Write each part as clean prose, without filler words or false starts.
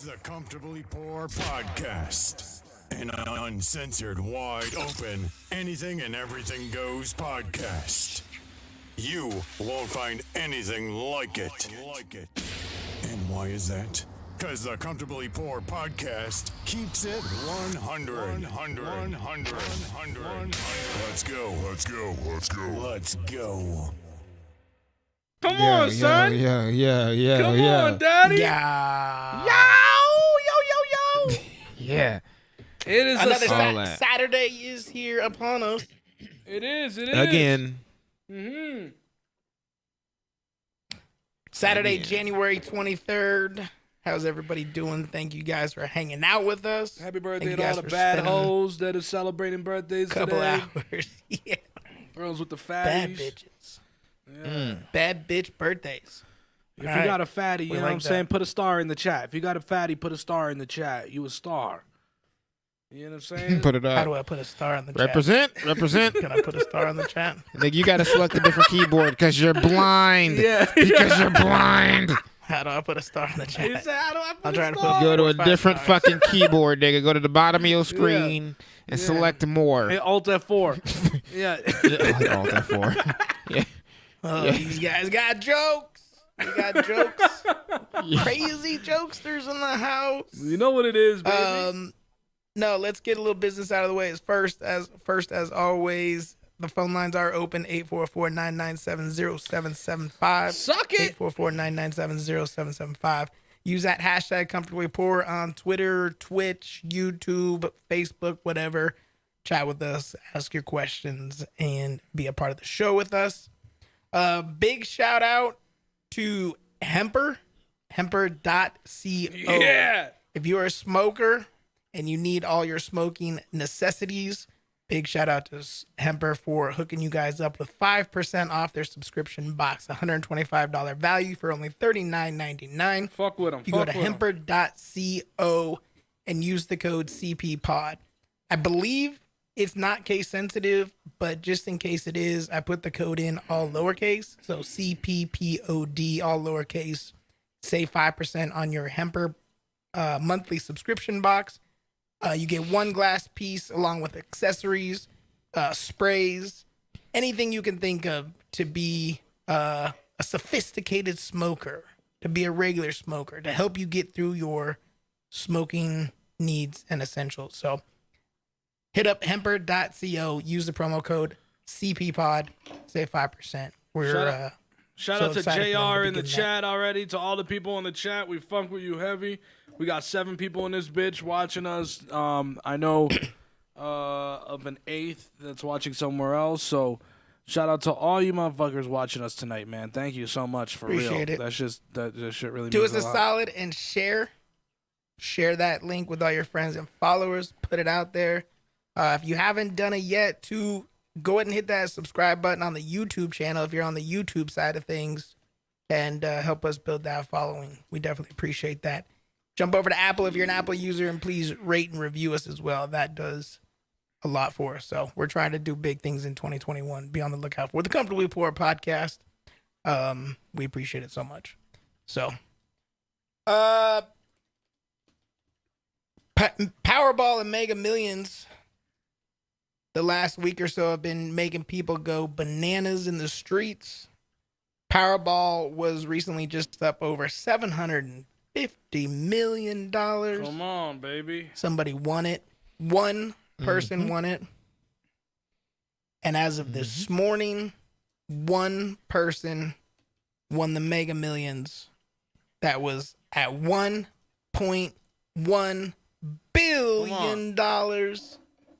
the Comfortably Poor Podcast. An uncensored, wide open, anything and everything goes podcast. You won't find anything like it. And why is that? Because the Comfortably Poor Podcast keeps it 100. Let's go. Come on, son. Yeah. Come on, daddy. Yeah. Yo. Yeah. It is Another Saturday is here upon us. It is. Again. Mm-hmm. Saturday, January 23rd. How's everybody doing? Thank you guys for hanging out with us. Happy birthday Thank to you all guys the for bad spending hoes that are celebrating birthdays couple today. hours. Yeah. Girls with the Bad fatties. bitches. Yeah. Bad bitch birthdays. If you got a fatty, you know what I'm like saying? that. Put a star in the chat. If you got a fatty, put a star in the chat. You a star. You know what I'm saying? Put it How up. do I put a star on the chat? Represent. Can I put a star on the chat? Like you got to select a different keyboard because you're blind. Yeah. Because you're blind. How do I put a star on the He chat? said, how do I put I'll a try to star? put Go to a 5 different stars. fucking keyboard, nigga. Go to the bottom of your screen and select more. Hey, Alt F4. Yeah. Alt F4. Yeah. Oh, these guys got jokes. We got jokes. Crazy jokesters in the house. You know what it is, baby. No, let's get a little business out of the way. First as always, the phone lines are open, 844-997-0775. Suck it. 844-997-0775. Use that hashtag comfortably poor on Twitter, Twitch, YouTube, Facebook, whatever. Chat with us, ask your questions, and be a part of the show with us. Big shout out to Hemper, hemper.co. Yeah. If you're a smoker and you need all your smoking necessities, big shout out to Hemper for hooking you guys up with 5% off their subscription box. $125 value for only $39.99. Fuck with them. You go to hemper.co and use the code CPPod. I believe it's not case sensitive, but just in case it is, I put the code in all lowercase. So CPPOD, all lowercase. Save 5% on your Hemper monthly subscription box. You get one glass piece along with accessories, sprays, anything you can think of to be a sophisticated smoker, to be a regular smoker, to help you get through your smoking needs and essentials. So hit up hemper.co, use the promo code CPPod, save 5%. Shout So out to excited for them to JR be in the getting chat already. To all the people in the chat, we funk with you heavy. We got 7 people in this bitch watching us. I know of an 8th that's watching somewhere else. So shout out to all you motherfuckers watching us tonight, man. Thank you so much for Appreciate real. it. That shit really Do means us a lot. solid and share that link with all your friends and followers. Put it out there. If you haven't done it yet, go ahead and hit that subscribe button on the YouTube channel if you're on the YouTube side of things, and help us build that following. We definitely appreciate that. Jump over to Apple if you're an Apple user, and please rate and review us as well. That does a lot for us. So we're trying to do big things in 2021. Be on the lookout for the Comfortably Poor podcast. We appreciate it so much. So, Powerball and Mega Millions the last week or so have been making people go bananas in the streets. Powerball was recently just up over $750 million. Come on, baby. Somebody won it. One person won it. And as of this morning, one person won the Mega Millions. That was at $1.1 billion.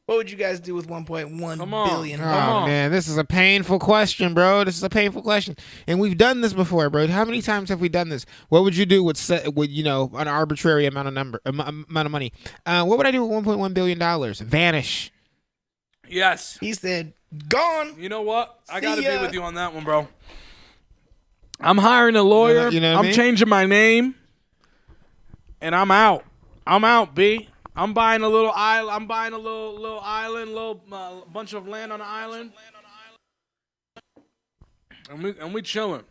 What would you guys do with $1.1 billion? Oh, man, this is a painful question, bro. This is a painful question. And we've done this before, bro. How many times have we done this? What would you do with an arbitrary amount of money? What would I do with $1.1 billion? Vanish. Yes. He said, gone. You know what? I got to ya. be with you on that one, bro. I'm hiring a lawyer. You know what I mean? I'm changing my name. And I'm out. I'm out, B. I'm buying a little island. I'm buying a little island, bunch of land on the island. And we chilling.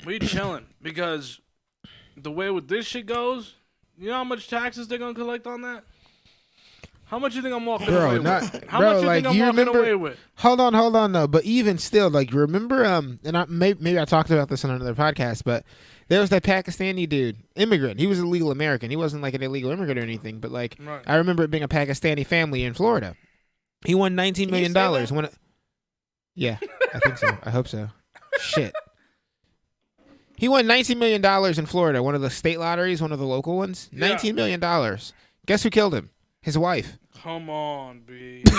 We chilling because the way with this shit goes, You know how much taxes they're gonna collect on that? How much you think I'm walking Bro, away not with? How bro. much you Like think I'm you walking remember? away with? Hold on, though. But even still, like remember, and maybe I talked about this on another podcast, but there was that Pakistani dude, immigrant. He was a legal American. He wasn't like an illegal immigrant or anything. But like, Right. I remember it being a Pakistani family in Florida. He won $19 million. Yeah, I think so. I hope so. Shit. He won $19 million in Florida, one of the state lotteries, one of the local ones. Yeah. $19 million. Guess who killed him? His wife. Come on, B. What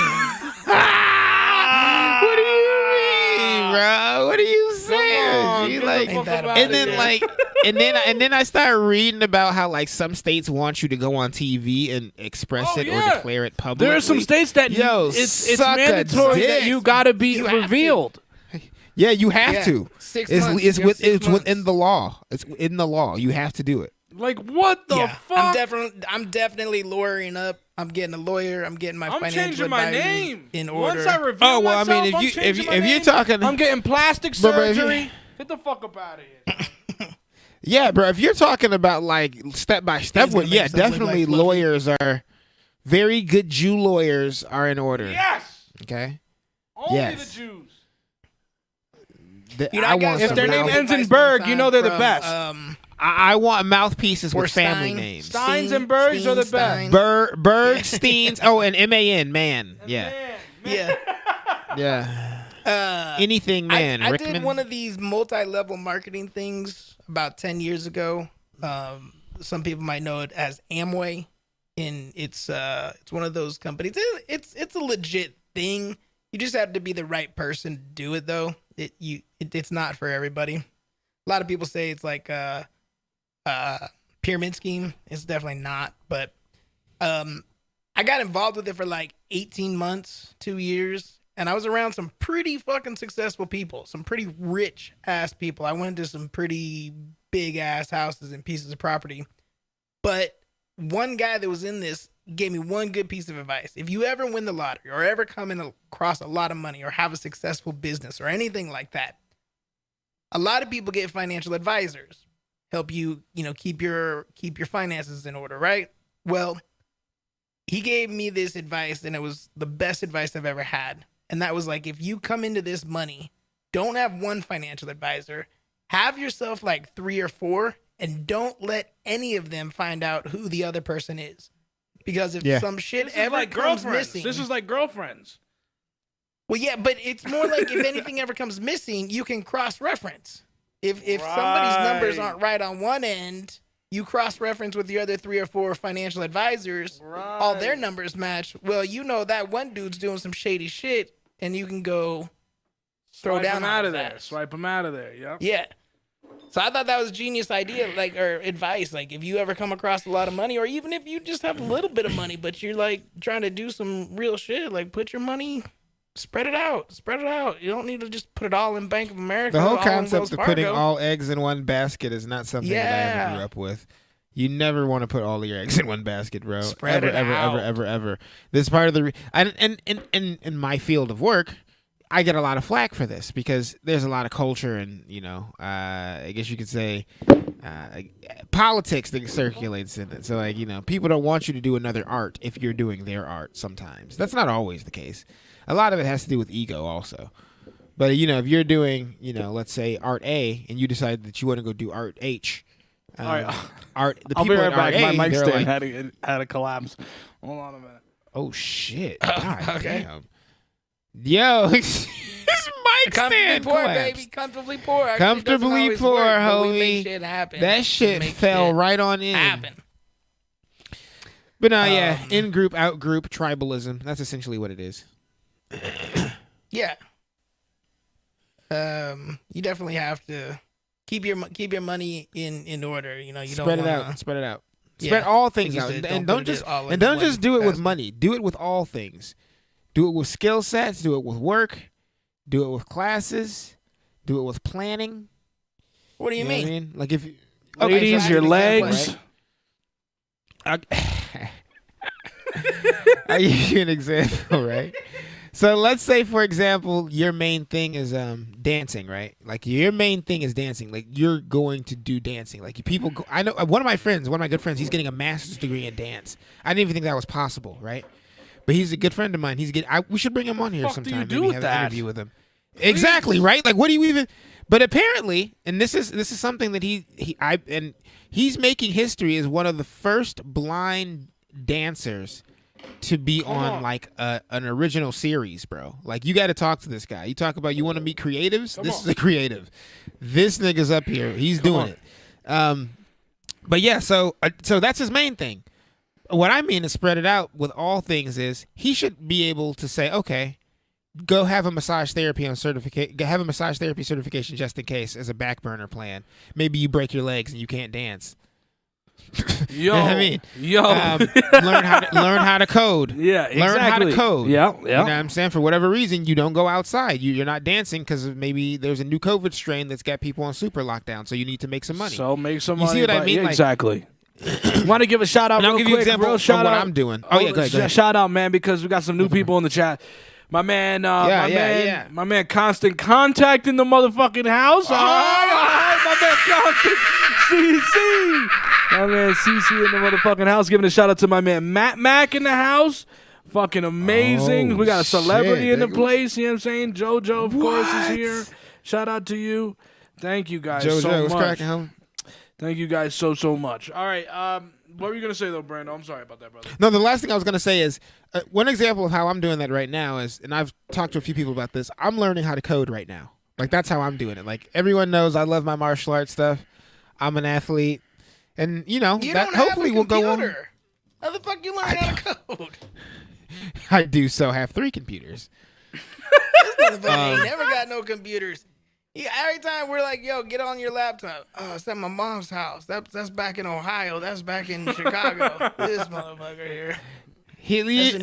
do you mean, bro? What are you saying? She, like, Ain't that and then Yeah. like, and then I started reading about how like some states want you to go on TV and express Oh, it yeah. or declare it publicly. There are some states that it's suck a mandatory that dick. you gotta be You have to. revealed. Yeah, you have Yeah. to. 6 It's months. it's You have with 6 it's months. within the law. It's in the law. You have to do it. Like what the Yeah, fuck? I'm definitely lawyering up. I'm getting a lawyer. I'm getting my I'm financial changing my advisors name in order. Once I reveal Oh, well, I myself, mean, I'm if changing my you're name. talking, I'm getting plastic Bro, if you- surgery. Get the fuck up out of here. yeah, bro. If you're talking about like step by step, He's gonna yeah, make something definitely like Fluffy. lawyers are very good. Jew lawyers are in order. Yes. Okay. Only Yes. the Jews. You know, I I got want If some their some name mouth- ends in advice Berg, one you know time they're the from, best. I want mouthpieces Or with family Stein. names. Steins and Bergs are the best. Stein. Bergsteins. Oh, and man. Yeah. Man. Yeah. Yeah. Anything man. I Rickman. did one of these multi-level marketing things about 10 years ago. Some people might know it as Amway, and it's one of those companies. It's a legit thing. You just have to be the right person to do it, though. It's not for everybody. A lot of people say it's like a pyramid scheme. It's definitely not. But I got involved with it for like 18 months, 2 years. And I was around some pretty fucking successful people, some pretty rich ass people. I went to some pretty big ass houses and pieces of property. But one guy that was in this gave me one good piece of advice. If you ever win the lottery or ever come in across a lot of money or have a successful business or anything like that, a lot of people get financial advisors, help you, keep your finances in order, right? Well, he gave me this advice and it was the best advice I've ever had. And that was like, if you come into this money, don't have one financial advisor, have yourself like 3 or 4, and don't let any of them find out who the other person is. Because if some shit This is ever like comes girlfriends. missing. This is like girlfriends. Well, yeah, but it's more like if anything ever comes missing, you can cross-reference. If somebody's numbers Right. aren't right on one end, you cross-reference with your other 3 or 4 financial advisors, all their numbers match. Well, that one dude's doing some shady shit, and you can go throw Swipe down him on out his of there. ass. Swipe him out of there. Yep. Yeah. So I thought that was a genius idea, or advice. Like, if you ever come across a lot of money, or even if you just have a little bit of money, but you're like trying to do some real shit, like put your money, spread it out. You don't need to just put it all in Bank of America. The whole all in concept Wells of putting Fargo. all eggs in one basket is not something that I Yeah. ever grew up with. You never want to put all your eggs in one basket, bro. Spread it out. Ever. This is part of the and in my field of work, I get a lot of flack for this because there's a lot of culture and I guess you could say politics that circulates in it. So like people don't want you to do another art if you're doing their art. Sometimes that's not always the case. A lot of it has to do with ego also. But if you're doing let's say art A and you decide that you want to go do art H. All right. Art. The I'll be people right at back. art A, My mic they're stand like, had a collapse. Hold on a minute. oh shit! God Okay. damn. Yo, his mic Comfortably stand poor, collapsed. baby. Comfortably poor. Actually, Comfortably doesn't always poor, work, but we homie. make shit happen. That shit Make fell shit right on in. happen. But no, yeah, in group, out group, tribalism. That's essentially what it is. Yeah. You definitely have to keep your money in order. You don't Spread it wanna, out. Spread it out. Yeah, Spread all like things you out, said, and don't don't put it just all and into don't one just do it with basket. money. Do it with all things. Do it with skill sets. Do it with work. Do it with classes. Do it with planning. What do you know what I mean? mean? Like if Ladies, so your I have an example, legs. right? I'll give you an example, right? So let's say, for example, your main thing is dancing, right? Like your main thing is dancing. Like you're going to do dancing. Like people, I know one of my good friends, he's getting a master's degree in dance. I didn't even think that was possible, right? But he's a good friend of mine. We should bring him on here sometime. Do you do maybe with have that? an interview with him. Exactly, right? Like what do you even? But apparently, and this is something that he's making history as one of the first blind dancers to be on like an original series, bro. Like you got to talk to this guy. You talk about you want to meet creatives. This is a creative. This nigga's up here. He's doing it. But yeah, so that's his main thing. What I mean is spread it out with all things is he should be able to say, okay, go have a massage therapy certification just in case as a back burner plan. Maybe you break your legs and you can't dance. You know what I mean? Learn how to code. Yeah, exactly. Learn how to code. Yeah. You know what I'm saying? For whatever reason, you don't go outside. You're not dancing because maybe there's a new COVID strain that's got people on super lockdown. So you need to make some money. So make some money. You see what I mean? Yeah, exactly. Want to give a shout out? And I'll give you an example of what out. I'm doing. Oh yeah, go ahead. Shout out, man, because we got some new people in the chat. My man, my man, Constant Contact in the motherfucking house. All right, my man, Constant CC. My man, CC in the motherfucking house. Giving a shout out to my man, Matt Mac in the house. Fucking amazing. We got a celebrity in the place. You know what I'm saying? JoJo, of course, is here. Shout out to you. Thank you guys so much. What's cracking, homie? Thank you guys so much. All right, what were you gonna say though, Brando? I'm sorry about that, brother. No, the last thing I was gonna say is one example of how I'm doing that right now is, and I've talked to a few people about this. I'm learning how to code right now. Like that's how I'm doing it. Like everyone knows I love my martial arts stuff. I'm an athlete, and that hopefully will go on. How the fuck you learn how to code? I do have 3 computers. This motherfucker ain't never got no computers. Every time we're like, yo, get on your laptop. Oh, it's at my mom's house. That's back in Ohio. That's back in Chicago. This motherfucker here.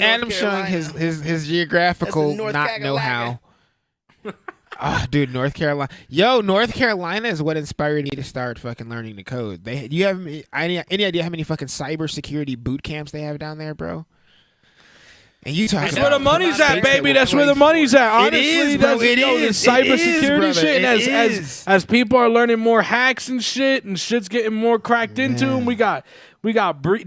Adam showing his geographical not know how. Oh, dude, North Carolina. Yo, North Carolina is what inspired me to start fucking learning to code. Do you have any idea how many fucking cybersecurity boot camps they have down there, bro? And you talking That's where the money's at, baby. That's where the money's at. Honestly, that's cybersecurity shit. And as people are learning more hacks and shit's getting more cracked into them, we got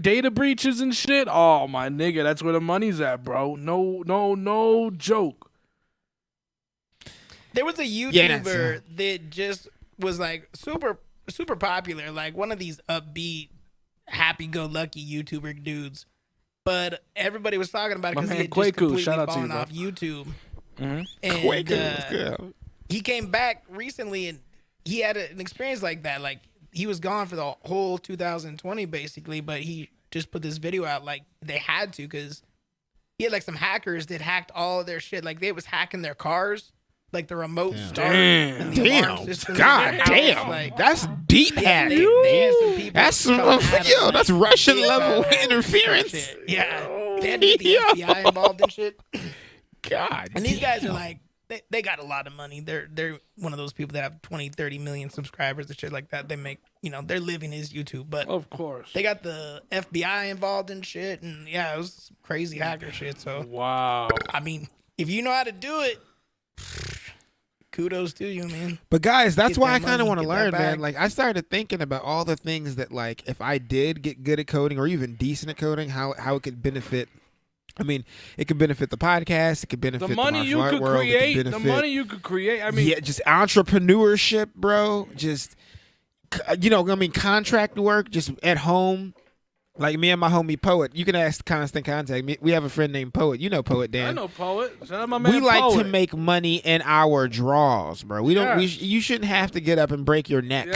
data breaches and shit. Oh my nigga, that's where the money's at, bro. No joke. There was a YouTuber that just was like super popular, like one of these upbeat, happy-go-lucky YouTuber dudes. But everybody was talking about it because he had just completely fallen off YouTube. Mm-hmm. And he came back recently, and he had an experience like that. Like he was gone for the whole 2020, basically. But he just put this video out, like they had to, because he had like some hackers that hacked all of their shit. Like they was hacking their cars, like the remote start. Damn. God damn. Like, that's deep hack. They had some people that's Russian level interference. Yeah. They had to get the FBI involved and shit. God. And these guys are like, they got a lot of money. They're one of those people that have 20, 30 million subscribers and shit like that. They make, their living is YouTube. But of course, they got the FBI involved in shit. And yeah, it was crazy hacker shit. So, wow. I mean, if you know how to do it, kudos to you, man. But guys, that's why I kind of want to learn, man. Like I started thinking about all the things that, like, if I did get good at coding or even decent at coding, how it could benefit. I mean, it could benefit the podcast. It could benefit the martial art world. The money you could create. I mean, yeah, just entrepreneurship, bro. Just contract work, just at home. Like me and my homie Poet. You can ask Constant Contact. We have a friend named Poet. You know Poet, Dan. I know Poet. Shout out my man we like Poet. to make money in our draws, bro. We don't. You shouldn't have to get up and break your neck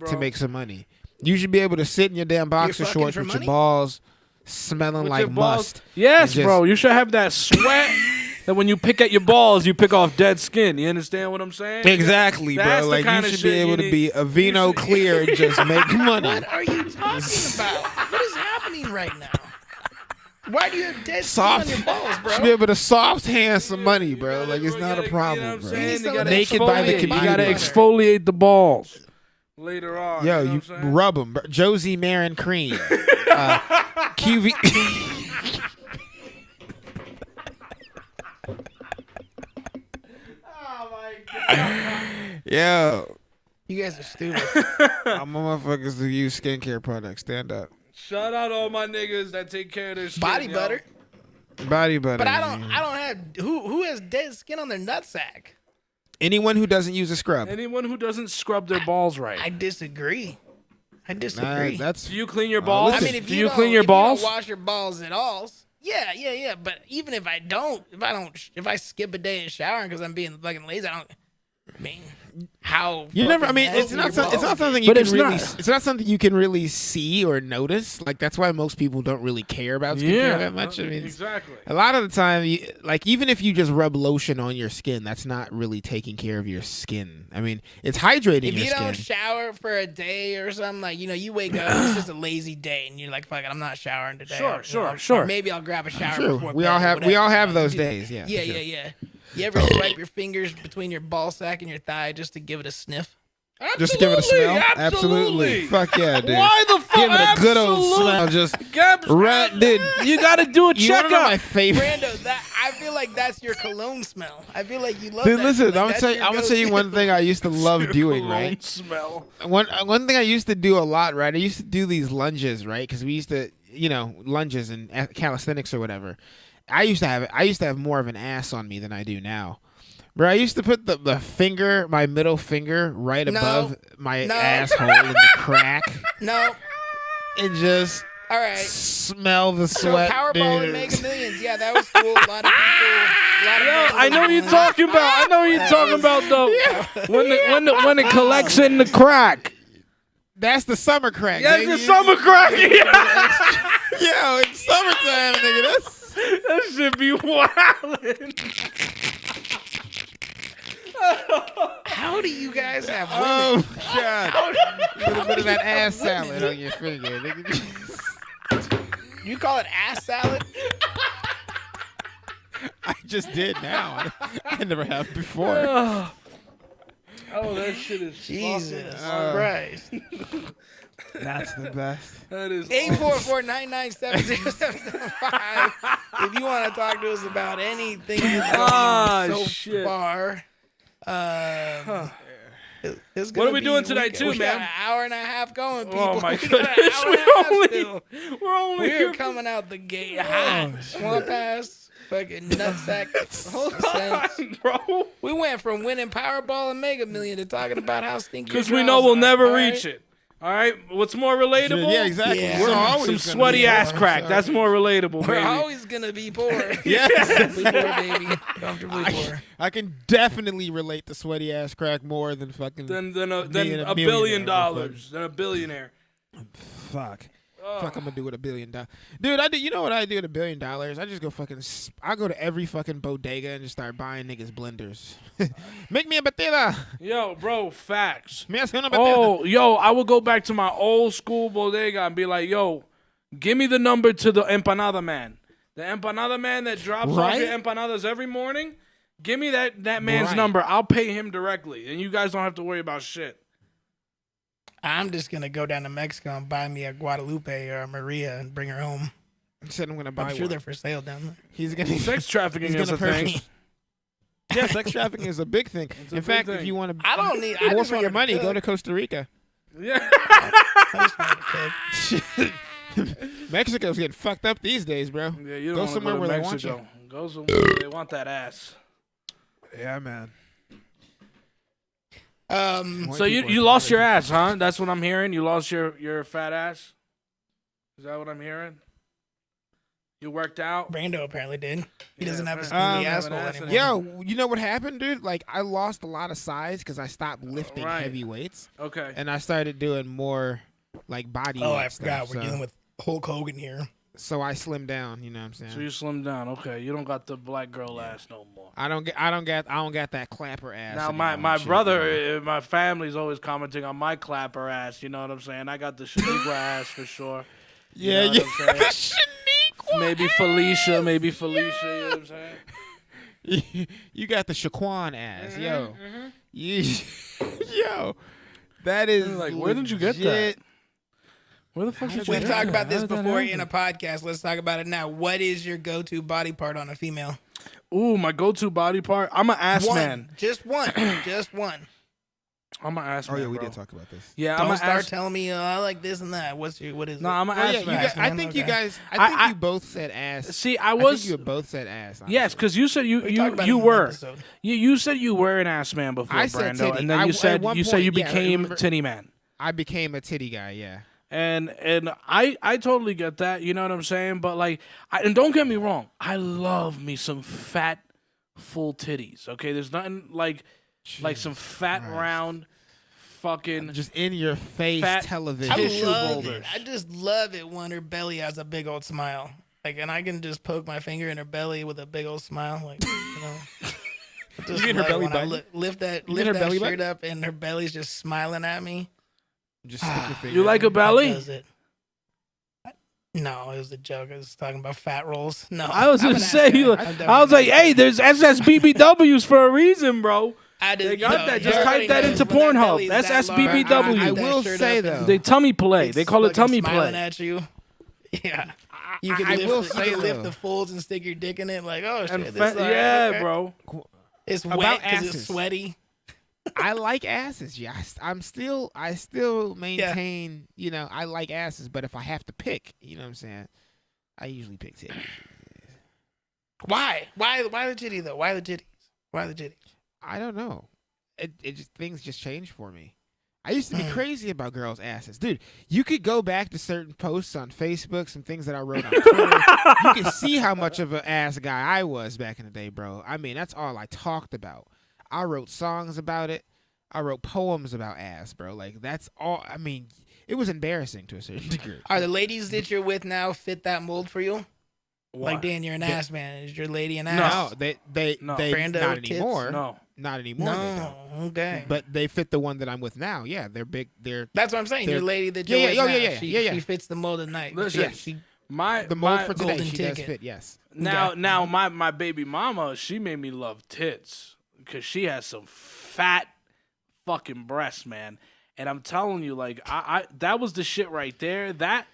to make some money. You should be able to sit in your damn boxer shorts with your balls smelling like must. Yes, bro. You should have that sweat. That when you pick at your balls, you pick off dead skin. You understand what I'm saying? Exactly, bro. Like you should be able to be a vino clear and just make money. What are you talking about? What is happening right now? Why do you have dead skin on your balls, bro? Should be able to soft hand some money, bro. Like it's not a problem, bro. Naked by the computer. You gotta exfoliate the balls later on. Yo, you rub them. Josie Marin cream. QV. Yo, You guys are stupid. I'm motherfuckers who use skincare products. Stand up. Shout out all my niggas that take care of their skin. Body yo. butter. Body butter. But I don't have who has dead skin on their nutsack? Anyone who doesn't use a scrub. Anyone who doesn't scrub their balls right. I disagree. That's Do you clean your balls? listen. I mean, if Do you you don't- clean your if balls? You don't wash your balls at all. Yeah. But even if I skip a day of showering because I'm being fucking lazy, I mean, how? you never. I fucking mean, it's nasty not. your It's not balls something get. you But can it's really. not. It's not something you can really see or notice. Like that's why most people don't really care about skincare that much. I mean, exactly. a lot of the time, like even if you just rub lotion on your skin, that's not really taking care of your skin. I mean, it's hydrating If your you skin. don't shower for a day or something, like, you wake up, it's just a lazy day, and you're like, fuck it, I'm not showering today. Sure. Maybe I'll grab a shower True. before We bed all or have. We whatever. all have You those do- days. Yeah. Yeah, for sure. yeah. You ever swipe your fingers between your ball sack and your thigh just to give it a sniff? Just to give it a smell. Absolutely. Fuck yeah, dude. Why the fuck? Give it a good old Absolutely. smell. Just Gabs, right, dude. You got to do a You want to know my checkup. favorite? Brando, I feel like that's your cologne smell. I feel like you love Dude, that. listen. Like, I'm that's gonna your tell you go-to. one thing I used to love doing. Cologne Right. Smell. One thing I used to do a lot. Right. I used to do these lunges. Right. Because we used to, lunges and calisthenics or whatever. I used to have more of an ass on me than I do now. Bro, I used to put my middle finger right above my asshole in the crack No. and just All right. smell the So sweat. Powerball dude. and Mega Millions. Yeah, that was cool. A lot of people. I know what you're talking about. I know what you're talking about though. When it collects in the crack. That's the summer crack. That's baby. the summer crack. Yo, it's summertime, nigga. That should be wild. How do you guys have women? Oh God! Put a bit of that ass salad on your finger, nigga. You call it ass salad? I just did now. I never have before. Oh, that shit is Jesus Oh. Christ. That's the best. That is 844-997-0775. If you want to talk to us about anything that's going so shit. far. It's What gonna are we be doing tonight, we too, got man? an hour and a half going, people. Oh my We got an goodness, hour and a half still. we're only We're here. coming out the gate hot. Swamp ass, fucking nutsack. Hold sense. on, bro. We went from winning Powerball and Mega Million to talking about how stinky. Because your we know drawers we'll are, never all reach right? it. All right, what's more relatable? Yeah, exactly. Yeah. We're Some- always Some gonna sweaty be ass poor, crack. so- That's more relatable, We're baby. always gonna be poor. Yes. Comfortably poor, baby. Comfortably poor. I can definitely relate to sweaty ass crack more than fucking. Than being a a $1 billion, millionaire, than a billionaire. Fuck. Fuck, I'm gonna do with $1 billion, dude. You know what I do with $1 billion? I just go fucking. I go to every fucking bodega and just start buying niggas blenders. Make me a batida. Yo, bro, facts. Me hace una batida. Oh, yo, I would go back to my old school bodega and be like, yo, give me the number to the empanada man. The empanada man that drops off Right? your empanadas every morning. Give me that man's Right. number. I'll pay him directly. And you guys don't have to worry about shit. I'm just gonna go down to Mexico and buy me a Guadalupe or a Maria and bring her home. He said I'm gonna buy I'm sure one. they're for sale down there. He's gonna. Sex trafficking He's is a gonna thing. me. Yeah, sex trafficking is a big thing. a In big fact, thing. if you want to I don't need. I more just for want your her money, to go cook. to Costa Rica. Yeah. I just want her to cook. Mexico's getting fucked up these days, bro. Yeah, you don't Go wanna somewhere to where they want Mexico. Go somewhere where they want that ass. Yeah, man. So you lost your ass, huh? That's what I'm hearing. You lost your fat ass. Is that what I'm hearing? You worked out. Brando apparently did. He doesn't have a Brando skinny doesn't have asshole an ass anymore. Yo, you know what happened, dude? Like, I lost a lot of size because I stopped lifting Right. heavy weights, Okay. and I started doing more like body. Oh, weight I forgot. stuff, We're so- dealing with Hulk Hogan here. So I slimmed down. You know what I'm saying? So you slimmed down. Okay. You don't got the black girl ass no more. I don't got that clapper ass. Now anymore my and shit, brother, you know? my family's always commenting on my clapper ass. You know what I'm saying? I got the Shaniqua ass for sure. You Yeah, know yeah. what I'm saying? Maybe Felicia. You know what I'm saying? You got the Shaquan ass, yo. Mm-hmm. Yo, that is Like, where did you get that? legit. Where the fuck did you We've get talked that? about this How did that before happen? in a podcast. Let's talk about it now. What is your go-to body part on a female? Ooh, my go-to body part. I'm an ass man. Just one. Just one. I'm an ass man. Oh yeah, we bro. did talk about this. Yeah, Don't I'm an start ass. telling me I like this and that. What is No, it? I'm an Oh, ass yeah, you man. guys, I man, think okay. you guys. I think you both said ass. See, I I was. think you both said ass. Yes, honestly. because you said We talked you about it you in the were episode. you said you were an ass man before, I said Brando, titty. and then I- you at said one you point, you yeah, became remember- titty man. I became a titty guy. Yeah. And I totally get that, you know what I'm saying? But like, and don't get me wrong, I love me some fat, full titties. Okay, there's nothing like some fat Christ. round, fucking. Just in your face Fat television. I tissue love boulders. it. I just love it when her belly has a big old smile. Like, and I can just poke my finger in her belly with a big old smile. Like, you know. I just mean her love it belly when I button? lift that mean her belly shirt button? up and her belly's just smiling at me. Just stick your finger. You like a in. That belly? does it. No, it was a joke. I was talking about fat rolls. No, I was I'm gonna an ass say, guy. you- I'm I definitely was like, an ass hey, guy. there's SSBBWs for a reason, bro. I They just, got that. Just everybody type that knows into when Pornhub. belly is That's that large, SBBW. I lift that will shirt say, up and though. They tummy play. it's They call it fucking tummy smiling play. at you. Yeah. You I can lift, will you say, can lift though. the folds and stick your dick in it. Like, oh shit, And this fa- is all right, yeah, okay. bro. It's About wet because asses. it's sweaty. I like asses. Yeah, I still maintain. You know, I like asses, but if I have to pick, you know what I'm saying, I usually pick titties. Why? Why the titty though? Why the titties? Why the titties? I don't know. It just things just changed for me. I used to be crazy about girls' asses, dude. You could go back to certain posts on Facebook, some things that I wrote on Twitter. You can see how much of an ass guy I was back in the day, bro. I mean, that's all I talked about. I wrote songs about it. I wrote poems about ass, bro. Like that's all. I mean, it was embarrassing to a certain degree. Are the ladies that you're with now fit that mold for you? Why? Like, Dan, you're an ass man. Is your lady an No. ass? No, they No. Brando not tits? anymore. No. Not anymore. They No. don't. Okay. But they fit the one that I'm with now. Yeah, they're big. They're That's what I'm saying. they're- Your lady that Yeah, you're yeah, with oh, yeah, now, yeah, she, yeah, yeah. she fits the mold at night. Listen, Yes. She, My the mold my, for today. golden She ticket. does fit. Yes. now my baby mama, she made me love tits because she has some fat fucking breasts, man. And I'm telling you, like I that was the shit right there. That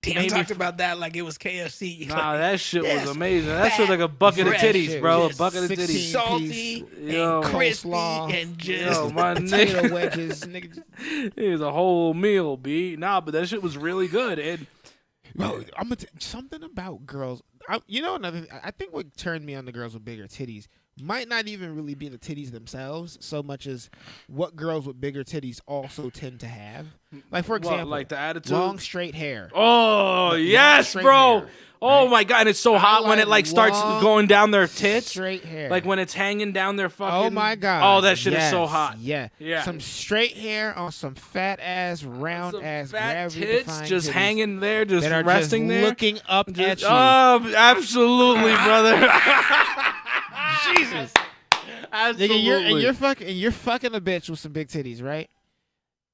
Dan Maybe talked f- about that like it was KFC. nah, that shit Yes, was amazing. That shit fat, like a bucket of fresh titties, shit. bro. A Just bucket of 16 titties. salty Yo. and crispy Coleslaw. and just Yo, my Potato nigga. wedges, nigga. It was a whole meal, B. Nah, but that shit was really good. And Bro, I'm gonna something about girls. You know another thing, I think what turned me on to girls with bigger titties might not even really be the titties themselves, so much as what girls with bigger titties also tend to have. Like for what, example, like the attitude. long straight hair. Oh Long yes, straight bro. hair, Oh right? my god, and it's so hot when it like starts long, going down their tits. Straight hair. Like when it's hanging down their fucking. Oh my god. Oh, that shit is so Yes, hot. Yeah. Yeah. Some straight hair on some fat ass, round Some ass, fat gravity tits just hanging there, just that are resting just there. looking up at you. Oh, absolutely, brother. Jesus. Absolutely. Nigga, you're fucking a bitch with some big titties, right?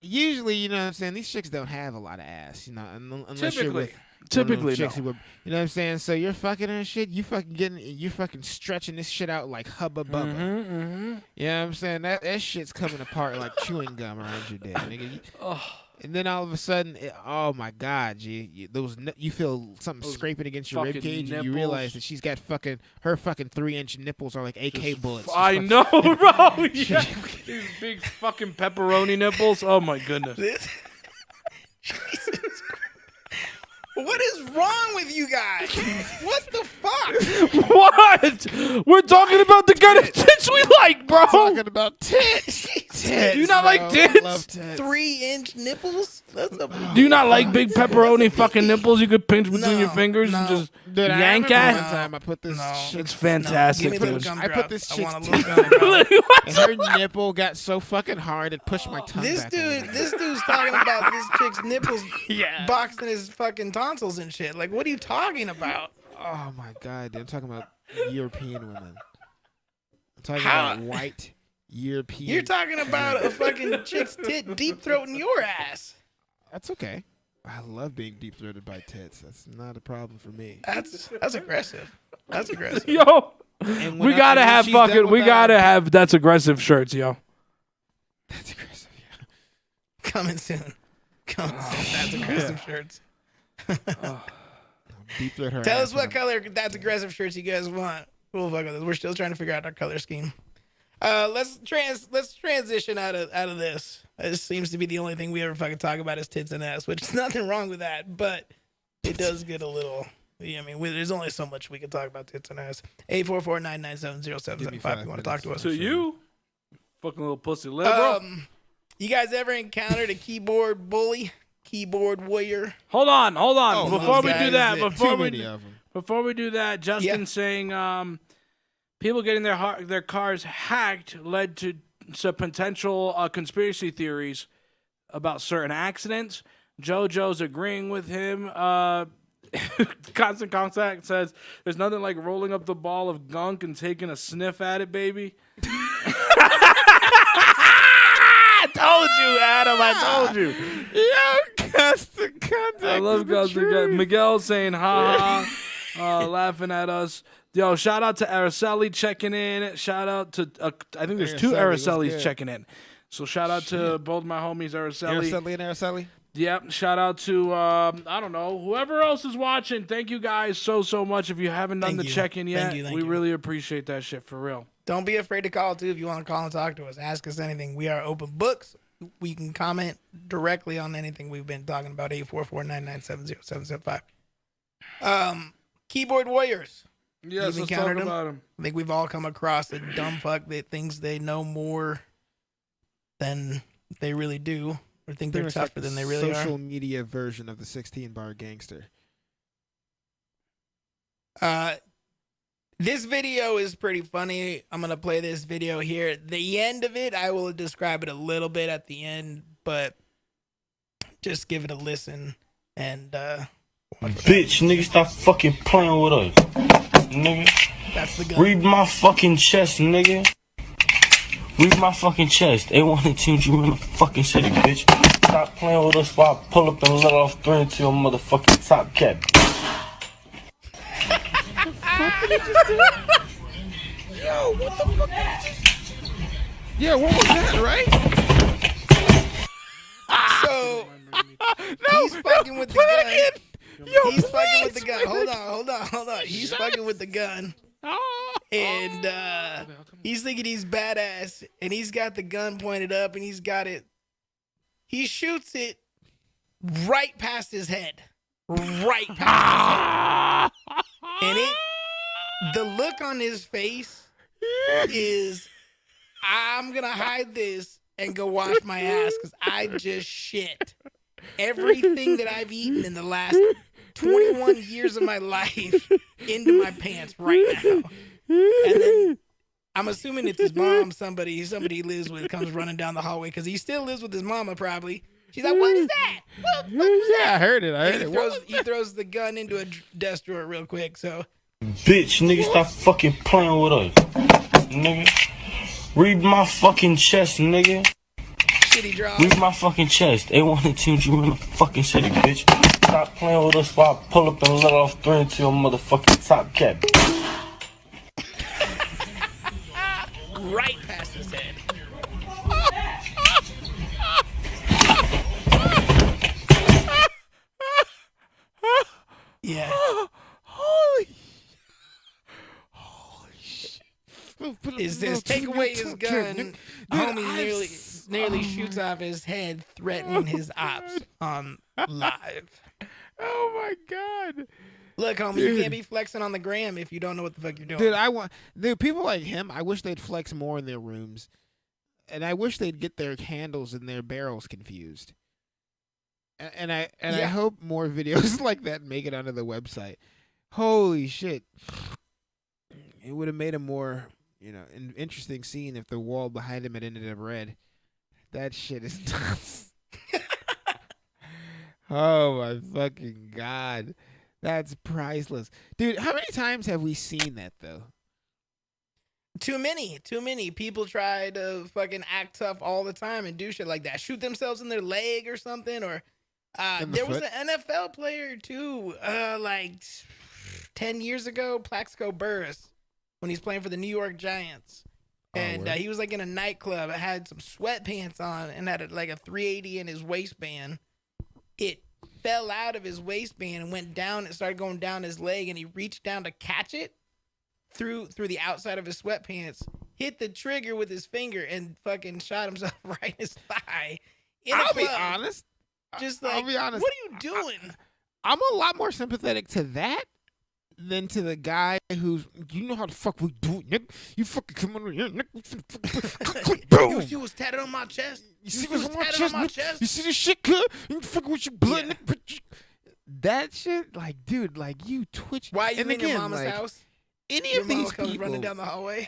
Usually, you know what I'm saying, these chicks don't have a lot of ass, you know, unless you're with Typically, chicks no. who were, you know what I'm saying? So you're fucking her and shit, you fucking stretching this shit out like Hubba Bubba. Mm-hmm. You know what I'm saying? That shit's coming apart like chewing gum around your dick, nigga. And then all of a sudden, oh my God, G, you feel something Those scraping against your rib fucking cage, and you nipples. realize that she's got her fucking 3-inch nipples are like AK bullets. She's I fucking- know, bro. Yeah. These big fucking pepperoni nipples. Oh my goodness. this. Jesus Christ. What is wrong with you guys? What the fuck? What? We're talking about the kind of tits we like, bro. Talking about tits. Tits, Do you not like bro. tits? Love tits. 3-inch nipples? That's a Do you not like big pepperoni fucking nipples you could pinch between your No, fingers and no. just Dude, I yank remember at? one time I put this No. shit. It's fantastic, Give me a little dude. gum I put drop. this I chick's want a little tits gum drop. and her nipple got so fucking hard it pushed my tongue This back. a little bit. dude's talking about this chick's nipples Yeah. boxing his fucking tonsils and shit. Like, what are you talking about? Oh my God, dude, I'm talking about European women. I'm talking How? about white European. You're talking about a fucking chick's tit deep throating your ass. That's okay. I love being deep throated by tits. That's not a problem for me. That's aggressive. That's aggressive. Yo, And we gotta have fucking. We gotta have that's aggressive shirts, yo. That's aggressive. Yeah. Coming soon. Coming soon. That's aggressive shirts. deep throat her. Tell ass us what off. color That's Aggressive shirts you guys want. We'll fuck with this. We're still trying to figure out our color scheme. Let's transition out of this. This seems to be the only thing we ever fucking talk about is tits and ass, which is nothing wrong with that, but it does get a little. Yeah, I mean, there's only so much we can talk about tits and ass. 844-997-0775 if you want to talk to us. To you, fucking little pussy liberal. You guys ever encountered a keyboard bully, keyboard warrior? Hold on. Oh, Before we those do that, guys, Too many of them. before we do that, Justin saying people getting their cars hacked led to some potential conspiracy theories about certain accidents. JoJo's agreeing with him. Constant Contact says there's nothing like rolling up the ball of gunk and taking a sniff at it, baby. I told you, Adam. I told you. Yo, Constant Contact. I love Constant Contact. Miguel saying ha, laughing at us. Yo, shout out to Araceli checking in. Shout out to I think there's two Aracelis checking in. So shout out to both my homies, Araceli. Araceli and Araceli. Yep. Shout out to I don't know, whoever else is watching. Thank you guys so much. If you haven't done the check-in yet, we really appreciate that shit for real. Don't be afraid to call too if you want to call and talk to us. Ask us anything. We are open books. We can comment directly on anything we've been talking about. 844-997-0775. Keyboard warriors. Yes, You've let's encountered talk them? about them. I think we've all come across a dumb fuck that thinks they know more than they really do, or think they're tougher than they really social are. media version of the 16-bar gangster. This video is pretty funny. I'm going to play this video here. The end of it, I will describe it a little bit at the end, but just give it a listen. And, bitch, nigga, stop fucking playing with us. Nigga. That's the gun. Read my fucking chest, nigga. Read my fucking chest. They want to change you in the fucking city, bitch. Stop playing with us while I pull up and let off three into your motherfucking top cap. What did he just do? Yo, what the fuck did he just... Yeah, what was that, right? So, he's fucking with the gun. He's fucking with the gun. Hold on. He's fucking with the gun. And he's thinking he's badass. And he's got the gun pointed up and he's got it. He shoots it right past his head. Right past his head. And the look on his face is, I'm going to hide this and go wash my ass because I just shit everything that I've eaten in the last 21 years of my life into my pants right now. And then I'm assuming it's his mom, somebody he lives with comes running down the hallway because he still lives with his mama probably. She's like, what is that? What was that? Yeah, I heard it. He throws the gun into a desk drawer real quick, so... Bitch, nigga, stop fucking playing with us. Nigga. Read my fucking chest, nigga. Shitty draw. Read my fucking chest. They want to change you in the fucking city, bitch. Stop playing with us while I pull up and let off three into your motherfucking top cap. Right past his head. Yeah. Holy shit. Is this take away his gun? Homie nearly shoots off his head, threatening his ops on live. Oh my god. Look, homie, you can't be flexing on the gram if you don't know what the fuck you're doing. Dude, people like him, I wish they'd flex more in their rooms. And I wish they'd get their handles and their barrels confused. And I hope more videos like that make it onto the website. Holy shit. It would have made a more, an interesting scene if the wall behind him had ended up red. That shit is nuts. Oh my fucking god. That's priceless. Dude, how many times have we seen that though? Too many. People try to fucking act tough all the time and do shit like that. Shoot themselves in their leg or something. Or there was an NFL player too, like 10 years ago, Plaxico Burress, when he's playing for the New York Giants. And he was like in a nightclub. Had some sweatpants on and had like a 380 in his waistband. It fell out of his waistband and went down and started going down his leg, and he reached down to catch it through the outside of his sweatpants, hit the trigger with his finger, and fucking shot himself right in his thigh. I'll be honest. Just I'll like, be honest. what are you doing? I'm a lot more sympathetic to that than to the guy who's, you know how the fuck we do it, nigga. You fucking come on here, nigga. You was tatted on my chest. You see what's on my chest? You see this shit, cuz? You fucking with your blood, nigga. That shit, like, dude, like, you twitch. Why you and in again, your mama's like, house? Any Your of mama these comes people, running down the hallway.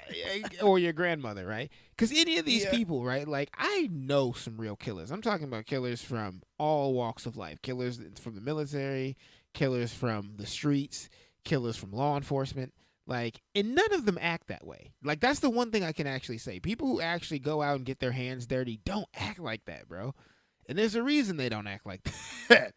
or your grandmother, right? Because any of these people, right? Like, I know some real killers. I'm talking about killers from all walks of life. Killers from the military, killers from the streets, killers from law enforcement. Like, and none of them act that way. Like, that's the one thing I can actually say. People who actually go out and get their hands dirty don't act like that, bro. And there's a reason they don't act like that.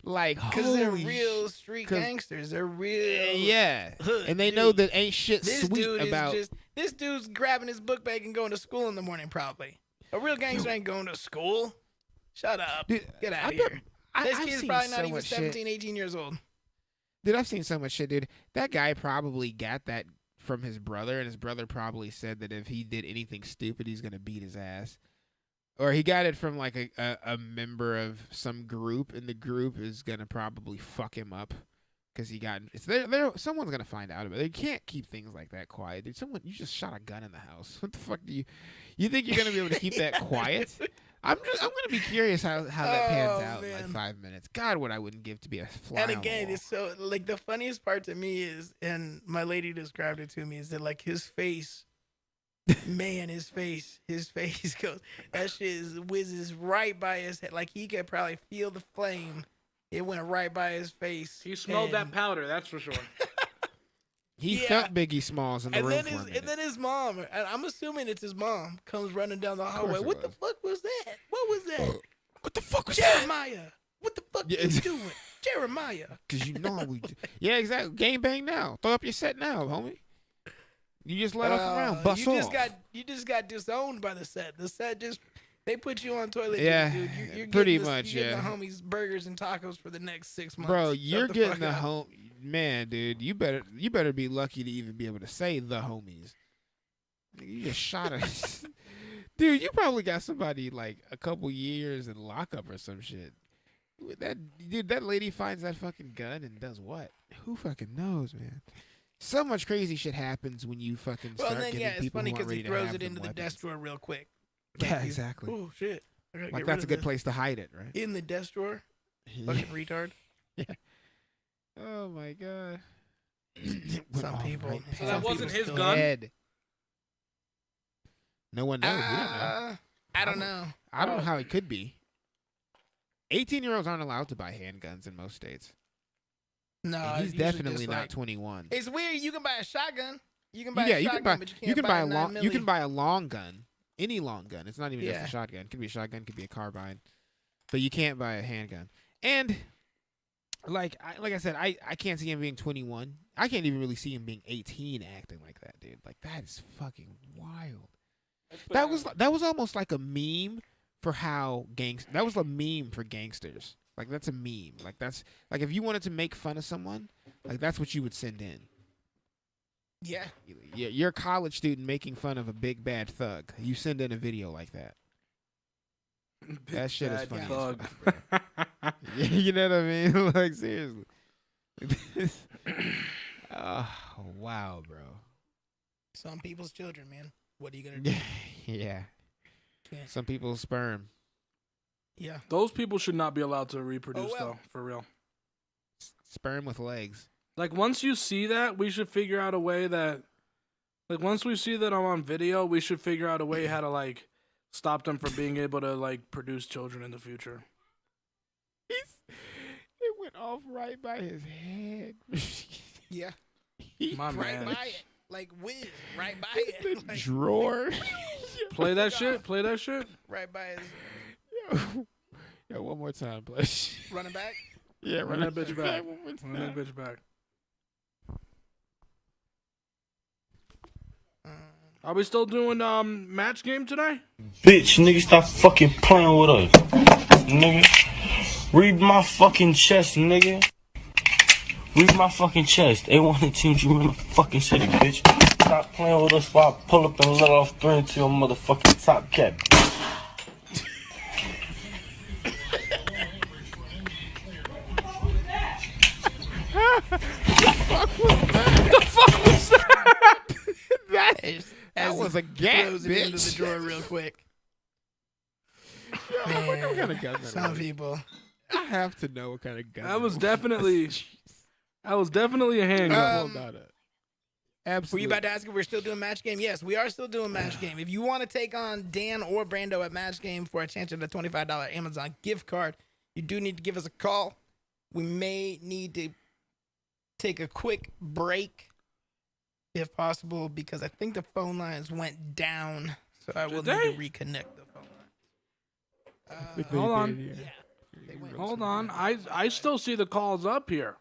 Like, because they're real street gangsters. They're real. Yeah. Hood, and they dude. know that ain't shit This sweet dude about. This dude's grabbing his book bag and going to school in the morning, probably. A real gangster ain't going to school. Shut up. Dude, Get out of bet- here. I- This I've kid's seen probably so not even much 17, 18 years old. Dude, I've seen so much shit, dude. That guy probably got that from his brother, and his brother probably said that if he did anything stupid, he's gonna beat his ass. Or he got it from like a member of some group, and the group is gonna probably fuck him up because he got. It's there. Someone's gonna find out about it. They can't keep things like that quiet, dude. You just shot a gun in the house. What the fuck do you think you're gonna be able to keep that quiet? I'm gonna be curious how that pans out in like 5 minutes. God, what I wouldn't give to be a fly. And on the again, wall. it's so like the funniest part to me is, and my lady described it to me, is that like his face, man, his face goes, that shit whizzes right by his head. Like he could probably feel the flame. It went right by his face. He smelled that powder, that's for sure. He felt Biggie Smalls in the room for a minute. And then his mom, and I'm assuming it's his mom, comes running down the hallway. What the fuck was that? What was that? What the fuck was that? Jeremiah. What the fuck you doing? Jeremiah. Because you know we. Yeah, exactly. Game bang now. Throw up your set now, homie. You just let off a round. Bust off. You just got disowned by the set. The set just, they put you on toilet Yeah, duty, dude. You're pretty getting much, you're yeah. getting the homies burgers and tacos for the next 6 months. Bro, Shut you're the getting fuck the up. home. Man, dude, you better be lucky to even be able to say the homies. You just shot us. Dude, you probably got somebody like a couple years in lockup or some shit. That lady finds that fucking gun and does what? Who fucking knows, man? So much crazy shit happens when you fucking Well, start and then getting it's people funny who aren't because he ready to throws have it into them the desk weapons. drawer real quick. Yeah, exactly. Oh shit! I gotta Like get rid that's a of good this. place to hide it, right? In the desk drawer. Fucking retard. Oh my god. Some people. So that wasn't his still gun? Dead. No one knows. We don't know. I don't know. I don't know how it could be. 18-year-olds aren't allowed to buy handguns in most states. No, And he's it's usually definitely just not like, 21. It's weird. You can buy a shotgun. You can buy Yeah, a you shotgun, can buy but you can't you can buy a 9 long you can milli. buy a long gun. Any long gun. It's not even just Yeah. a shotgun. It could be a shotgun, it could be a carbine. But you can't buy a handgun. And like I said, I can't see him being 21. I can't even really see him being 18 acting like that, dude. Like that is fucking wild. That was almost like a meme for how that was a meme for gangsters. Like that's a meme. Like that's like if you wanted to make fun of someone, like that's what you would send in. Yeah. You're a college student making fun of a big bad thug. You send in a video like that. That shit is bad funny. thug. As fuck, bro. You know what I mean? Like seriously. Oh wow, bro. Some people's children, man. What are you gonna do? Yeah. Can't. Some people's sperm. Yeah. Those people should not be allowed to reproduce, Oh, well. though, for real. Sperm with legs. Like, once you see that, we should figure out a way that... Like, once we see that I'm on video, we should figure out a way how to, like, stop them from being able to, like, produce children in the future. It went off right by his head. Yeah. My Right man. by it. Like whiz. Right by it. Like, Drawer. Play that shit. Play that shit. right by his Yo, one more time, please. running back. Yeah, Run that bitch back. One more Run that time. bitch back. Are we still doing match game today? Bitch, nigga, stop fucking playing with us. Nigga, Read my fucking chest, nigga. Read my fucking chest. They want to team you in the fucking city, bitch. Stop playing with us while I pull up and let off 3 into your motherfucking top cap. The fuck was that? That was a gap, Throws it into the bitch. drawer real quick. What kind of gun that Some was? people. I have to know what kind of gun. That was was. definitely a handgun. Hold on. Were you Absolutely. about to ask if we're still doing match game? Yes, we are still doing match game. If you want to take on Dan or Brando at match game for a chance at a $25 Amazon gift card, you do need to give us a call. We may need to take a quick break if possible because I think the phone lines went down. So I will need to reconnect the phone lines. Hold on. Yeah. They went. Hold on. I still see the calls up here.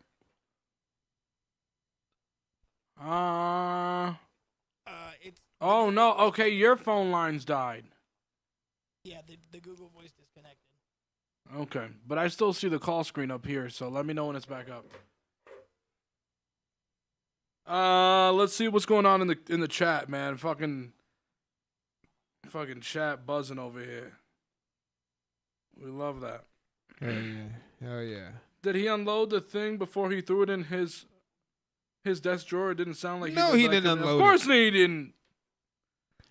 It's Oh no. Okay, your phone lines died. yeah, the Google Voice disconnected. Okay, but I still see the call screen up here, so let me know when it's back up. Let's see what's going on in the chat, man. Fucking chat buzzing over here. We love that. Hell yeah. Did he unload the thing before he threw it in his desk drawer? It didn't sound like No, was he like, didn't unload Of course he didn't.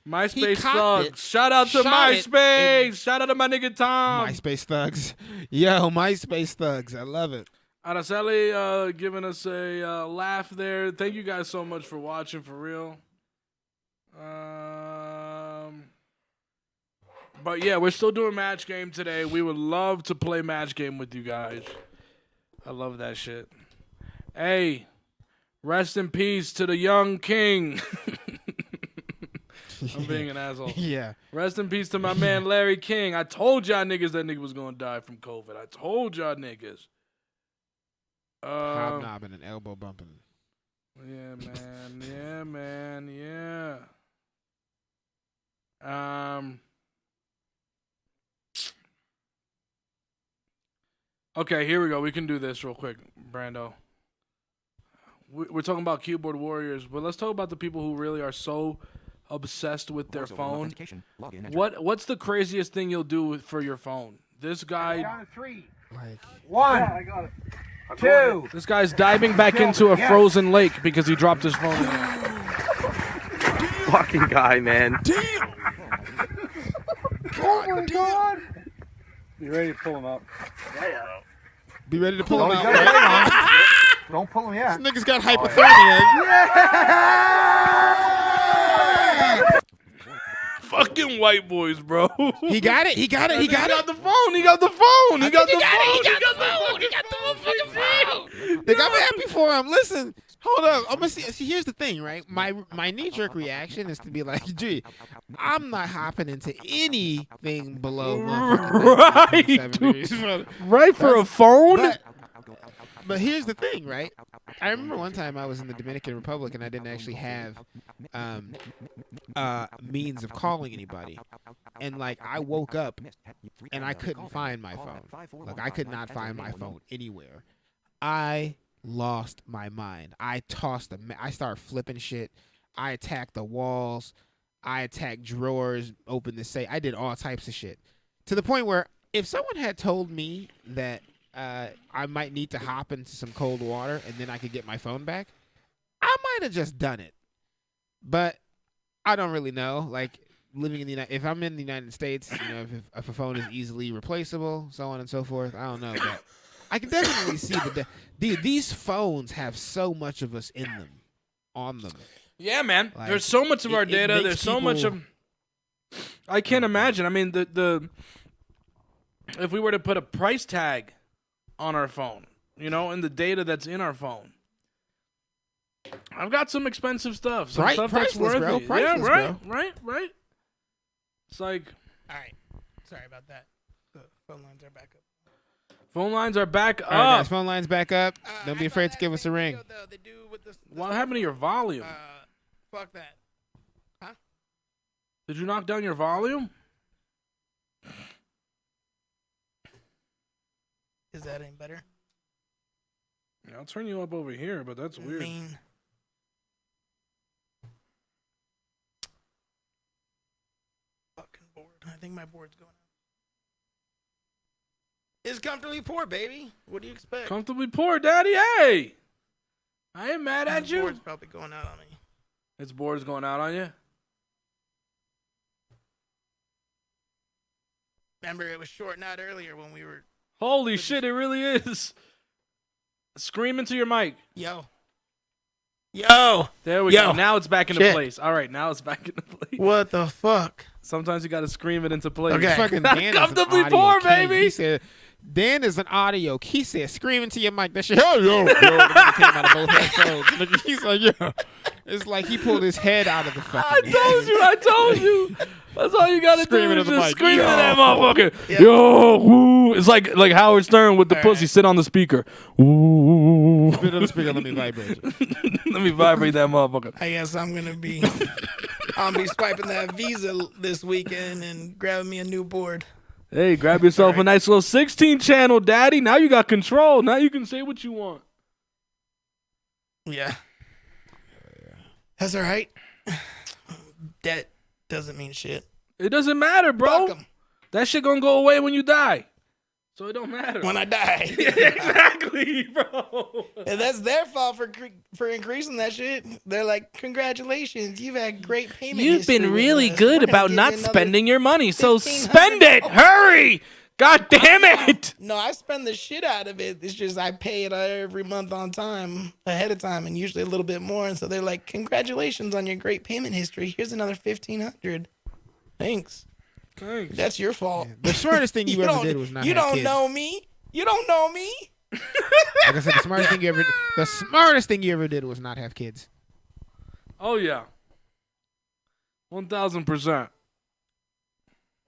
MySpace cocked it, thugs. Shout out to shot it, MySpace. Shout out to my nigga Tom. MySpace thugs. Yo, MySpace thugs. I love it. Araceli giving us a laugh there. Thank you guys so much for watching, for real. But yeah, we're still doing match game today. We would love to play match game with you guys. I love that shit. Hey, rest in peace to the young king. I'm being an asshole. Yeah. Rest in peace to my man Larry King. I told y'all niggas that nigga was gonna die from COVID. I told y'all niggas. Hobnobbing and elbow bumping. Yeah, man. Yeah, man. Yeah. Okay, here we go. We can do this real quick, Brando. We're talking about keyboard warriors, but let's talk about the people who really are so obsessed with their phone. What's the craziest thing you'll do for your phone? This guy. Like, One, two. This guy's diving back into a frozen lake because he dropped his phone in there. Fucking guy, man. oh my God. You ready to pull him up? Be ready to pull him out. Wait on. Don't pull him yet. This nigga's got hypothermia. Fucking white boys, bro. He got it. He got the phone. He got the phone. He got the phone. He got the motherfucking phone. They got me happy for him. Listen, hold up. I'm gonna see. Here's the thing, right? My knee-jerk reaction is to be like, gee, I'm not hopping into anything below Right, 7 degrees. Right for a phone? But here's the thing, right? I remember one time I was in the Dominican Republic and I didn't actually have means of calling anybody. And, like, I woke up and I couldn't find my phone. Like, I could not find my phone anywhere. I lost my mind. I started flipping shit. I attacked the walls. I attacked drawers, opened the safe. I did all types of shit. To the point where if someone had told me that I might need to hop into some cold water and then I could get my phone back, I might have just done it. But I don't really know. Like, living in if I'm in the United States, you know, if a phone is easily replaceable, so on and so forth, I don't know. But I can definitely see these phones have so much of us in them, on them. Yeah, man. Like, there's so much of our data. makes There's so much people- of. I can't imagine. I mean, the if we were to put a price tag on our phone, you know, and the data that's in our phone. I've got some expensive stuff. Some Right, stuff that's priceless, worth bro. it. Priceless, yeah, right, bro. right. It's like All right. Sorry about that. The phone lines are back up. phone lines are back All right, guys, up. phone lines back up. Don't be I afraid saw to give that us a ring. video, though, the dude with the What happened to your volume? Fuck that. Did you knock down your volume? Is that any better? Yeah, I'll turn you up over here, but that's weird. Main. Fucking board. I think my board's going out. It's comfortably poor, baby. What do you expect? Comfortably poor, Daddy. Hey, I ain't mad at The you. board's probably going out on me. Its board's going out on you. Remember, it was shorting out earlier when we were. Holy shit, it really is. Scream into your mic. Yo. There we go. Now it's back into Shit. place. All right, now it's back into place. What the fuck? Sometimes you got to scream it into place. Okay. Fucking Dan is an Comfortably audio poor, king. baby. He said, Dan is an audio. He said, scream into your mic. That shit, yo. The nigga came out of both headphones. He's like, yo. It's like he pulled his head out of the fucking. I told you. That's all you got to do. Scream into Is the just mic. scream into Yo. that motherfucker. Yeah. Yo, woo. It's like Howard Stern with the pussy. right. Sit on the speaker. Woo. Spit on the speaker, let me vibrate. Let me vibrate that motherfucker. I guess I'm gonna be swiping that Visa this weekend and grabbing me a new board. Hey, grab yourself a nice little 16 channel, Daddy. Now you got control. Now you can say what you want. Yeah. That's all right. Debt doesn't mean shit. It doesn't matter, bro. Fuck 'em. That shit gonna go away when you die. So it don't matter. When I die. Exactly, bro. And that's their fault for increasing that shit. They're like, congratulations, you've had great payment. You've history been with really us. good We're gonna about give not you another spending your money, so $1,500. spend it. Hurry! God damn it! No, I spend the shit out of it. It's just I pay it every month on time, ahead of time, and usually a little bit more. And so they're like, congratulations on your great payment history. Here's another $1,500. Thanks. Thanks. That's your fault. The smartest thing you ever don't- did was not You have don't kids. know me. You don't know me. Like I said, the smartest thing you ever did was not have kids. Oh yeah. 1,000%.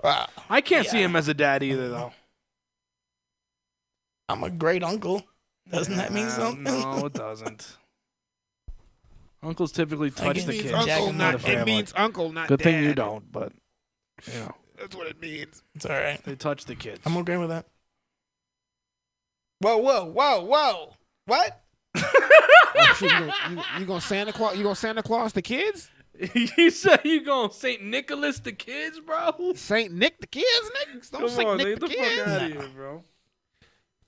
Wow. I can't see Yeah. him as a dad either, though. I'm a great uncle. Doesn't that mean something? No, it doesn't. Uncles typically touch it the means kids. uncle, in the not- It family. means uncle, not Good dad. thing you don't, but you know That's what it means. It's all right. they touch the kids. I'm okay with that. Whoa, whoa, whoa, whoa. What? Oh, shit, you gonna Santa Claus? You gonna Santa Claus the kids? You say you going St. Nicholas the kids, bro? Saint Nick the kids, niggas. Don't Come Saint on, Nick get the the kids. fuck out of here, bro.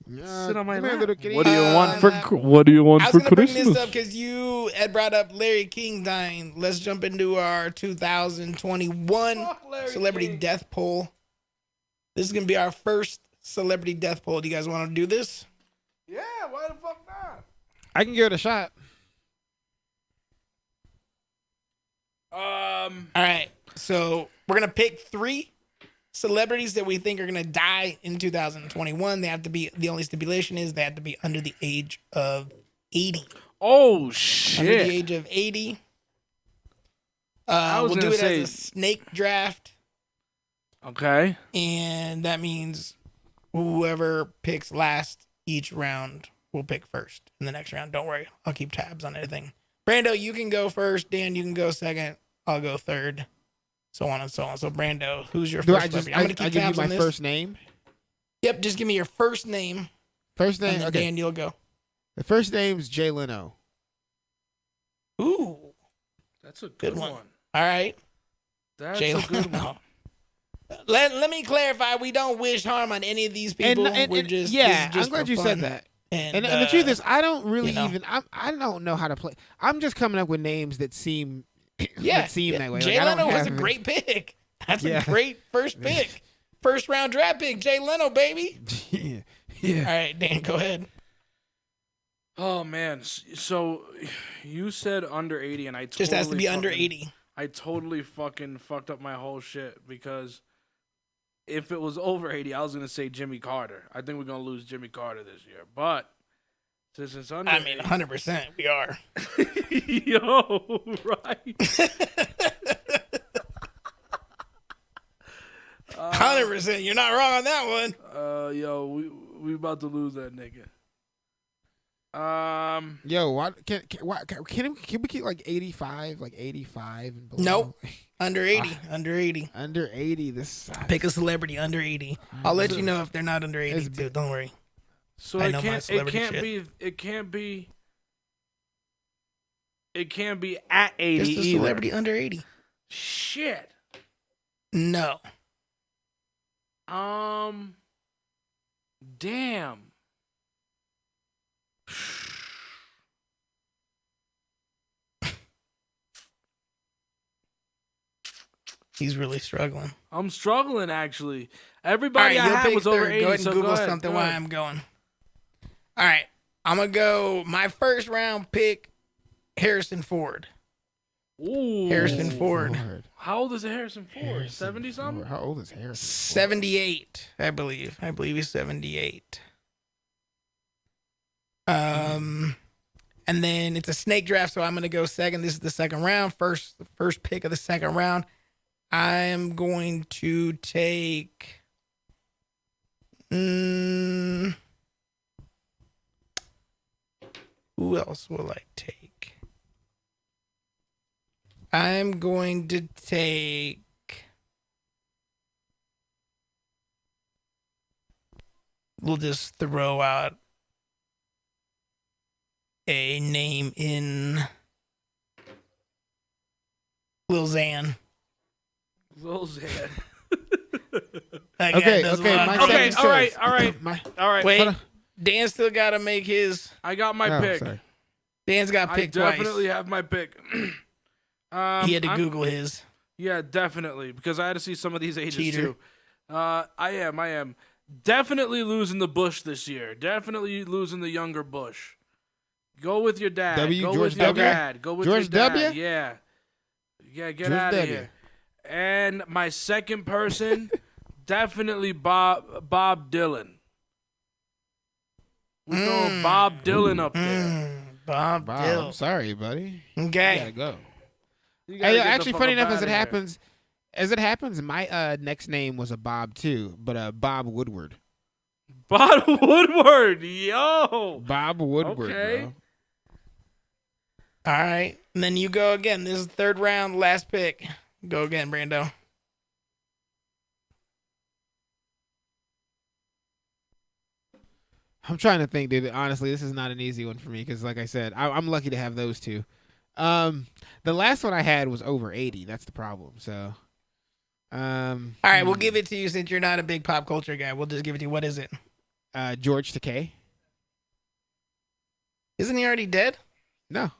Yeah, Sit on my come here, lap. little kitty. What do you want for nah. What do you want I was for going to bring Christmas? this up because you had brought up Larry King dying. Let's jump into our 2021 Fuck Larry celebrity King. death poll. This is going to be our first celebrity death poll. Do you guys want to do this? Yeah, why the fuck not? I can give it a shot. All right. So we're going to pick 3 celebrities that we think are going to die in 2021. They have to be, the only stipulation is they have to be under the age of 80. Oh Under the shit! age of 80. I was We'll do gonna it say- as a snake draft. Okay. And that means whoever picks last each round will pick first in the next round. Don't worry. I'll keep tabs on everything. Brando, you can go first. Dan, you can go second. I'll go third. So on and so on. So Brando, who's your Do first I just celebrity? I'm I going to keep give you tabs my on this. first name? Yep, just give me your first name. First And name. then Okay. Dan, you'll go. The first name's Jay Leno. Ooh. That's a Good good one. one. All right. That's Jay a good Leno. one. Let me clarify. We don't wish harm on any of these people. We're just yeah, this is just I'm glad for you fun. said that. And, And the truth is, I don't really you know. even. I don't know how to play. I'm just coming up with names that seem yeah, that seem that way. Jay Like, I don't Leno was a have- great pick. That's Yeah. a great first pick. First round draft pick, Jay Leno, baby. yeah. All right, Dan, go ahead. Oh man. So you said under 80, and I totally Just has to be under fucking- 80. I totally fucking fucked up my whole shit because if it was over 80, I was gonna say Jimmy Carter. I think we're gonna lose Jimmy Carter this year, but since it's under, I mean, 100%. We are. 80, yo, right? 100%. You're not wrong on that one. Yo, we about to lose that nigga. Yo, why can we keep like 85, like 85 and below? Nope. Under 80. Under 80. Under 80. This Pick a celebrity under 80. I'll let you know if they're not under 80 It's too. Don't worry. So I it know my can't. It celebrity can't shit. be. It can't be. It can't be at 80 Just a either. celebrity under 80. Shit. No. Damn. He's really struggling. I'm struggling actually. All right, Everybody I you'll had pick was over third. 80. Go ahead and so Google go ahead. something Go while ahead. I'm going. All right. I'm going to go my first round pick, Harrison Ford. Ooh. Harrison Ford. How old is Harrison Ford? 70 something? How old is Harrison? 78, I believe. I believe he's 78. And then it's a snake draft, so I'm going to go second. This is the second round. First pick of the second round. I am going to take. Who else will I take? I'm going to take. We'll just throw out a name in Lil Xan. Lil Xan. Okay, my Okay, second all right, choice. all right. My, All right. Wait, hold on. Dan still got to make his. I got my Oh, pick. sorry. Dan's got I picked definitely twice. have my pick. He had to Google his. Yeah, definitely, because I had to see some of these ages Cheater. too. I am. Definitely losing the Bush this year. Definitely losing the younger Bush. Go with your dad. W, Go George with your W? dad. Go with George your dad. W? Yeah. Yeah, get George out of W. here. And my second person, definitely Bob Dylan. We're throwing Bob Dylan up there. Bob Wow, I'm Dill. sorry, buddy. Okay. You gotta go. You gotta Hey, get the actually, fuck funny up enough, outta here. as it happens, my next name was a Bob too, but Bob Woodward. Bob Woodward, yo. Bob Woodward, Okay. bro. All right. And then you go again. This is third round, last pick. Go again, Brando. I'm trying to think, dude. Honestly, this is not an easy one for me because, like I said, I'm lucky to have those two. The last one I had was over 80. That's the problem. So, All right, we'll give it to you since you're not a big pop culture guy. We'll just give it to you. What is it? George Takei. Isn't he already dead? No,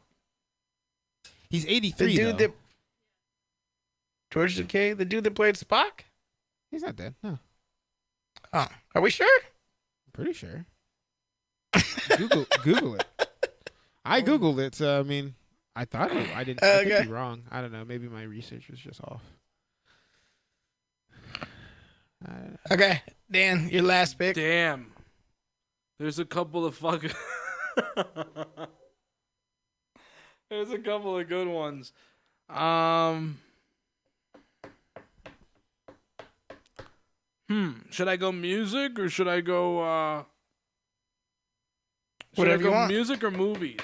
he's The 83. dude though. that George Takei, the dude that played Spock? He's not dead. No, Oh, are we sure? pretty sure. Google it. I googled it. So I mean, I thought I didn't. I could Okay. be wrong. I don't know. Maybe my research was just off. I don't know. Okay, Dan, your last pick. Damn. There's a couple of fucking. There's a couple of good ones. Should I go music or should I go Whatever you want. music or movies?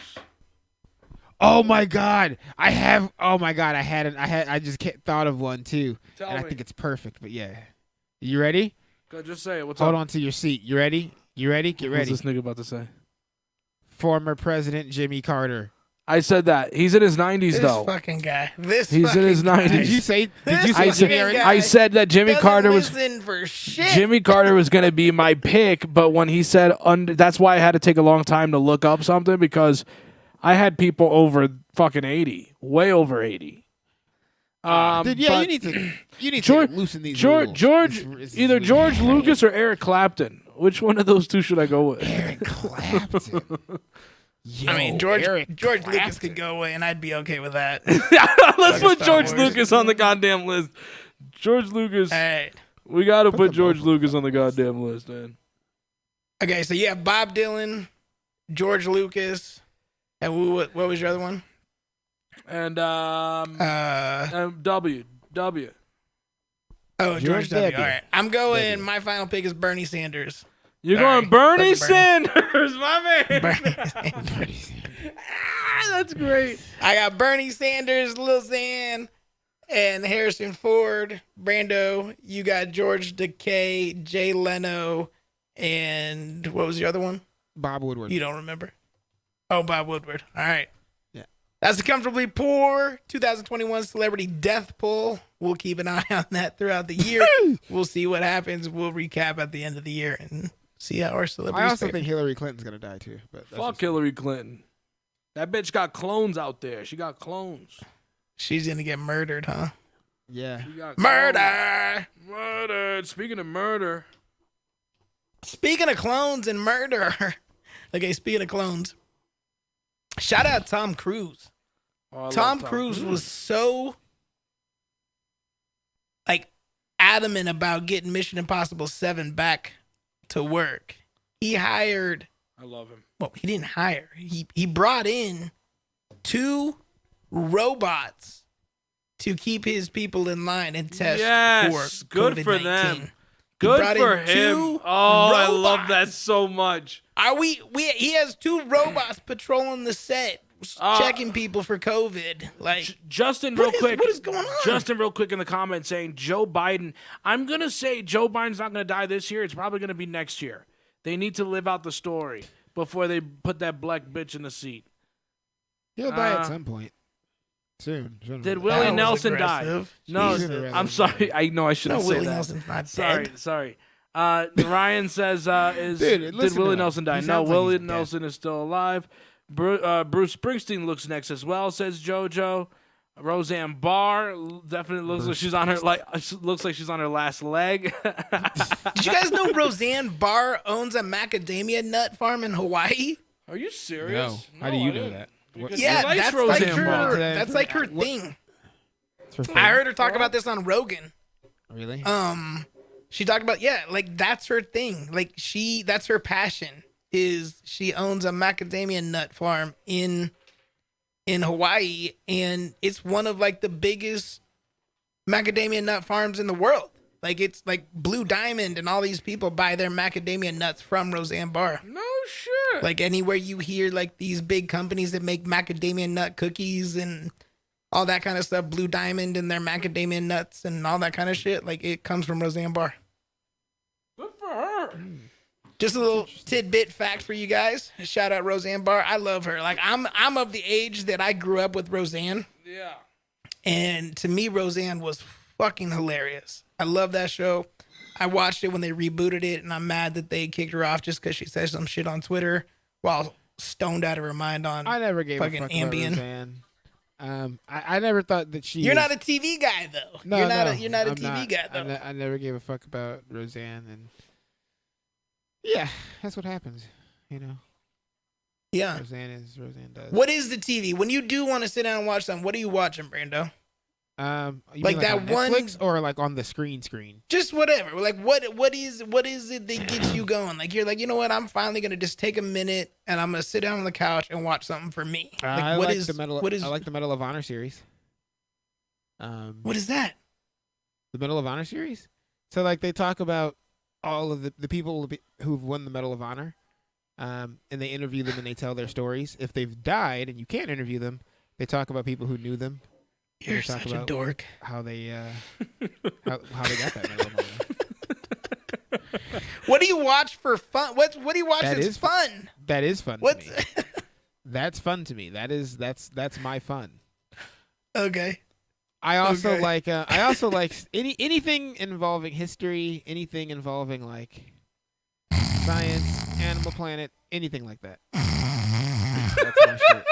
Oh my god! I have. Oh my god! I just thought of one too, Tell and I me. think it's perfect. But yeah, you ready? Go, just say it. What's Hold up? on to your seat. You ready? You ready? Get ready. What's this nigga about to say? Former President Jimmy Carter. I said that. He's in his 90s This though. fucking guy. This He's in fucking his guy. 90s. Did you say? Did you This say I said, Jimmy already? guy I said that Jimmy Doesn't Carter was listen for shit. Jimmy Carter was going to be my pick, but when he said that's why I had to take a long time to look up something because I had people over fucking 80, way over 80. Dude, yeah, but you need George- to loosen these George, rules. George, This is either really George bad. Lucas or Eric Clapton. Which one of those two should I go with? Eric Clapton. Yo, I mean, George Eric Lucas Clapton. could go away, and I'd be okay with that. Let's put Star George Wars. Lucas on the goddamn list. George Lucas. All right. We got to Put put them George both on Lucas on the goddamn list, man. Okay, so you have Bob Dylan, George Lucas, and what was your other one? And George W. George W. W. All right, I'm going. W. My final pick is Bernie Sanders. You're Sorry. going Bernie Fucking Bernie. Sanders, my man. Bernie Sanders. That's great. I got Bernie Sanders, Lil Xan, and Harrison Ford. Brando, you got George Takei, Jay Leno, and what was the other one? Bob Woodward. You don't remember? Oh, Bob Woodward. All right. Yeah. That's the Comfortably Poor 2021 Celebrity Death Poll. We'll keep an eye on that throughout the year. We'll see what happens. We'll recap at the end of the year and see how our celebrities I also fare. think Hillary Clinton's gonna die too. But that's Fuck just- Hillary Clinton. That bitch got clones out there. She got clones. She's going to get murdered, huh? Yeah. She got Murder! clones. Murdered. Speaking of murder. Speaking of clones and murder. Okay, speaking of clones. Shout out Tom Cruise. Oh, I love Tom Cruise was so like adamant about getting Mission Impossible 7 back to work. He hired, I love him. well, he didn't hire. He brought in 2 robots to keep his people in line and test Yes, for good for COVID-19. them. He Good brought for in him. 2 Oh, I love robots. that so much. Are we he has 2 robots patrolling the set, checking people for COVID. Like, Justin, What real is- quick. what is going on? Justin, real quick in the comments saying Joe Biden. I'm gonna say Joe Biden's not gonna die this year. It's probably gonna be next year. They need to live out the story before they put that black bitch in the seat. He'll die Uh, at some point. Soon. Did that Willie was Nelson die? aggressive. No, Jesus. I'm sorry. I know I No, shouldn't say Willie that. Nelson's not Sorry, dead. sorry. Ryan says, Dude, did listen to Willie him. Nelson die? He No, sounds like Willie he's dead. Nelson is still alive. Bruce Springsteen looks next as well, says JoJo. Roseanne Barr definitely looks like she's on her looks like she's on her last leg. Did you guys know Roseanne Barr owns a macadamia nut farm in Hawaii? Are you serious? No. How do you I know didn't. that? Because Yeah, he likes that's like Roseanne Barr. her. That's like her What- thing. It's her thing. I heard her talk about this on Rogan. Really? She talked about like that's her thing. Like that's her passion. Is she owns a macadamia nut farm in Hawaii, and it's one of like the biggest macadamia nut farms in the world. Like it's like Blue Diamond and all these people buy their macadamia nuts from Roseanne Barr. No shit. Like anywhere you hear like these big companies that make macadamia nut cookies and all that kind of stuff, Blue Diamond and their macadamia nuts and all that kind of shit, like it comes from Roseanne Barr. Good for her. Just a little tidbit fact for you guys. Shout out Roseanne Barr. I love her. Like I'm of the age that I grew up with Roseanne, Yeah. and to me Roseanne was fucking hilarious. I love that show. I watched it when they rebooted it, and I'm mad that they kicked her off just because she said some shit on Twitter while stoned out of her mind on. I never gave a fucking fuck Ambien. about Roseanne. I never thought that she. You're was- not a TV guy though. No, you're not no, you're not a I'm TV guy though. I never gave a fuck about Roseanne, and yeah, that's what happens. You know, Yeah. Roseanne does. What is the TV? When you do want to sit down and watch something, what are you watching, Brando? You like mean that on one- Netflix or like on the screen? Just whatever. Like what is it that gets you going? Like you're like, you know what? I'm finally gonna just take a minute and I'm gonna sit down on the couch and watch something for me. I what like is the Medal. what is I like the Medal of Honor series. what is that? The Medal of Honor series. So like they talk about all of the people who've won the Medal of Honor, and they interview them and they tell their stories. If they've died and you can't interview them, they talk about people who knew them. You're talk such a about- dork. How they how they got that Medal of Honor. What do you watch for fun? What do you watch That that's is fun? That is fun What's to me. That's fun to me. That's my fun. okay? I also Okay. like anything involving history, anything involving like science, Animal Planet, anything like that. That's my shit.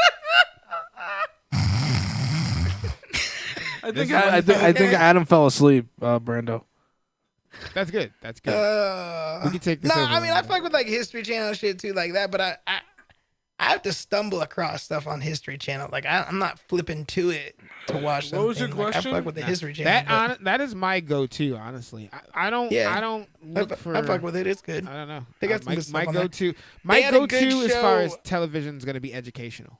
I This think is what I think Adam fell asleep, Brando. That's good. That's good. We can take this No, over I mean I one fuck with like History Channel shit too, like that. But I have to stumble across stuff on History Channel. Like I'm not flipping to it to watch something. What was your Like, question? I fuck with the History Channel. but that is my go-to. Honestly, I don't look for. I fuck with it. It's good. I don't know. They got some my good stuff my on there. go-to. They My had a go-to good as far as show- television is going to be educational.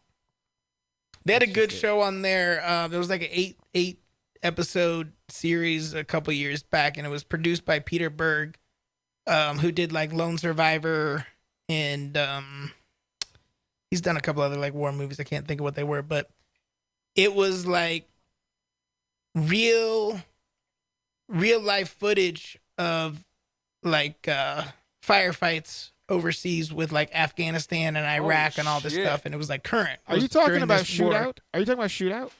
They had a That's good just it. show on there. There was like an eight episode series a couple years back, and it was produced by Peter Berg, who did like Lone Survivor, and he's done a couple other like war movies. I can't think of what they were, but it was like real life footage of like firefights overseas with like Afghanistan and Iraq and all this shit. stuff, and it was like current. Are you talking about Shootout? Are you talking about Shootout?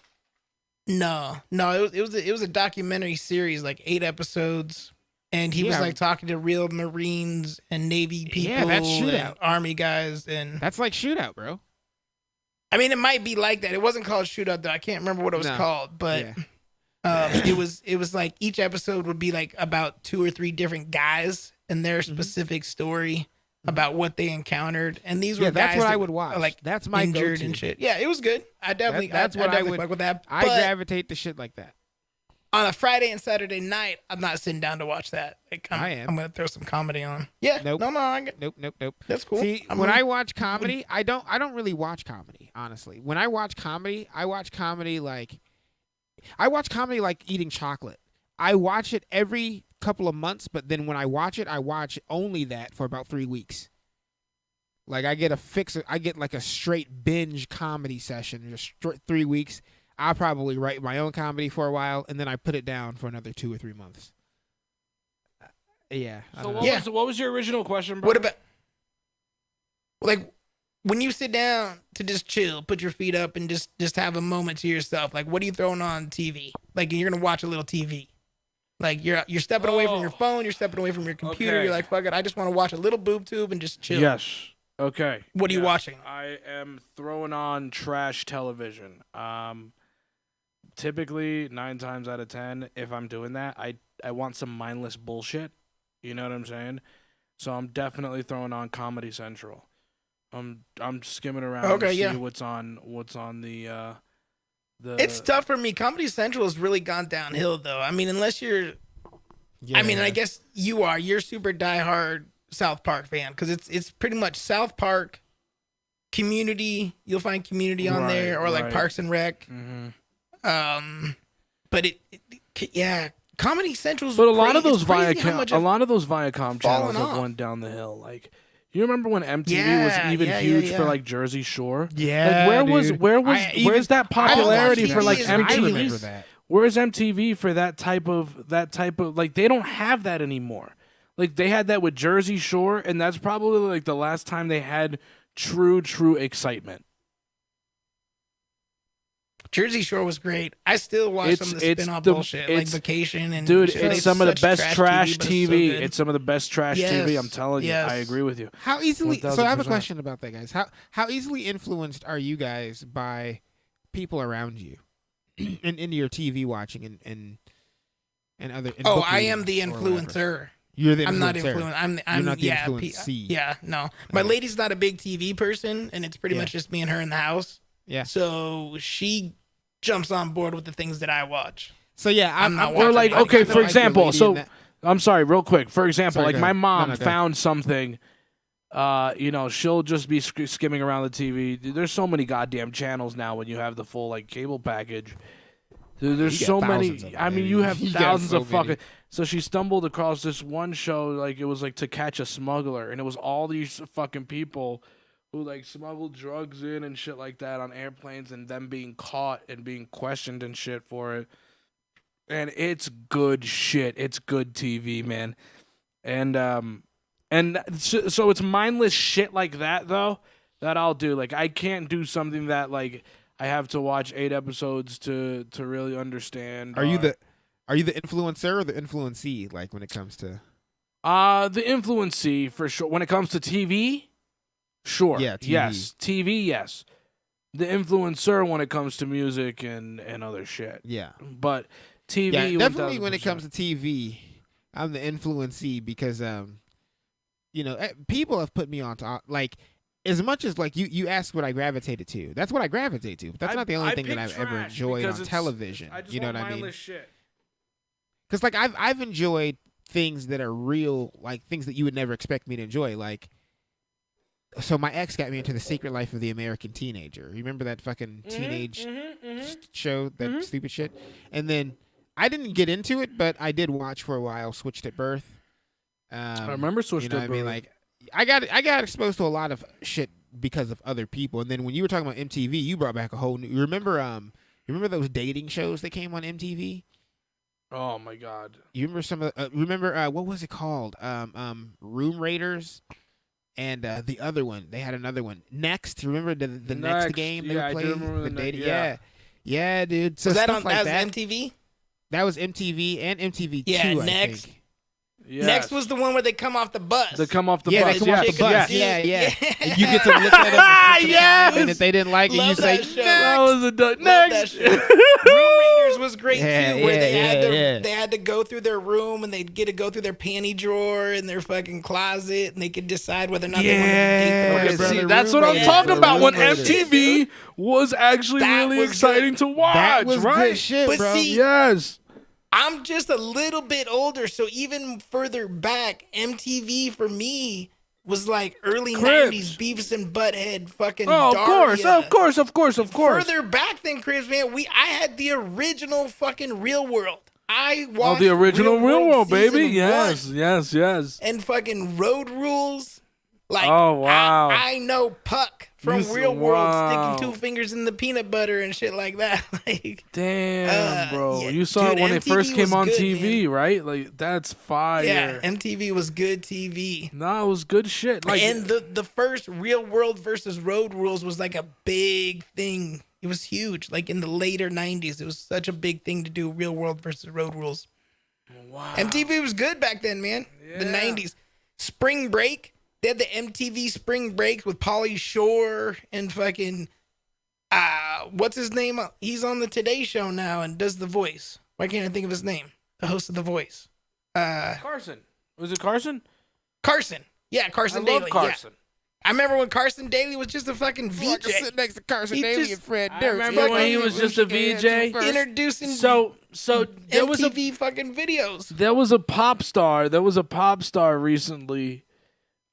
No, it was a documentary series, like 8 episodes, and he was like talking to real Marines and Navy people, that's Shootout. and Army guys, and That's like Shootout, bro. I mean, it might be like that. It wasn't called Shootout though. I can't remember what it was called, but it was like each episode would be like about 2 or 3 different guys and their specific story about what they encountered, and these were that's guys what that I would watch. Like That's my injured go-to. and shit. Yeah, it was good. I definitely That's I what I definitely would fuck with that. I But gravitate to shit like that. on a Friday and Saturday night, I'm not sitting down to watch that. Like, I am. I'm gonna throw some comedy on. Yeah. Nope. No. Nope. That's cool. See, I'm when gonna- I watch comedy, I don't really watch comedy, honestly. When I watch comedy like eating chocolate. I watch it every couple of months, but then when I watch only that for about 3 weeks. Like I get like a straight binge comedy session, just 3 weeks. I'll probably write my own comedy for a while, and then I put it down for another 2 or 3 months. Yeah. I So don't know. what was your original question, bro? What about like when you sit down to just chill, put your feet up, and just have a moment to yourself? Like, what are you throwing on TV? Like, you're gonna watch a little TV. Like you're stepping away from your phone, you're stepping away from your computer. Okay. You're like, fuck it, I just want to watch a little boob tube and just chill. Yes. Okay. What are you Yes. watching? I am throwing on trash television. Typically 9 times out of 10, if I'm doing that, I want some mindless bullshit. You know what I'm saying? So I'm definitely throwing on Comedy Central. I'm skimming around Okay, to see yeah. what's on the It's tough for me. Comedy Central has really gone downhill, though. I mean, unless you're, I mean, I guess you are. You're super diehard South Park fan because it's pretty much South Park, Community. You'll find Community on there, or like right. Parks and Rec. But yeah, Comedy Central's. But a lot of crazy. those It's crazy how much Viacom channels fallen have off. went down the hill. Like, you remember when MTV Yeah, was even yeah, huge yeah. for like Jersey Shore? Yeah, like, where's that popularity for like I MTV? remember that. Where's MTV for that type of like they don't have that anymore. Like they had that with Jersey Shore, and that's probably like the last time they had true excitement. Jersey Shore was great. I still watch some of the spin-off bullshit, like Vacation and dude, shit. it's some of the such best trash but TV. it's so good. It's some of the best trash TV. I'm telling you, I agree with you. How easily? So I have a 1000%. question about that, guys. How easily influenced are you guys by people around you, and into your TV watching and other? And book I am the readings or whatever? influencer. You're the influencer. I'm not influenced. I'm You're not the yeah, influencee. yeah, no. My lady's not a big TV person, and it's pretty much just me and her in the house. Yeah. So she jumps on board with the things that I watch. So yeah, I'm not I'm watching Or like, it. I okay, know for I do example, lady so in that- I'm sorry, real quick. For example, Sorry, like go my ahead. mom No, go found something. She'll just be skimming around the TV. There's so many goddamn channels now when you have the full like cable package. There's You so got many. thousands of them, I mean, baby. you have You got thousands so of fucking. many. So she stumbled across this one show, like it was like To Catch a Smuggler, and it was all these fucking people who like smuggled drugs in and shit like that on airplanes, and them being caught and being questioned and shit for it. And it's good shit. It's good TV, man. And so it's mindless shit like that though that I'll do. Like I can't do something that like I have to watch 8 episodes to really understand. Are you the influencer or the influencee? Like when it comes to the influencee for sure. When it comes to TV, sure. Yeah, TV. Yes. TV, yes. The influencer when it comes to music and other shit. yeah, But TV, yeah, definitely when it 1000%. comes to TV, I'm the influencee because people have put me on to like. As much as like you ask what I gravitated to, that's what I gravitate to. But that's not the only thing that pick I've ever trash enjoyed because on it's- television. I just You know want what I mean? mindless shit. Because like I've enjoyed things that are real, like things that you would never expect me to enjoy. Like, so my ex got me into The Secret Life of the American Teenager. You remember that fucking teenage show, that stupid shit? And then I didn't get into it, but I did watch for a while. Switched at Birth. I remember Switched you know at what I mean? Birth. Like I got exposed to a lot of shit because of other people. And then when you were talking about MTV, you brought back a whole new. You remember those dating shows that came on MTV? Oh my God. You remember some of what was it called? Room Raiders, and the other one. They had another one. Next, remember the next game they Yeah, were I do playing? remember The the data. yeah. Yeah, dude. So Was that stuff on like that was that. MTV? That was MTV and MTV2. Yeah, I Next. think. Yes. Next was the one where they come off the bus. They come off the Yeah, bus. they come yes. off the bus. Yes. Yeah. And you get to look at them and switch them Yes! and if they didn't like it, Love you say that show. That was a Love next. that shit. Room Raiders was great Yeah, too, where yeah. they had to go through their room and they'd get to go through their panty drawer and their fucking closet and they could decide whether or not they wanted to date the Yeah, person. brother. See, that's what I'm Raiders, talking brother. about when Room Raiders. MTV was actually That really was exciting good. to watch, That was right? good shit, But bro. see, Yes. I'm just a little bit older, so even further back, MTV for me was like early Cribs. 90s Beavis and Butthead, fucking Oh, Daria. of course. Further back than Cribs, man, I had the original fucking Real World. I Oh, watched the original Real World, baby. season Yes. 1 and fucking Road Rules. Like, Oh, wow. I know Puck from You s- Real World wow. sticking 2 fingers in the peanut butter and shit like that. Like, Damn, bro. yeah, You saw dude, it when it MTV first came was on good, TV, right? Like, that's fire. yeah, MTV was good TV. No, it was good shit. Like, And the first Real World versus Road Rules was like a big thing. It was huge. Like in the later 90s, it was such a big thing to do Real World versus Road Rules. wow. MTV was good back then, man. The Yeah. 90s. Spring Break. They had the MTV Spring Break with Pauly Shore and fucking what's his name? He's on the Today Show now and does The Voice. Why can't I think of his name? The host of The Voice. Carson. Was it Carson? Carson. Yeah, Carson I Daly. love Carson. Yeah. I remember when Carson Daly was just a fucking I VJ. could sit next to Carson He Daly just- and Fred I Durst. remember when he was just a VJ. Introducing So there was a MTV fucking videos. There was a pop star. There was a pop star recently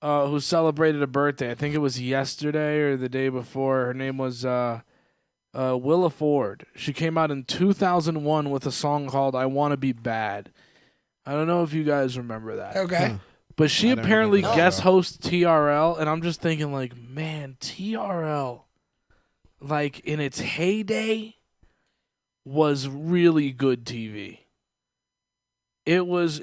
who celebrated a birthday. I think it was yesterday or the day before. Her name was Willa Ford. She came out in 2001 with a song called "I Want to Be Bad." I don't know if you guys remember that. Okay. But she I don't apparently remember that. guest hosts TRL, and I'm just thinking, like, man, TRL, like in its heyday, was really good TV. It was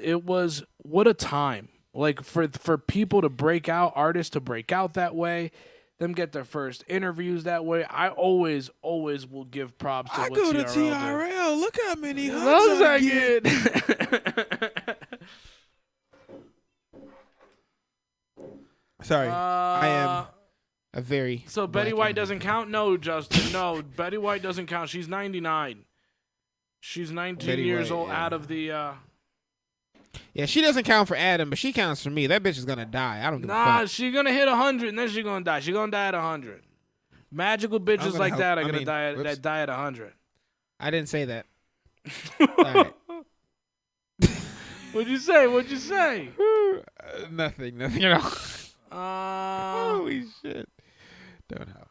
what a time. Like for people to break out, artists to break out that way, them get their first interviews that way. I always will give props to I what go to TRL did. TRL. Look how many hugs Those I I get. get. Sorry, I am a very. So Betty black White and- doesn't count? No, Justin. No, Betty White doesn't count. She's 99. She's 19 Betty years White, old yeah. out of the. Yeah, she doesn't count for Adam, but she counts for me. That bitch is gonna die. I don't give a Nah, fuck. she's gonna hit 100 and then she's gonna die. She's gonna die at 100. Magical bitches gonna like help- that are I gonna mean, die at whoops. that die at 100. I didn't say that. All right. What'd you say? What'd you say? Nothing at all. Holy shit. Don't know.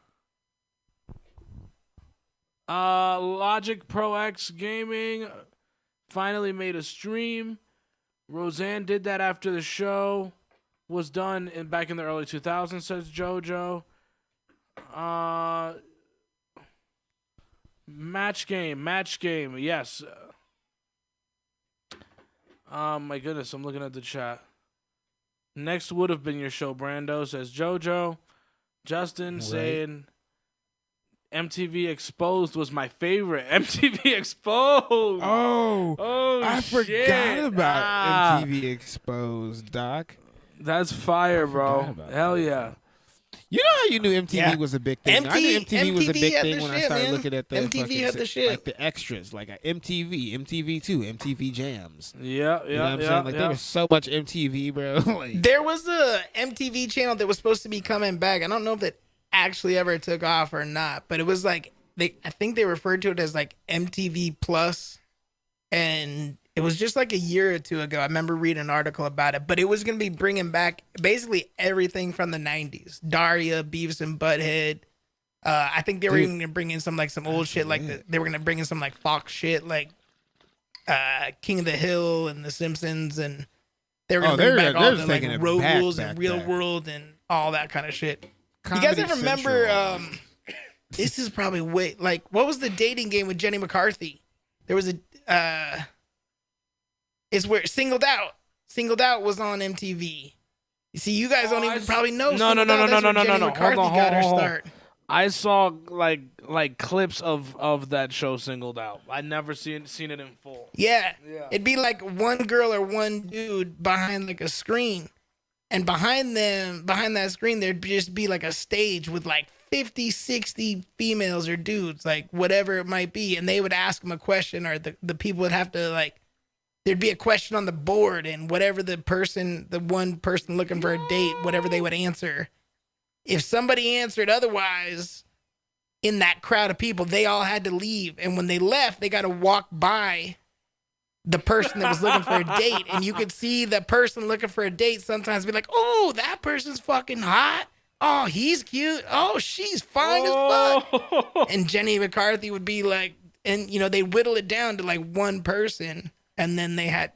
Logic Pro X Gaming finally made a stream. Roseanne did that after the show was done back in the early 2000s, says JoJo. Match game, yes. My goodness, I'm looking at the chat. Next would have been your show, Brando, says JoJo. Justin Right. saying MTV Exposed was my favorite. MTV Exposed. Oh, I forgot shit. about MTV Exposed, Doc. That's fire, bro. forgot about Hell that. yeah. You know how you knew MTV Yeah. was a big thing? I knew MTV was a MTV big had thing the when I shit, started man. looking at the MTV fucking had the shit. like the extras, like MTV, MTV2, MTV Jams. Yeah, You know what I'm saying? Like there was so much MTV, bro. Like, There was a MTV channel that was supposed to be coming back. I don't know if that actually ever took off or not, but it was like I think they referred to it as like MTV Plus, and it was just like a year or two ago. I remember reading an article about it, but it was gonna be bringing back basically everything from the '90s: Daria, Beavis and Butthead. I think they were Dude. even gonna bring in some like some old shit, like they were gonna bring in some like Fox shit, like King of the Hill and The Simpsons, and they were gonna bring back all the like taking it Road back Rules and back Real there. World and all that kind of shit. You guys Comedy ever remember? Central. This is probably way like what was the dating game with Jenny McCarthy? There was a It's where Singled Out. Singled Out was on MTV. You see, you guys don't even probably know. No. Singled Out. That's where Jenny McCarthy got her start. I saw like clips of that show Singled Out. I never seen it in full. Yeah. It'd be like one girl or one dude behind like a screen. And behind that screen, there'd just be like a stage with like 50, 60 females or dudes, like whatever it might be. And they would ask them a question, or the people would have to like, there'd be a question on the board, and whatever the one person looking for a date, whatever they would answer. If somebody answered otherwise in that crowd of people, they all had to leave. And when they left, they got to walk by the person that was looking for a date. And you could see the person looking for a date sometimes be like, oh, that person's fucking hot. Oh, he's cute. Oh, she's fine as fuck. And Jenny McCarthy would be like, and, they whittle it down to like one person. And then they had,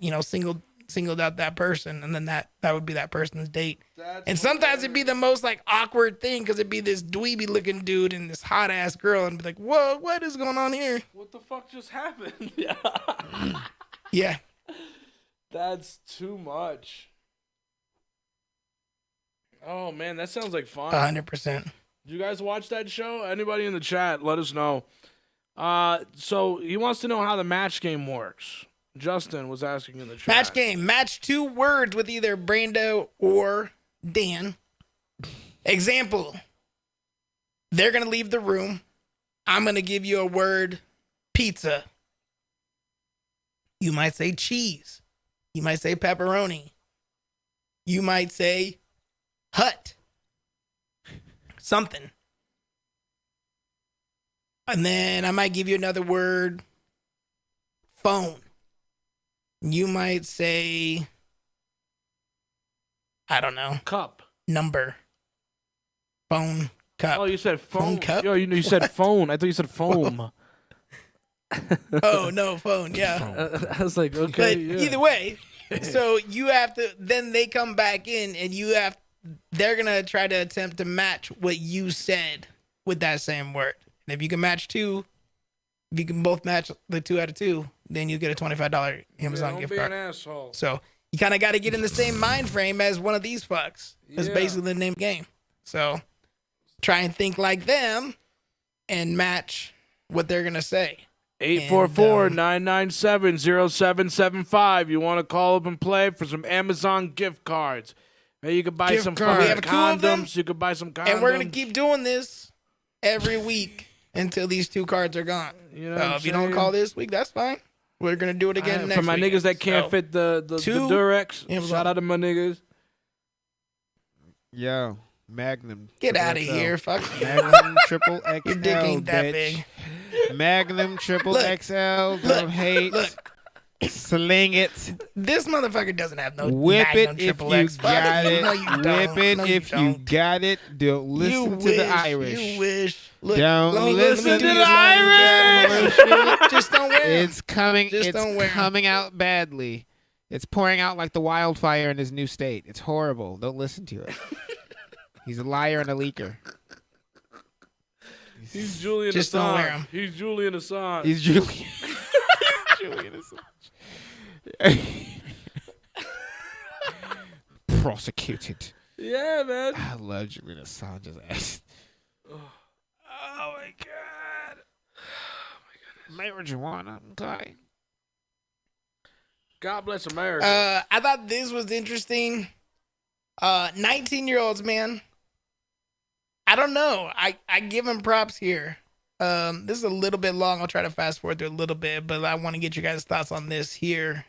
singled out that person, and then that would be that person's date. And sometimes it'd be the most like awkward thing, because it'd be this dweeby looking dude and this hot ass girl, and be like, whoa, what is going on here? What the fuck just happened? Yeah. That's too much. Oh man, that sounds like fun. 100%. Did you guys watch that show? Anybody in the chat, let us know. So he wants to know how the match game works. Justin was asking in the chat. Match game. Match 2 words with either Brando or Dan. Example. They're going to leave the room. I'm going to give you a word, pizza. You might say cheese. You might say pepperoni. You might say hut. Something. And then I might give you another word, phone. You might say, I don't know. Cup. Number. Phone. Cup. Oh, you said phone. Phone cup? Yo, you said phone. I thought you said foam. Oh, no, phone. Yeah. I was like, okay. But either way, so you have to, then they come back in and they're going to try to attempt to match what you said with that same word. And if you can match 2, if you can both match the 2 out of 2, then you get a $25 Amazon gift card. Don't be an asshole. So you kind of got to get in the same mind frame as one of these fucks. That's basically the name of the game. So try and think like them and match what they're going to say. 844-997-0775. You want to call up and play for some Amazon gift cards. Maybe you could buy some fucking We have 2 of them. condoms. You could buy some condoms. And we're going to keep doing this every week until these 2 cards are gone. You know So if you don't call this week, that's fine. We're going to do it again next week. For my niggas that can't fit the Durex, shout out to my niggas. Yo, Magnum. Get out of here. Fuck. Magnum triple XL. Your dick ain't that bitch. big. Magnum triple XL. Don't hate. Look. Sling it. This motherfucker doesn't have no Whip Magnum it if triple you X. Fuck got it. No, you don't. Whip it No, if you don't. got it. Don't listen to the Irish. You wish. Look, Don't let me listen do to the this Irish. Just don't wear 'em. It's coming. Just don't wear It's 'em. coming out badly. It's pouring out like the wildfire in his new state. It's horrible. Don't listen to it. He's a liar and a leaker. He's Julian Just Assange. don't wear 'em. He's Julian Assange. He's Julian. Julian Assange. Prosecuted. Yeah, man. I love Julian Assange's ass. Oh my god. Marijuana. Okay. God bless America. I thought this was interesting. 19-year-olds, man. I don't know. I give him props here. This is a little bit long. I'll try to fast forward through a little bit, but I want to get you guys' thoughts on this here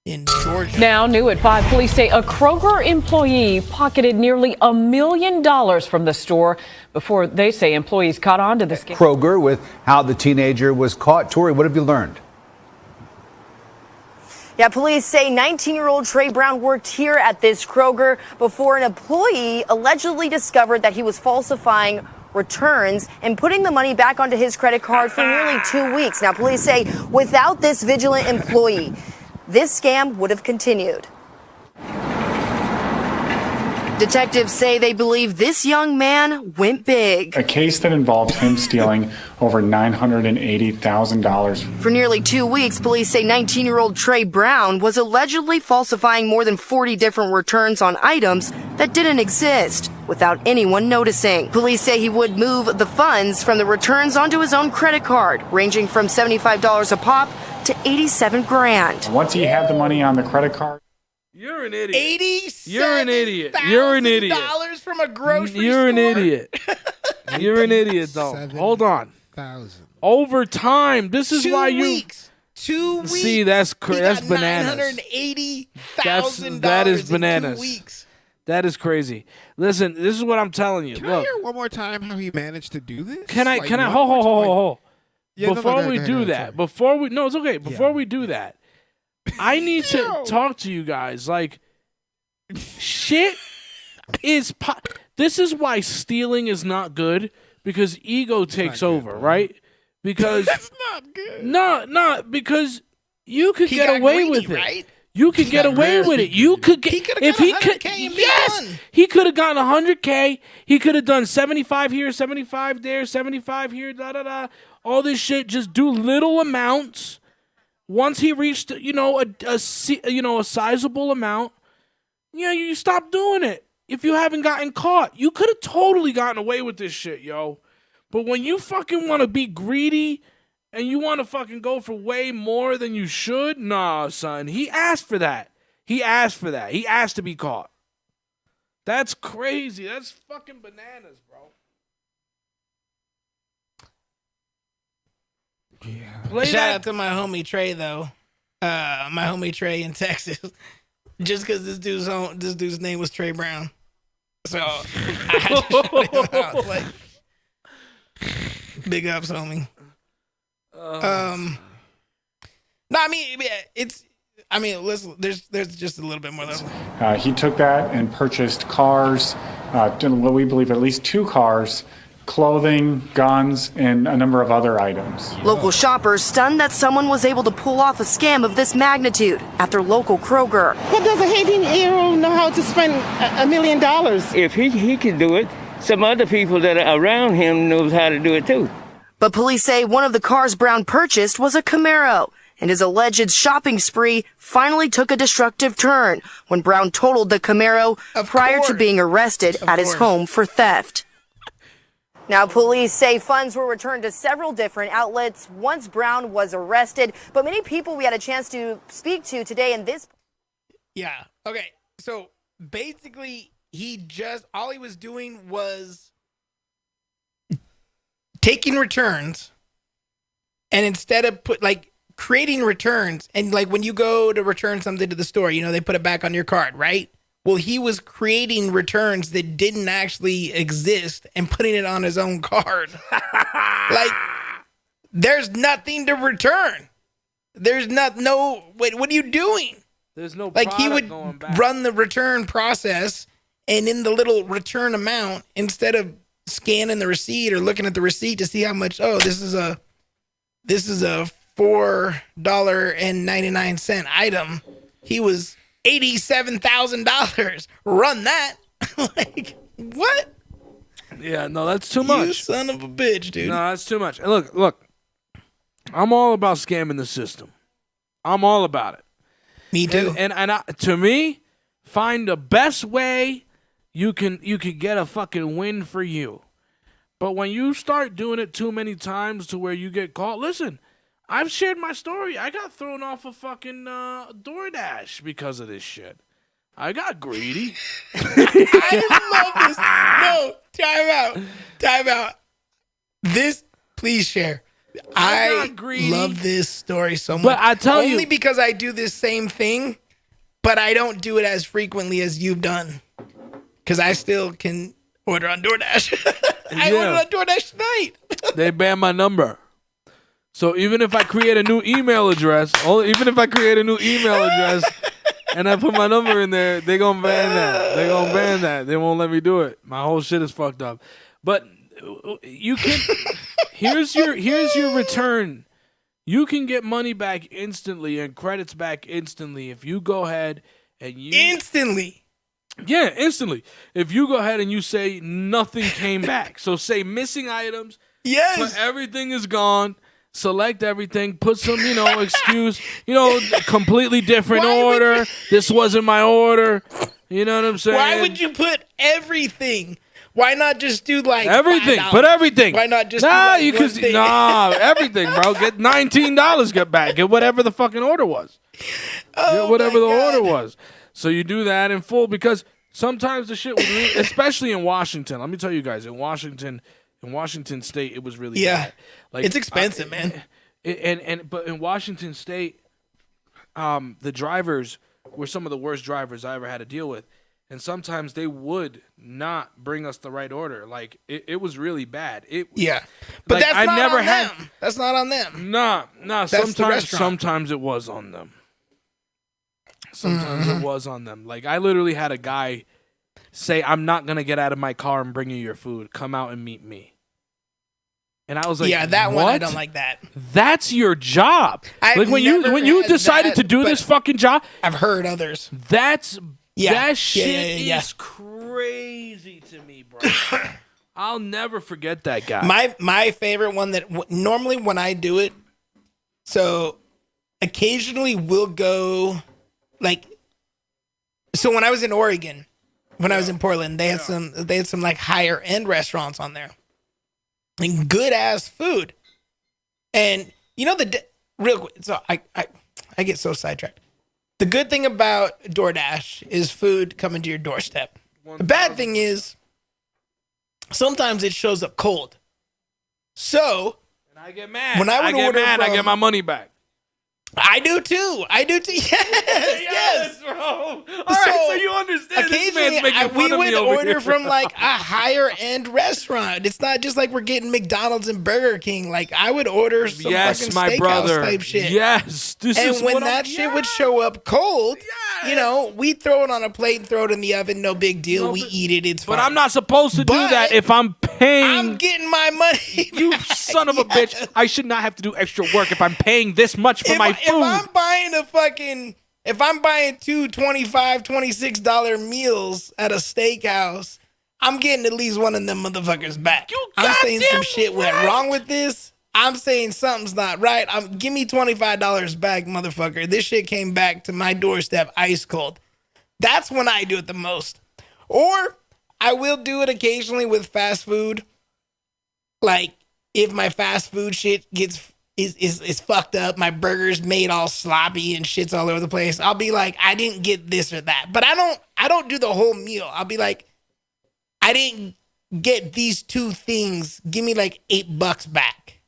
in Georgia. Now, new at 5, police say a Kroger employee pocketed nearly $1 million from the store before they say employees caught on to the scam. Kroger with how the teenager was caught. Tori, what have you learned? Yeah, police say 19-year-old Trey Brown worked here at this Kroger before an employee allegedly discovered that he was falsifying returns and putting the money back onto his credit card for nearly 2 weeks. Now, police say without this vigilant employee, this scam would have continued. Detectives say they believe this young man went big. A case that involved him stealing over $980,000. For nearly 2 weeks, police say 19-year-old Trey Brown was allegedly falsifying more than 40 different returns on items that didn't exist without anyone noticing. Police say he would move the funds from the returns onto his own credit card, ranging from $75 a pop to $87,000. Once he had the money on the credit card, You're an idiot. You're an idiot. $87 from a grocery You're an store? idiot. You're an idiot, though. Hold on. 1,000. Over time, this is 2 why you weeks. 2 weeks. see. That's bananas. $980,000. That is in 2 bananas. weeks. That is crazy. Listen, this is what I'm telling you. Can I Look, hear one more time how he managed to do this? can I? Like, Can I? one Hold, more hold, time? hold. Yeah, no, Before go we ahead, do go ahead, that, sorry. no, it's okay. Before we do that, I need to talk to you guys. Like, shit is. This is why stealing is not good, because ego takes over, right? Because That's not good. no, because you could He get got away greedy, with it. right? You could get away with it. You could get. He could've if got he could, 100K and been yes, done. he could have gotten 100K. He could have done 75 here, 75 there, 75 here, da da da. All this shit. Just do little amounts. Once he reached, a sizable amount, you stop doing it. If you haven't gotten caught, you could have totally gotten away with this shit, yo. But when you fucking want to be greedy and you want to fucking go for way more than you should, nah, son. He asked for that. He asked to be caught. That's crazy. That's fucking bananas, bro. Yeah. Shout out to my homie Trey though. My homie Trey in Texas. Just because this dude's name was Trey Brown. So I had to shout him out. Like, big ups, homie. No, I mean, listen, there's just a little bit more level. he took that and purchased cars, what we believe at least 2 cars, clothing, guns, and a number of other items. Local shoppers stunned that someone was able to pull off a scam of this magnitude at their local Kroger. What does a 18-year-old know how to spend $1 million? If he can do it, some other people that are around him knows how to do it too. But police say one of the cars Brown purchased was a Camaro, and his alleged shopping spree finally took a destructive turn when Brown totaled the Camaro prior to being arrested at his home for theft. Now, police say funds were returned to several different outlets once Brown was arrested, but many people we had a chance to speak to today in this. Yeah. Okay. So basically, all he was doing was taking returns, and instead of creating returns, and like when you go to return something to the store, they put it back on your card, right? Well, he was creating returns that didn't actually exist and putting it on his own card. Like, there's nothing to return. Wait, what are you doing? There's no like he would going back. Run the return process, and in the little return amount, instead of scanning the receipt or looking at the receipt to see how much, this is a $4.99 item, he was $87,000. Run that. Like, what? Yeah, no, that's too much. You son of a bitch, dude. No, that's too much. Look. I'm all about scamming the system. I'm all about it. Me too. And to me, find the best way you can get a fucking win for you. But when you start doing it too many times to where you get caught, listen, I've shared my story. I got thrown off a fucking DoorDash because of this shit. I got greedy. I love this. No, time out. This, please share. I love this story so much. But I tell Only because I do this same thing, but I don't do it as frequently as you've done. Because I still can order on DoorDash. I ordered on DoorDash tonight. They banned my number. So even if I create a new email address, and I put my number in there, they gonna ban that. They won't let me do it. My whole shit is fucked up. But you can. Here's your return. You can get money back instantly and credits back instantly if you go ahead and you instantly. Yeah, instantly. If you go ahead and you say nothing came back, so say missing items, Yes. but everything is gone. Select everything. Put some, excuse. Completely different order. This wasn't my order. You know what I'm saying? Why would you put everything? Why not just do like everything? $5? Put everything. Why not just you one could thing? everything, bro. Get $19. Get back. Get whatever the fucking order was. Get whatever the order was. So you do that in full because sometimes the shit would, especially in Washington. Let me tell you guys, in Washington State, it was really bad. Like it's expensive, man. But in Washington State, the drivers were some of the worst drivers I ever had to deal with. And sometimes they would not bring us the right order. Like, it was really bad. But like, that's I not never on had, them. That's not on them. Nah. That's the restaurant. Sometimes it was on them. Sometimes it was on them. Like, I literally had a guy say, I'm not going to get out of my car and bring you your food. Come out and meet me. And I was like, that what? one, I don't like that. That's your job. I've when you had decided that, to do this fucking job, I've heard others. that shit Yeah. is crazy to me, bro. I'll never forget that guy. My favorite one that normally when I do it, so occasionally we'll go so when I was in Oregon, when I was in Portland, they had some like higher end restaurants on there. And good ass food. And real quick, so I get so sidetracked. The good thing about DoorDash is food coming to your doorstep. The bad thing is sometimes it shows up cold. So and I get mad. When I get my money back. I do too. Yes. Bro. All right, so you understand. Occasionally, we would order from like a higher end restaurant. It's not just like we're getting McDonald's and Burger King. Like I would order some fucking my steakhouse brother. type shit. Yes, and when that shit would show up cold, we throw it on a plate and throw it in the oven. No big deal. We eat it. It's fine. But I'm not supposed to do that if I'm paying. I'm getting my money. You son of a bitch! I should not have to do extra work if I'm paying this much for my food. If I'm buying two $25, $26 meals at a steakhouse, I'm getting at least one of them motherfuckers back. I'm saying some shit went wrong with this. I'm saying something's not right. Give me $25 back, motherfucker. This shit came back to my doorstep ice cold. That's when I do it the most. Or I will do it occasionally with fast food. Like if my fast food shit is fucked up, my burger's made all sloppy and shit's all over the place, I'll be like, I didn't get this or that. But I don't do the whole meal. I'll be like, I didn't get these two things. Give me like $8 back.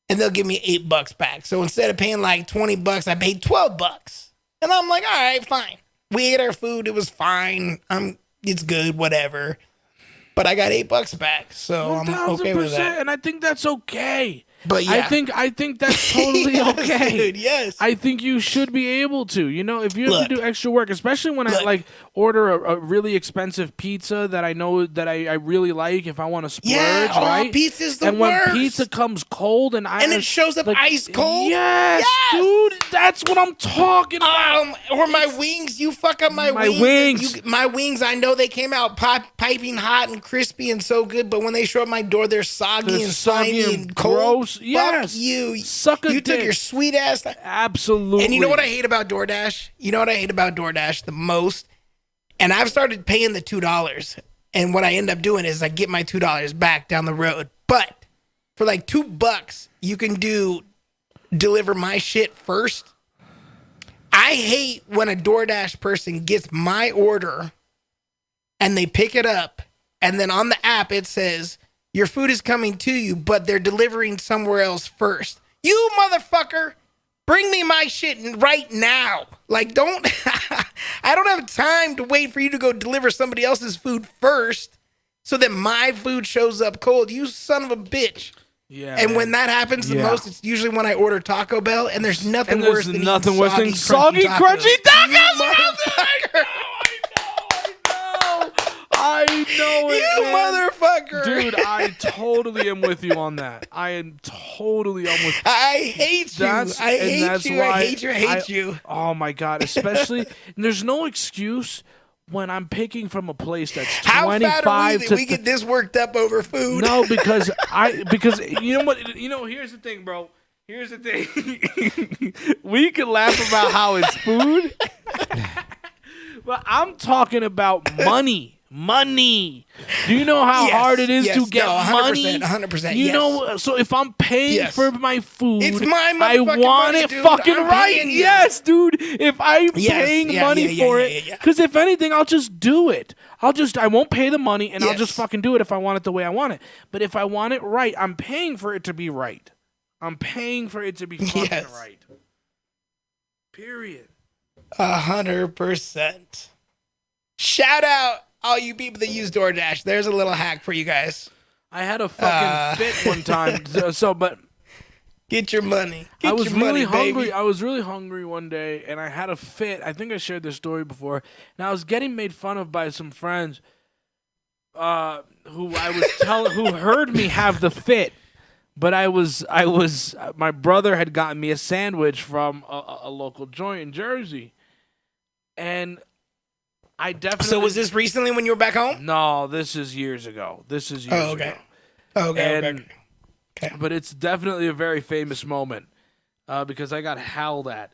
And they'll give me $8 back. So instead of paying like $20, I paid $12. And I'm like, all right, fine. We ate our food. It was fine. It's good, whatever. But I got $8 back. So I'm okay with that. And I think that's okay. But yeah. I think that's totally okay. Dude, yes. I think you should be able to. If you have to do extra work, especially when I like order a really expensive pizza that I know that I really like, if I want to splurge, right? Pizza's the and worst. when pizza comes cold and it shows up ice cold. Yes, dude, that's what I'm talking about. Or my wings, you fuck up my wings. My wings, I know they came out piping hot and crispy and so good, but when they show up my door, they're soggy and slimy and cold. Gross. Yes. Fuck you. Suck a You dick. took your sweet ass. Absolutely. And you know what I hate about DoorDash? The most? And I've started paying the $2. And what I end up doing is I get my $2 back down the road. But for like $2, you can deliver my shit first. I hate when a DoorDash person gets my order and they pick it up. And then on the app, it says, your food is coming to you, but they're delivering somewhere else first. You motherfucker, bring me my shit right now. Like, I don't have time to wait for you to go deliver somebody else's food first so that my food shows up cold. You son of a bitch. Yeah. And when that happens the most, it's usually when I order Taco Bell, and there's nothing worse than soggy, crunchy tacos. I know it, you man. motherfucker. Dude, I totally am with you on that. I hate you. I hate you. Oh my God. Especially, there's no excuse when I'm picking from a place that's How 25 fat are we to that we get this worked up over food? No, because you know what? Here's the thing, bro. Here's the thing. We can laugh about how it's food, but I'm talking about money. Money. Do you know how hard it is to get 100%, money? 100%. You know, so if I'm paying for my food, It's my I motherfucking want money, it dude. fucking I'm right. paying you. Yes, dude. If I'm paying money for it, because if anything, I'll just do it. I won't pay the money, and I'll just fucking do it if I want it the way I want it. But if I want it right, I'm paying for it to be right. I'm paying for it to be fucking right. Period. 100%. Shout out all you people that use DoorDash. There's a little hack for you guys. I had a fucking fit one time. But get your money. I was really hungry. I was really hungry one day, and I had a fit. I think I shared this story before. And I was getting made fun of by some friends who heard me have the fit. But my brother had gotten me a sandwich from a local joint in Jersey, and I definitely. So was this recently when you were back home? No, this is years ago. Okay. Okay. But it's definitely a very famous moment because I got howled at.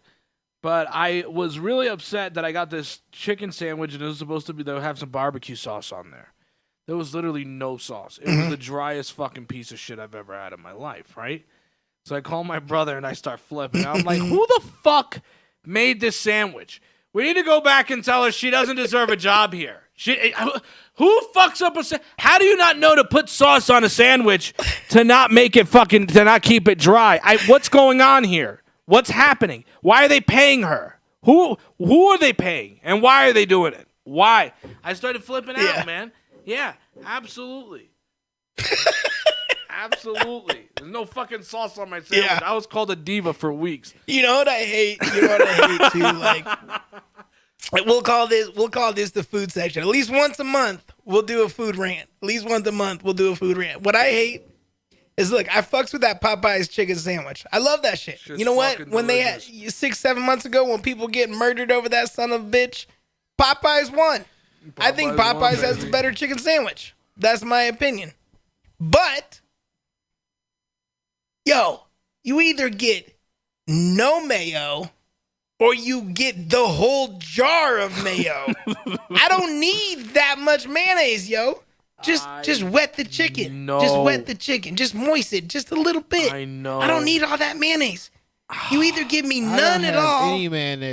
But I was really upset that I got this chicken sandwich and it was supposed to have some barbecue sauce on there. There was literally no sauce. It was the driest fucking piece of shit I've ever had in my life, right? So I call my brother and I start flipping. I'm like, who the fuck made this sandwich? We need to go back and tell her she doesn't deserve a job here. Who fucks up how do you not know to put sauce on a sandwich to not make it to not keep it dry? What's going on here? What's happening? Why are they paying her? Who are they paying? And why are they doing it? Why? I started flipping out, man. Yeah, absolutely. Absolutely. There's no fucking sauce on my sandwich. Yeah. I was called a diva for weeks. You know what I hate? Too? Like, we'll call this the food section. At least once a month, we'll do a food rant. At least once a month, we'll do a food rant. What I hate is, look, I fucks with that Popeye's chicken sandwich. I love that shit. You know what? When they had 6-7 months ago, when people get murdered over that son of a bitch, Popeyes won. I think Popeyes has the better chicken sandwich. That's my opinion. But, yo, you either get no mayo or you get the whole jar of mayo. I don't need that much mayonnaise, yo. Just wet the chicken. No. Just wet the chicken. Just moisten it just a little bit. I know. I don't need all that mayonnaise. You either give me none at all,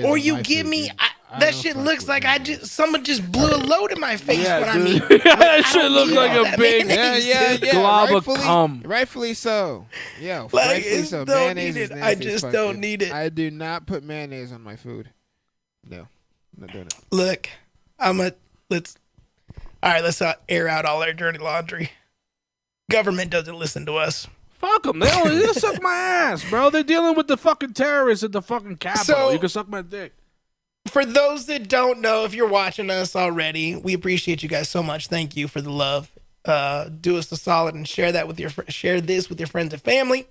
or you give me that shit looks like someone just blew a load in my face when I'm eating. That shit looks like a big glob of cum. Rightfully so. Yeah, Like, rightfully so. Mayonnaise is nasty I just don't need it. I do not put mayonnaise on my food. No, I'm not doing it. Look, let's air out all our dirty laundry. Government doesn't listen to us. Fuck them. They'll suck my ass, bro. They're dealing with the fucking terrorists at the fucking Capitol. So, you can suck my dick. For those that don't know, if you're watching us already, we appreciate you guys so much. Thank you for the love. Do us a solid and share this with your friends and family.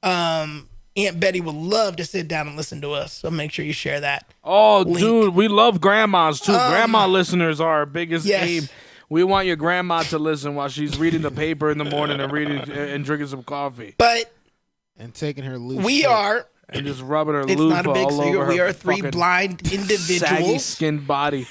Aunt Betty would love to sit down and listen to us, so make sure you share that. Oh, link. dude, we love grandmas too. Grandma listeners are our biggest aim. We want your grandma to listen while she's reading the paper in the morning and drinking some coffee. And taking her loose. We are. And just rubbing her It's loofah not a big all secret. over We her are three fucking blind individuals. saggy skinned body.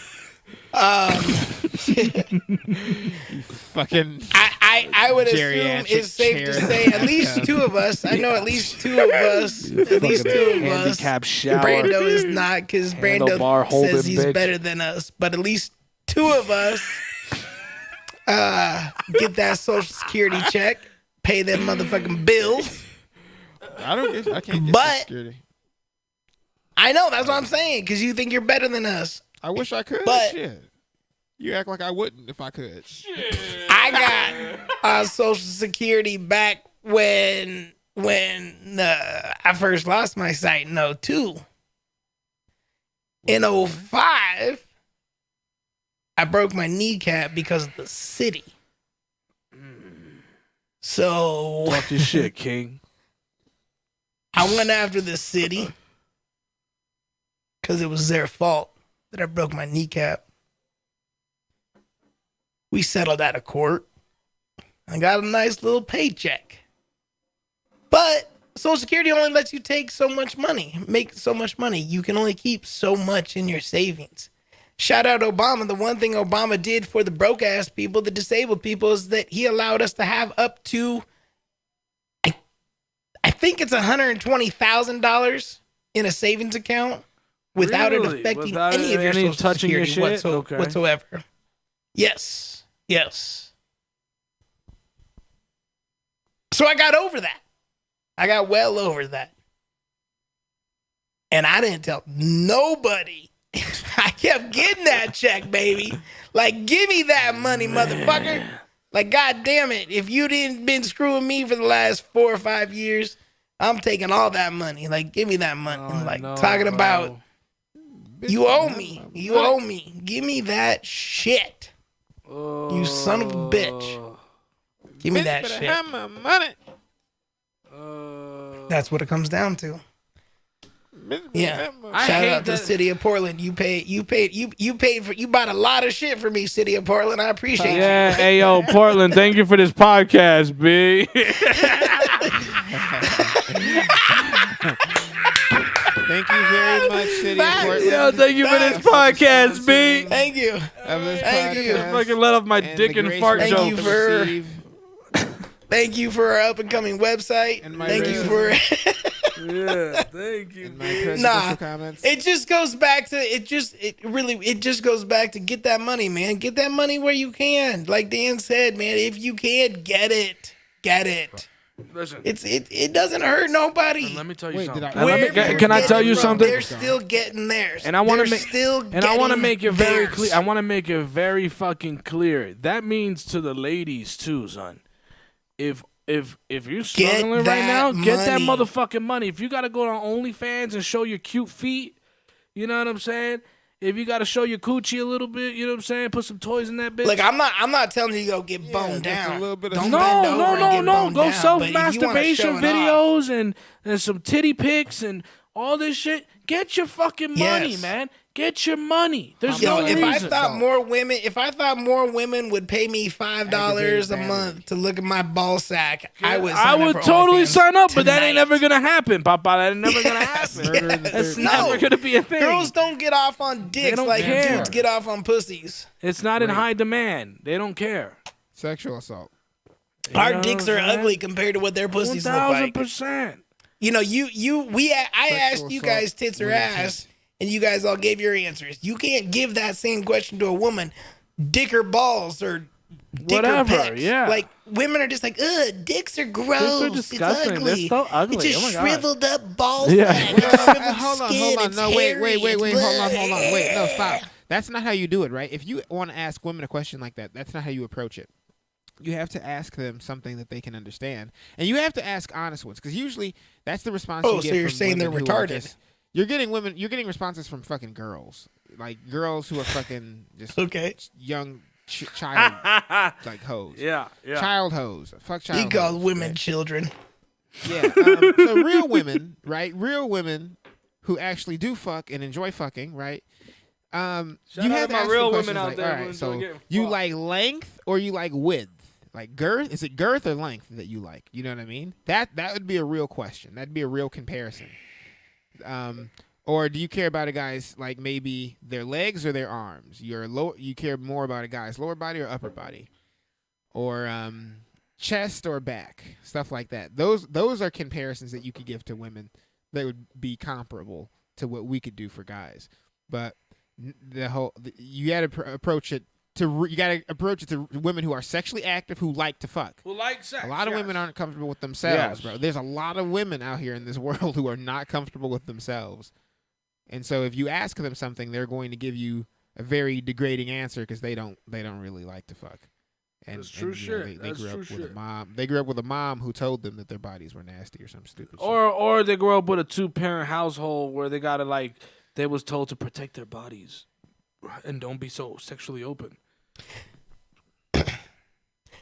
Fucking. I would assume it's safe to say at least two of us. I know at least two of us. At least two of us. Handicap shower. Brando is not, because Handlebar Brando holding says he's bitch. better than us. But at least two of us get that Social Security check, pay them motherfucking bills. I can't get But- Social Security. I know, that's what I'm saying, because you think you're better than us. I wish I could. But- Shit. You act like I wouldn't if I could. I got Social Security back when I first lost my sight in 2002. In 2005, I broke my kneecap because of the city. So Talk your shit, King. I went after the city because it was their fault that I broke my kneecap. We settled out of court. I got a nice little paycheck. But Social Security only lets you take so much money, make so much money. You can only keep so much in your savings. Shout out Obama. The one thing Obama did for the broke ass people, the disabled people, is that he allowed us to have up to, I think it's $120,000 in a savings account without it affecting any of your Social touching Security your shit? whatsoever. Yes. So I got over that. I got well over that. And I didn't tell nobody. I kept getting that check, baby. Like, give me that money, motherfucker. Like, God damn it. If you didn't been screwing me for the last 4 or 5 years, I'm taking all that money. Like, give me that money. Talking about, you owe me. You owe me. Give me that shit. You son of a bitch. Give me that shit. Have my money. That's what it comes down to. Yeah. I Shout hate out to the city of Portland. You bought a lot of shit for me, city of Portland. I appreciate you. Yeah, hey yo, Portland, thank you for this podcast, B. Thank you very much, City of Portland. Yo, thank you for this podcast, B. Thank you. Thank you. Fucking let off my dick and fart joke. Thank you for our up and coming website. Thank you for yeah, thank you. It just goes back to it just goes back to get that money, man. Get that money where you can. Like Dan said, man, if you can get it. Listen, it doesn't hurt nobody. And let me tell you something. Can I tell you something? They're still getting theirs. And I want to make it very clear. I want to make it very fucking clear. That means to the ladies too, son. If you're struggling right now, get that motherfucking money. If you gotta go on OnlyFans and show your cute feet, you know what I'm saying? If you gotta show your coochie a little bit, you know what I'm saying? Put some toys in that bitch. Look, I'm not telling you to go get boned down. A little bit of No. Go self-masturbation videos and some titty pics and all this shit. Get your fucking money, man. Get your money. There's no reason. If I thought more women would pay me $5 a month to look at my ball sack, I would totally sign up. But that ain't never gonna happen, Papa. That ain't never gonna happen. That's never gonna be a thing. Girls don't get off on dicks like dudes get off on pussies. It's not in high demand. They don't care. Sexual assault. Our dicks are ugly compared to what their pussies look like. 1,000%. You know, I asked you guys tits or ass. And you guys all gave your answers. You can't give that same question to a woman. Dick or balls or dick whatever, or pecs. Yeah. Like, women are just like, ugh, dicks are gross. Dicks are disgusting. It's ugly. They're so ugly. It's just oh my shriveled up balls. Yeah. Hold on. No, wait. Hold on. Wait, no, stop. That's not how you do it, right? If you want to ask women a question like that, that's not how you approach it. You have to ask them something that they can understand. And you have to ask honest ones, because usually that's the response you get. So you're saying they're retarded. You're getting responses from fucking girls. Like girls who are fucking just young child like hoes. Yeah. Child hoes. Fuck child hoes. You call women children. Yeah. So real women, right? Real women who actually do fuck and enjoy fucking, right? You have to ask real women out there. All right, so you like length or you like width? Like girth? Is it girth or length that you like? You know what I mean? That would be a real question. That'd be a real comparison. Or do you care about a guy's like maybe their legs or their arms? You care more about a guy's lower body or upper body, or chest or back, stuff like that. Those are comparisons that you could give to women that would be comparable to what we could do for guys. But you got to approach it to women who are sexually active, who like to fuck. Who like sex. A lot of women aren't comfortable with themselves, bro. There's a lot of women out here in this world who are not comfortable with themselves. And so if you ask them something, they're going to give you a very degrading answer because they don't really like to fuck. And, that's true shit. They grew up with a mom. They grew up with a mom who told them that their bodies were nasty or some stupid shit. Or they grew up with a 2-parent household where they they was told to protect their bodies and don't be so sexually open.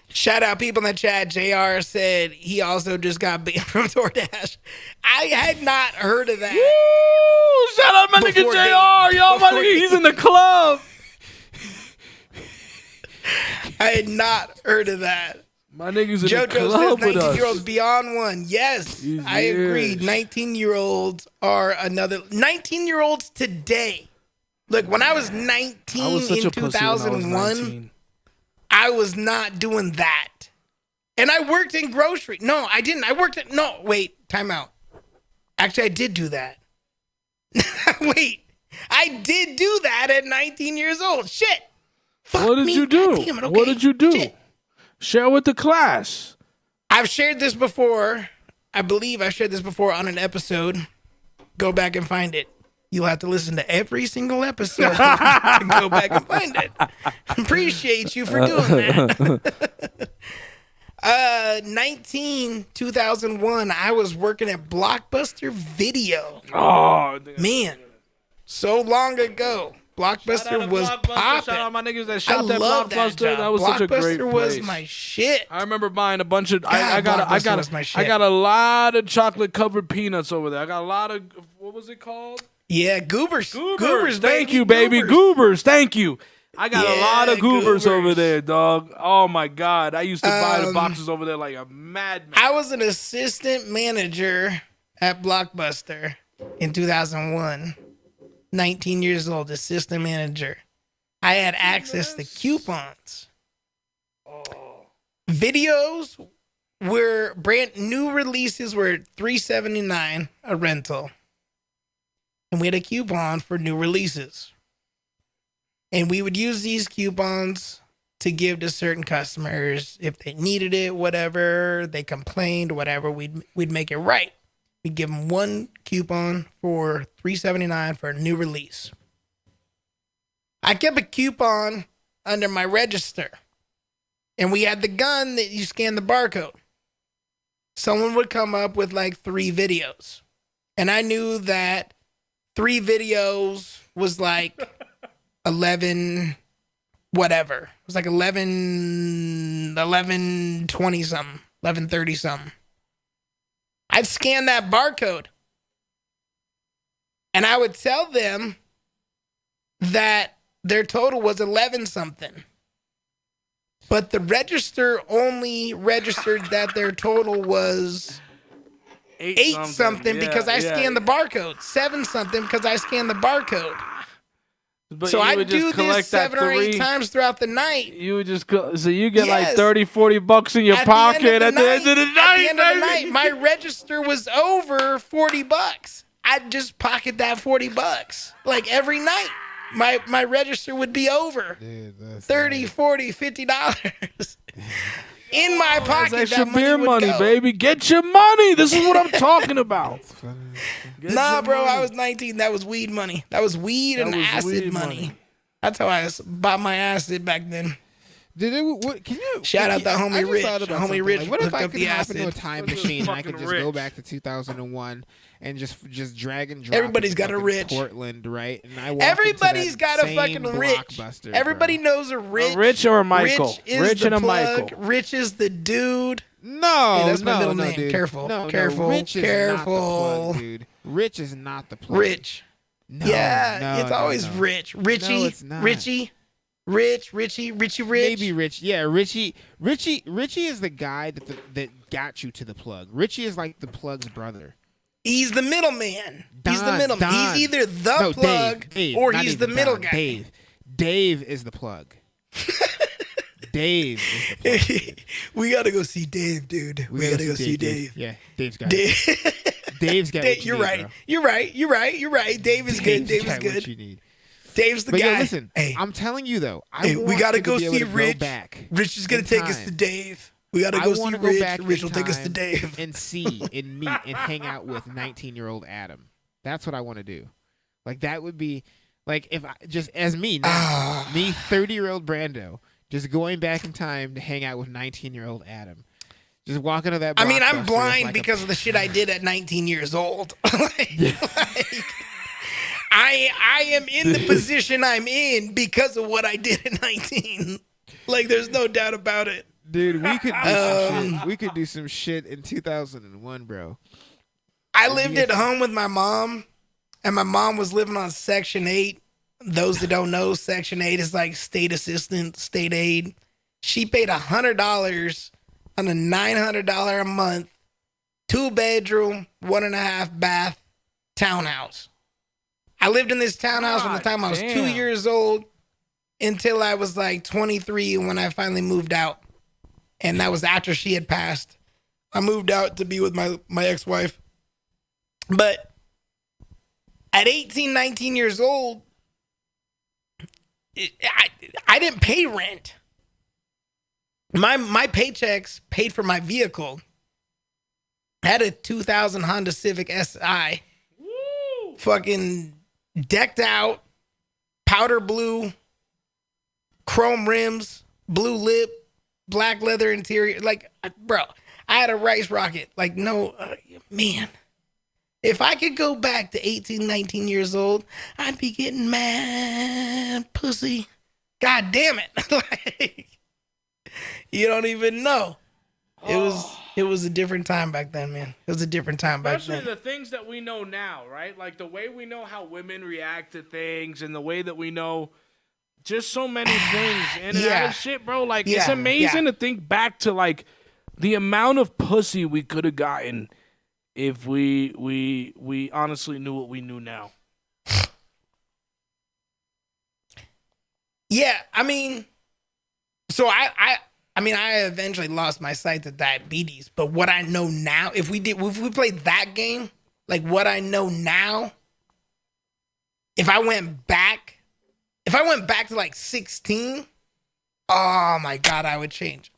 Shout out people in the chat. JR said he also just got banned from DoorDash. I had not heard of that. Woo! Shout out my nigga JR. Yo, my nigga, he's in the club. I had not heard of that. My niggas in JoJo the club says with us. 19-year-olds beyond one. Yes, I agree. 19-year-olds are another. 19-year-olds today. Look, when I was 19 I was such in a pussy when I was 2001, 19. I was not doing that. And I worked in grocery. No, I didn't. Wait, time out. Actually, I did do that. Wait, I did do that at 19 years old. Shit. Fuck What did me. you do? God damn it, okay. What did you do? Shit. Share with the class. I've shared this before. I believe I've shared this before on an episode. Go back and find it. You'll have to listen to every single episode to go back and find it. Appreciate you for doing that. 2001, I was working at Blockbuster Video. Oh, man. So long ago. Blockbuster was popping. Shout out my niggas that shot I that love Blockbuster. That was Blockbuster such a great place. was my shit. I remember buying a bunch of. Blockbuster was my shit. I got a lot of chocolate covered peanuts over there. I got a lot of. What was it called? Yeah, Goobers. Goobers. Thank you, baby. Goobers. Thank you. I got a lot of Goobers over there, dog. Oh my god, I used to buy the boxes over there like a madman. I was an assistant manager at Blockbuster in 2001. 19 years old, assistant manager. I had access to coupons. Videos were brand new releases were $3.79 a rental. And we had a coupon for new releases. And we would use these coupons to give to certain customers if they needed it, whatever, they complained, whatever, we'd make it right. We'd give them one coupon for $3.79 for a new release. I kept a coupon under my register. And we had the gun that you scan the barcode. Someone would come up with like 3 videos. And I knew that 3 videos was like 11, whatever. It was like 11:20 something, 11:30 something. I'd scan that barcode. And I would tell them that their total was 11 something. But the register only registered that their total was 8 something because I scanned the barcode. 7 something because I scanned the barcode. But so I would do just this collect 7 that or 8 three. times throughout the night. You would just so you get like Yes. 30, 40 bucks in your pocket at the end of the night. At the end of the baby. night, my register was over $40. I'd just pocket that $40 like every night. My register would be over $30, $40, $50 in my pocket. That's extra that beer would money, go. baby. Get your money. This is what I'm talking about. Nah, bro, I was 19. That was weed money. That was weed and acid money. That's how I bought my acid back then. Did it? What, can you Shout out to I homie just Rich. thought about Homie something. Rich Like, what if hooked I up could the hop acid. into a time machine and I could just go back to 2001 and just drag and drop? Everybody's in got a fucking Rich. Portland, right? And I walk Everybody's into got that a fucking same Rich. Blockbuster, Everybody bro. knows a Rich. A Rich or a Michael? Rich is Rich the and a plug. Michael. Rich is the dude. No, Hey, that's my no, middle no, name. dude. Careful, No, careful, Rich is careful. not the plug, dude. Rich is not the plug. Rich. No, Yeah, no, it's no, always no. Rich. Richie. No, it's not. Richie. Richie Rich. Maybe Rich. Yeah, Richie is the guy that got you to the plug. Richie is like the plug's brother. He's the middleman. He's the Don, middleman. Don. He's either the No, plug Dave, or not he's the even middle Don, guy. Dave is the plug. Dave is the plug. We gotta go see Dave, dude. We gotta go see Dave. Yeah, Dave's got Dave. it. Dave's got what you You're need, right. bro. You're right. Dave is good. Dave is got what good. you need. Dave's the But guy. yeah, listen, Hey, I'm telling you though, hey, we gotta go be able see to go Rich. back Rich is gonna in take us time. to Dave. We gotta I go see wanna Rich. back Rich in will take us to time Dave. and see and meet and hang out with 19-year-old Adam. That's what I want to do. Like that would be like if I, just as me now, me 30-year-old Brando, just going back in time to hang out with 19-year-old Adam. Just walking to that. I mean, I'm Blockbuster blind like because of the shit I did at 19 years old. I am in the position I'm in because of what I did at 19. Like, there's no doubt about it. Dude, we could do some shit. We could do some shit in 2001, bro. I lived at home with my mom, and my mom was living on Section 8. Those that don't know, Section 8 is like state assistance, state aid. She paid $100 on a $900 a month, 2-bedroom, 1.5 bath townhouse. I lived in this townhouse from the time I was 2 years old until I was like 23 when I finally moved out. And that was after she had passed. I moved out to be with my ex-wife. But at 18, 19 years old, I didn't pay rent. My paychecks paid for my vehicle. I had a 2000 Honda Civic SI. Woo! Fucking decked out, powder blue, chrome rims, blue lip, black leather interior. Like, bro, I had a rice rocket. Like, no, man. If I could go back to 18, 19 years old, I'd be getting mad pussy. God damn it. Like, you don't even know. It was a different time back then, man. It was a different time back then. Especially the things that we know now, right? Like the way we know how women react to things and the way that we know just so many things and out of shit, bro. Like, it's amazing to think back to, like, the amount of pussy we could have gotten if we honestly knew what we knew now. Yeah, I mean, so I eventually lost my sight to diabetes, but what I know now, if we played that game, like what I know now, if I went back to like 16, oh my God, I would change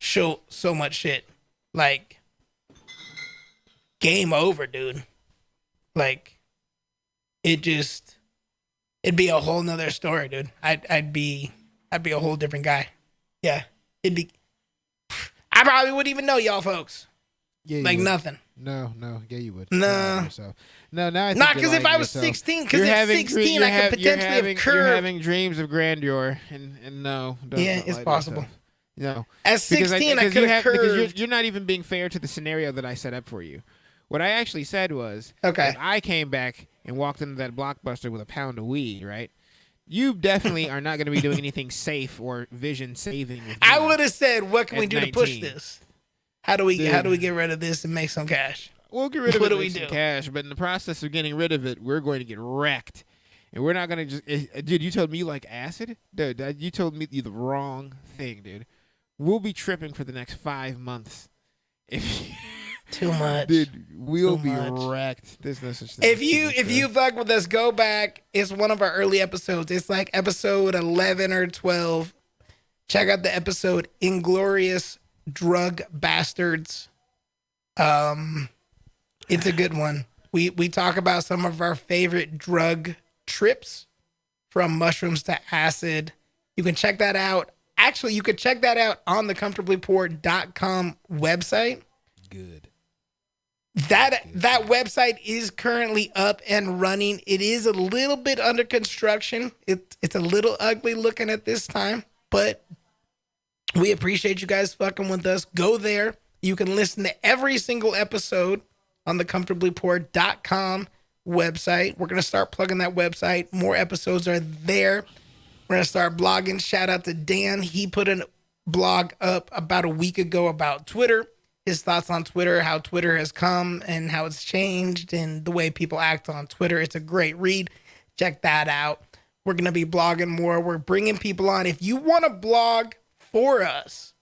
so much shit. Like, game over, dude. Like, it'd be a whole nother story, dude. I'd be a whole different guy. Yeah. I probably wouldn't even know y'all folks. Yeah, like would. Nothing. No. Yeah, you would. No. No, now I think not because if I was 16, because at 16 I could potentially have curved. You're having dreams of grandeur, and no. Yeah, it's possible. No. At 16, I could have curved. Because you're not even being fair to the scenario that I set up for you. What I actually said was, if I came back and walked into that Blockbuster with a pound of weed, right? You definitely are not going to be doing anything safe or vision saving. I would have said, "What can we do to push this? How do we get rid of this and make some cash?" We'll get rid of it and make some cash, but in the process of getting rid of it, we're going to get wrecked, and we're not going to just. Dude, you told me you like acid, dude. You told me the wrong thing, dude. We'll be tripping for the next 5 months. Too much, dude. We'll be wrecked. There's no such thing. If you fuck with us, go back. It's one of our early episodes. It's like episode 11 or 12. Check out the episode "Inglorious Drug Bastards." It's a good one. We talk about some of our favorite drug trips, from mushrooms to acid. You can check that out. Actually, you could check that out on the comfortablypoor.com website. Good. That website is currently up and running. It is a little bit under construction. It's a little ugly looking at this time, but we appreciate you guys fucking with us. Go there. You can listen to every single episode on the comfortablypoor.com website. We're going to start plugging that website. More episodes are there. We're going to start blogging. Shout out to Dan. He put a blog up about a week ago about Twitter. His thoughts on Twitter, how Twitter has come and how it's changed and the way people act on Twitter. It's a great read. Check that out. We're going to be blogging more. We're bringing people on. If you want to blog for us,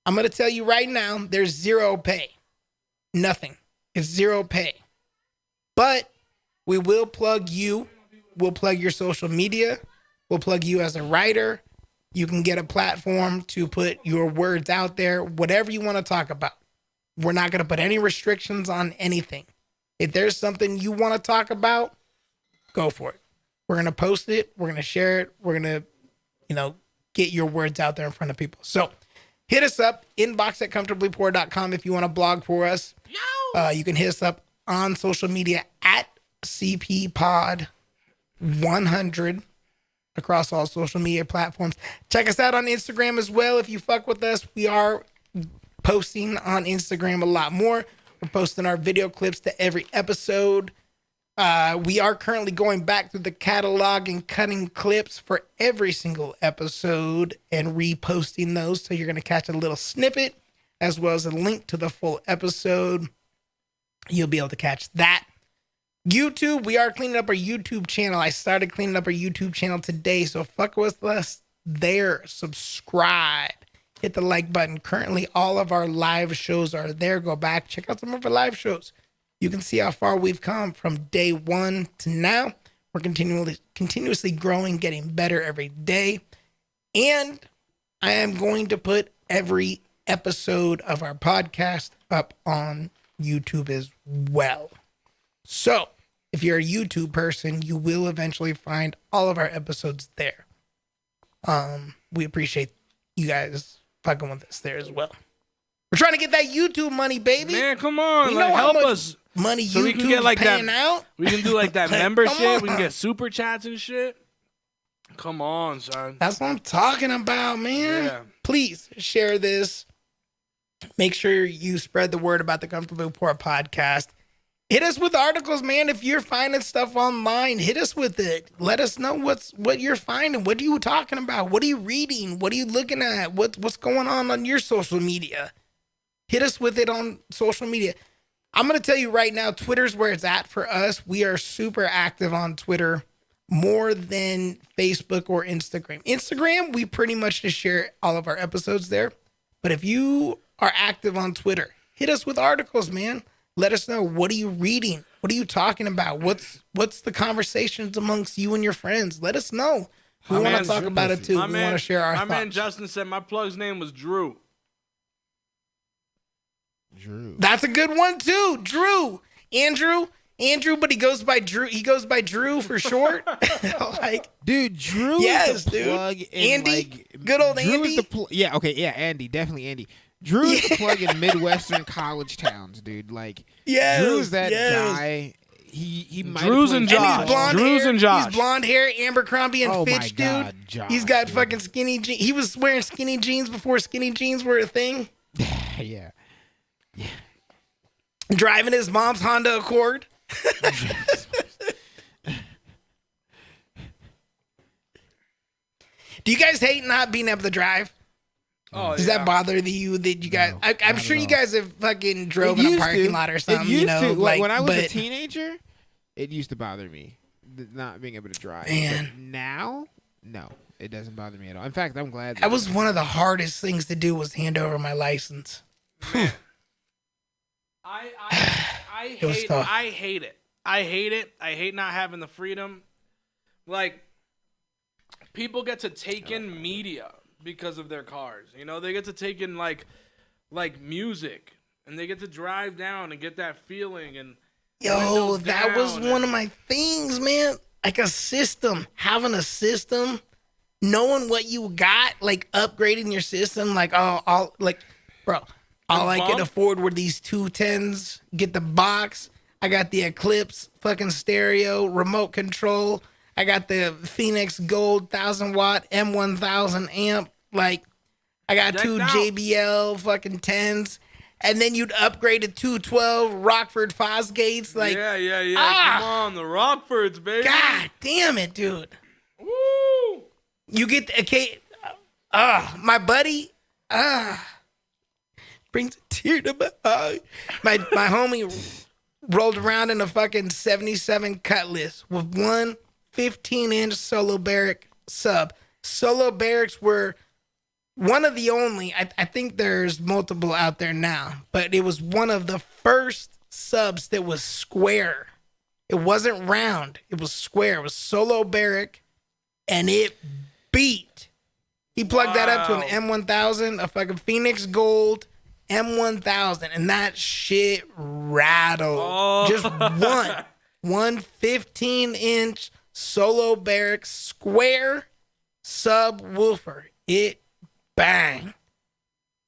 I'm going to tell you right now, there's zero pay. Nothing. It's zero pay. But we will plug you. We'll plug your social media. We'll plug you as a writer. You can get a platform to put your words out there, whatever you want to talk about. We're not going to put any restrictions on anything. If there's something you want to talk about, go for it. We're going to post it. We're going to share it. We're going to, get your words out there in front of people. So hit us up, inbox at comfortablypoor.com if you want to blog for us. You can hit us up on social media at CPPod 100 across all social media platforms. Check us out on Instagram as well. If you fuck with us, we are posting on Instagram a lot more. We're posting our video clips to every episode. We are currently going back through the catalog and cutting clips for every single episode and reposting those. So you're going to catch a little snippet as well as a link to the full episode. You'll be able to catch that. YouTube, we are cleaning up our YouTube channel. I started cleaning up our YouTube channel today. So fuck with us there. Subscribe. Hit the like button. Currently, all of our live shows are there. Go back. Check out some of our live shows. You can see how far we've come from day one to now. We're continuously growing, getting better every day. And I am going to put every episode of our podcast up on YouTube as well. So if you're a YouTube person, you will eventually find all of our episodes there. We appreciate you guys fucking with us there as well. We're trying to get that YouTube money, baby. Man, come on. We Like, know how help much us. money So we can get YouTube's like paying that. out. We can do like that Come membership. We can on. get super chats and shit. Come on, son. That's what I'm talking about, man. Yeah. Please share this. Make sure you spread the word about the Comfortable Poor podcast. Hit us with articles, man. If you're finding stuff online, hit us with it. Let us know what you're finding. What are you talking about? What are you reading? What are you looking at? What's going on your social media? Hit us with it on social media. I'm going to tell you right now, Twitter's where it's at for us. We are super active on Twitter, more than Facebook or Instagram. Instagram, we pretty much just share all of our episodes there. But if you are active on Twitter, hit us with articles, man. Let us know, what are you reading? What are you talking about? What's the conversations amongst you and your friends? Let us know. We want to talk about it too. We want to share our thoughts. My man Justin said my plug's name was Drew. That's a good one too. Drew. Andrew, but he goes by Drew. He goes by Drew for short. Like, dude, Drew yes, is the dude. plug in, Andy, like, good old Drew Andy. Is the yeah, okay, yeah, Andy, definitely Andy. Drew is the plug in Midwestern college towns, dude. Like, Yes, Drew's that yes. guy. He might Drew's have and played Josh. And he's blonde Drew's hair. and Josh. He's blonde hair, Abercrombie and Oh my Fitch, God, dude. Josh, He's got dude. fucking skinny jeans. He was wearing skinny jeans before skinny jeans were a thing. yeah. Driving his mom's Honda Accord. Do you guys hate not being able to drive? Oh, Does that bother you that you guys? I'm sure you guys have fucking drove in a parking lot or something. It used You know, to. like When I was a but- teenager, it used to bother me not being able to drive. Man. But now, no, it doesn't bother me at all. In fact, I'm glad. That was one of the hardest things to do, was hand over my license. I It was hate. tough. I hate it. I hate it. I hate not having the freedom. Like, people get to take in media because of their cars. You know, they get to take in like music, and they get to drive down and get that feeling. And Yo, windows that was down one of my things, man. Like a system, having a system, knowing what you got, like upgrading your system. Like, all I could bump? afford were these 210s. Get the box. I got the Eclipse fucking stereo, remote control. I got the Phoenix Gold 1000-watt M1000 amp. Like, I got Decked two out. JBL fucking 10s. And then you'd upgrade to 212 Rockford Fosgates. Like, yeah. Come on, the Rockfords, baby. God damn it, dude. Woo! You get the my buddy, brings a tear to my eye. My homie rolled around in a fucking 77 Cutlass with one 15-inch Solo Barrack sub. Solo Barracks were one of the only, I think there's multiple out there now, but it was one of the first subs that was square. It wasn't round. It was square. It was Solo Barrack, and it beat. He plugged that up to an M1000, a fucking Phoenix Gold M1000, and that shit rattled. Oh. Just one 15-inch Solo Barrack square subwoofer. It bang.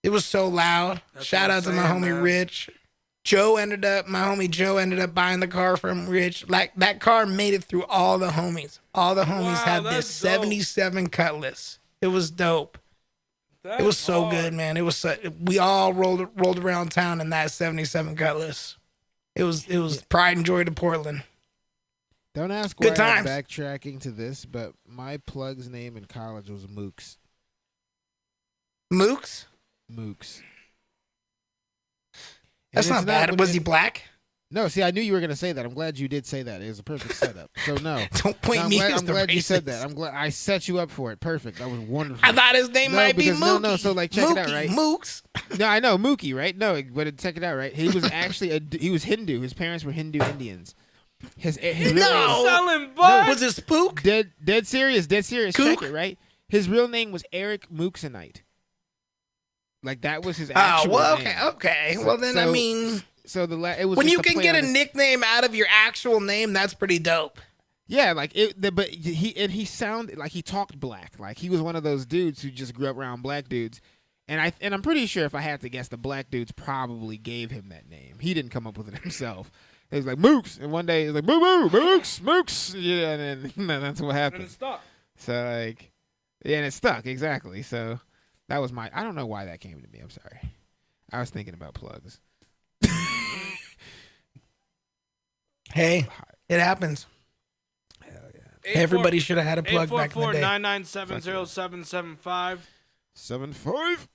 It was so loud. That's Shout what I'm out to my saying, homie man. Rich. My homie Joe ended up buying the car from Rich. Like, that car made it through all the homies. All the homies Wow, had that's this dope. 77 Cutlass. It was dope. That's It was so hard. good, man. It was we all rolled around town in that 77 Cutlass. It was pride and joy to Portland. Don't ask Good why I'm times. backtracking to this, but my plug's name in college was Mooks. Mooks? Mooks. That's not bad. Was he black? No, see, I knew you were gonna say that. I'm glad you did say that. It was a perfect setup. So no, Don't point me as I'm the glad you said racist. that. I'm glad I set you up for it. Perfect. That was wonderful. I thought his name might be because, Mookie. No. So like, check it out, Mookie, right? Mooks. No, I know Mookie, right? No, but check it out, right? He was actually he was Hindu. His parents were Hindu Indians. His No. Selling bud. Was it Spook? Dead serious. Kook? Check it, right? His real name was Eric Mooksanite. Like that was his Oh, actual well, name. okay. Well, then I mean, so it was when just you a can play get a on his- nickname out of your actual name, that's pretty dope. Yeah, like but he sounded like he talked black. Like he was one of those dudes who just grew up around black dudes. And I'm pretty sure if I had to guess, the black dudes probably gave him that name. He didn't come up with it himself. It was like Mooks, and one day it was like Moo Mooks, yeah, and then that's what happened. And it stuck. So like, yeah, and it stuck exactly. So that was I don't know why that came to me. I'm sorry. I was thinking about plugs. Hey, it happens. Hell yeah. Everybody should have had a plug back in the day. 844-997-0775. 75.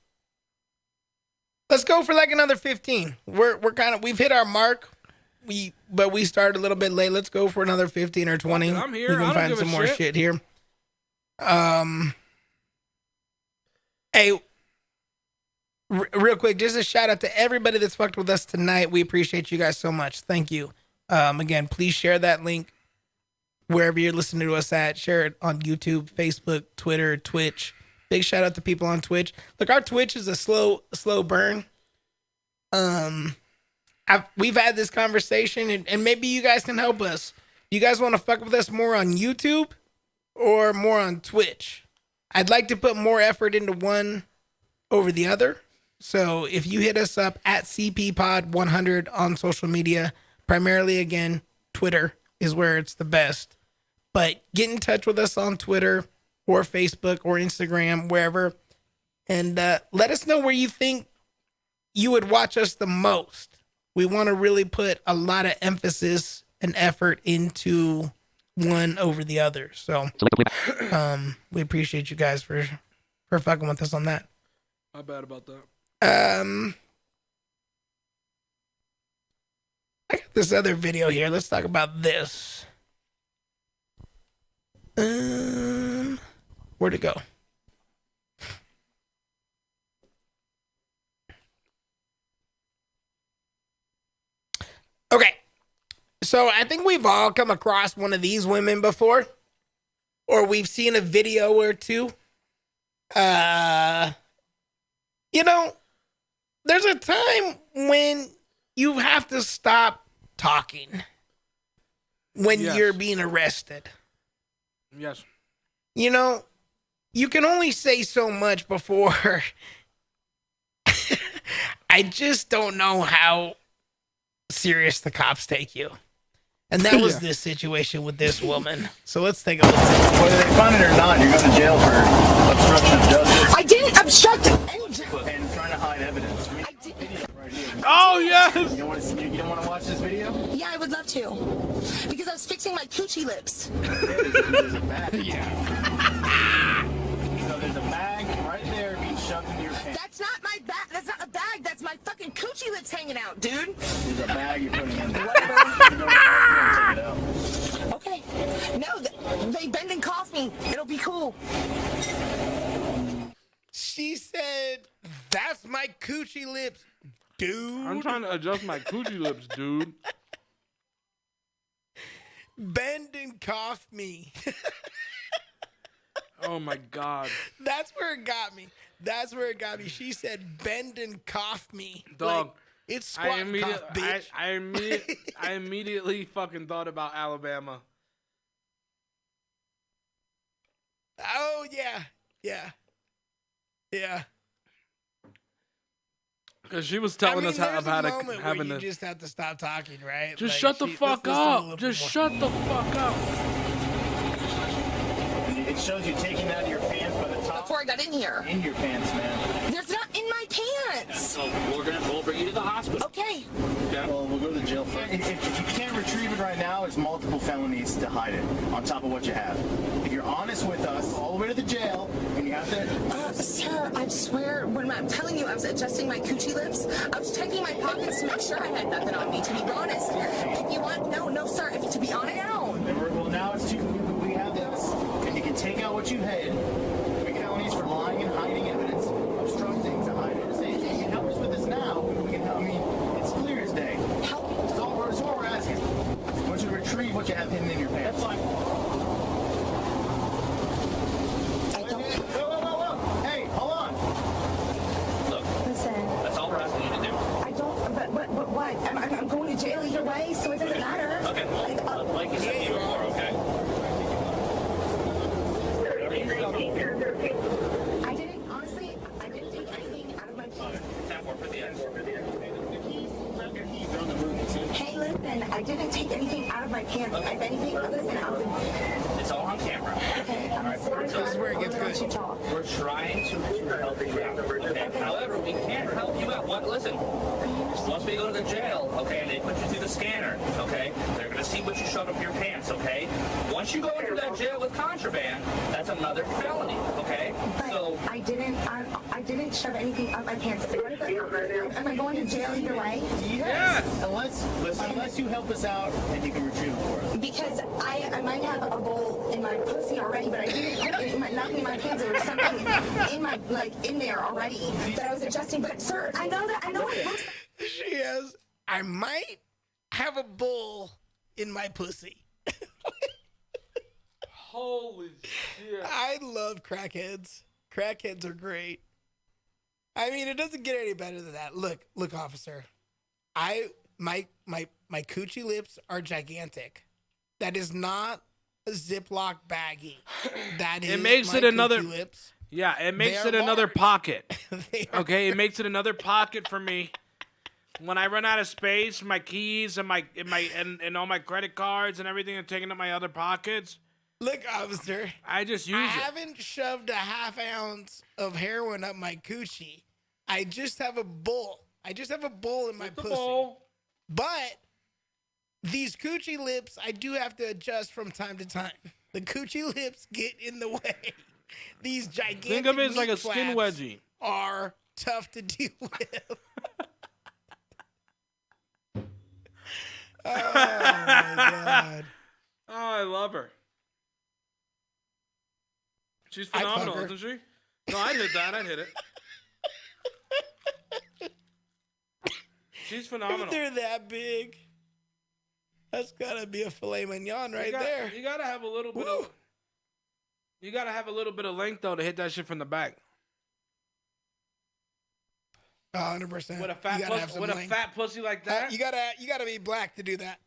Let's go for like another 15. We're kind of we've hit our mark. But we started a little bit late. Let's go for another 15 or 20. I'm here. We can I don't find give a some more shit. shit here. Hey, real quick, just a shout out to everybody that's fucked with us tonight. We appreciate you guys so much. Thank you. Again, please share that link wherever you're listening to us at. Share it on YouTube, Facebook, Twitter, Twitch. Big shout out to people on Twitch. Look, our Twitch is a slow burn. We've had this conversation, and maybe you guys can help us. You guys want to fuck with us more on YouTube or more on Twitch? I'd like to put more effort into one over the other. So if you hit us up at CPPod100 on social media, primarily, again, Twitter is where it's the best. But get in touch with us on Twitter or Facebook or Instagram, wherever, and let us know where you think you would watch us the most. We want to really put a lot of emphasis and effort into one over the other. So we appreciate you guys for fucking with us on that. My bad about that. I got this other video here. Let's talk about this. Where'd it go? Okay. So I think we've all come across one of these women before, or we've seen a video or two. You know, there's a time when you have to stop talking when Yes. you're being arrested. Yes. You know, you can only say so much before. I just don't know how serious the cops take you. And that was this situation with this woman. So let's take a look. Whether they find it or not, you're going to jail for obstruction of justice. I didn't obstruct And trying to hide evidence. Oh, yes! You don't want to watch this video? Yeah, I would love to. Because I was fixing my coochie lips. There's a bag. Yeah. So there's a bag right there being shoved into your pants. That's not my bag. That's not a bag. That's my fucking coochie lips hanging out, dude. There's a bag you're putting in there. Whatever. Take it out. Okay. No, they bend and cough me. It'll be cool. She said, "That's my coochie lips, dude." I'm trying to adjust my coochie lips, dude. Bend and cough me. Oh, my God. That's where it got me. That's where it got me. She said, "Bend and cough me." Dog. Like, it's squat and cough, bitch. I immediately fucking thought about Alabama. Oh, yeah. Yeah. Yeah. Because she was telling us how there's a about moment having where the. you just have to stop talking, right? Just Like, shut the fuck let's listen a up. little Just bit shut the fuck up. It shows you taking out of your pants by the top. before I got in here. In your pants, man. There's not in my pants. So we'll bring you to the hospital. Okay. Yeah. Well, we'll go to the jail first. If you can't retrieve it right now, it's multiple felonies to hide it on top of what you have. If you're honest with us, all the way to the jail, and you have to... Sir, I swear, when I'm telling you I was adjusting my coochie lips, I was checking my pockets to make sure I had nothing on me, to be honest. If you want... No, sir, to be honest... Well, now it's too... We have this, and you can take out what you hid. Big felonies for lying and hiding evidence, obstructing to hide it. Say, if you can help us with this now, we can help. I mean, it's clear as day. Help. That's all we're asking. I want you to retrieve what you have hidden in your pants. That's fine. Whoa. Hey, hold on. Look. Listen. That's all we're asking you to do. I don't... But what? I'm going to jail either way, so it doesn't matter. Okay. Like you said, you are, okay? Honestly, I didn't take anything out of my pants. Hey, listen, I didn't take anything out of my pants. If anything, listen, It's all on camera. Okay, I'm sorry. This is where it gets good. You talk. We're trying to help you out. Okay. However, we can't help you out. Listen, once we go to the jail, okay, and they put you through the scanner, okay, they're going to see what you shoved up your pants, okay? Once you go into that jail with contraband, that's another felony, okay? But So I didn't shove anything up my pants. Am I going to jail either way? yes. Unless you help us out and you can retrieve it for us. Because I might have a bowl in my pussy already, but I didn't put it nothing in my pants. There was something in there already that I was adjusting. But sir, I know it looks. She has, I might have a bull in my pussy. Holy shit. I love crackheads. Crackheads are great. I mean, it doesn't get any better than that. Look, officer. My coochie lips are gigantic. That is not a Ziploc baggie. That is It makes my it another coochie lips. Yeah, it makes They it are another large. pocket. They are Okay, it makes it another pocket for me. When I run out of space, my keys and and all my credit cards and everything are taking up my other pockets. Look, officer. I just use I it. haven't shoved a half ounce of heroin up my coochie. I just have a bowl. I just have a bowl in my The pussy. bowl. But these coochie lips, I do have to adjust from time to time. The coochie lips get in the way. These gigantic Think of it as like meat a skin flaps wedgie. are tough to deal with. Oh my god. Oh, I love her. She's I'd phenomenal, fuck her. isn't she? No, I'd hit that. I'd hit it. She's phenomenal. If they're that big, that's gotta be a filet mignon right there. You gotta have a little bit of. You gotta have a little bit of length though to hit that shit from the back. 100%. With a fat You gotta have some pussy, length. fat pussy like that. You gotta be black to do that.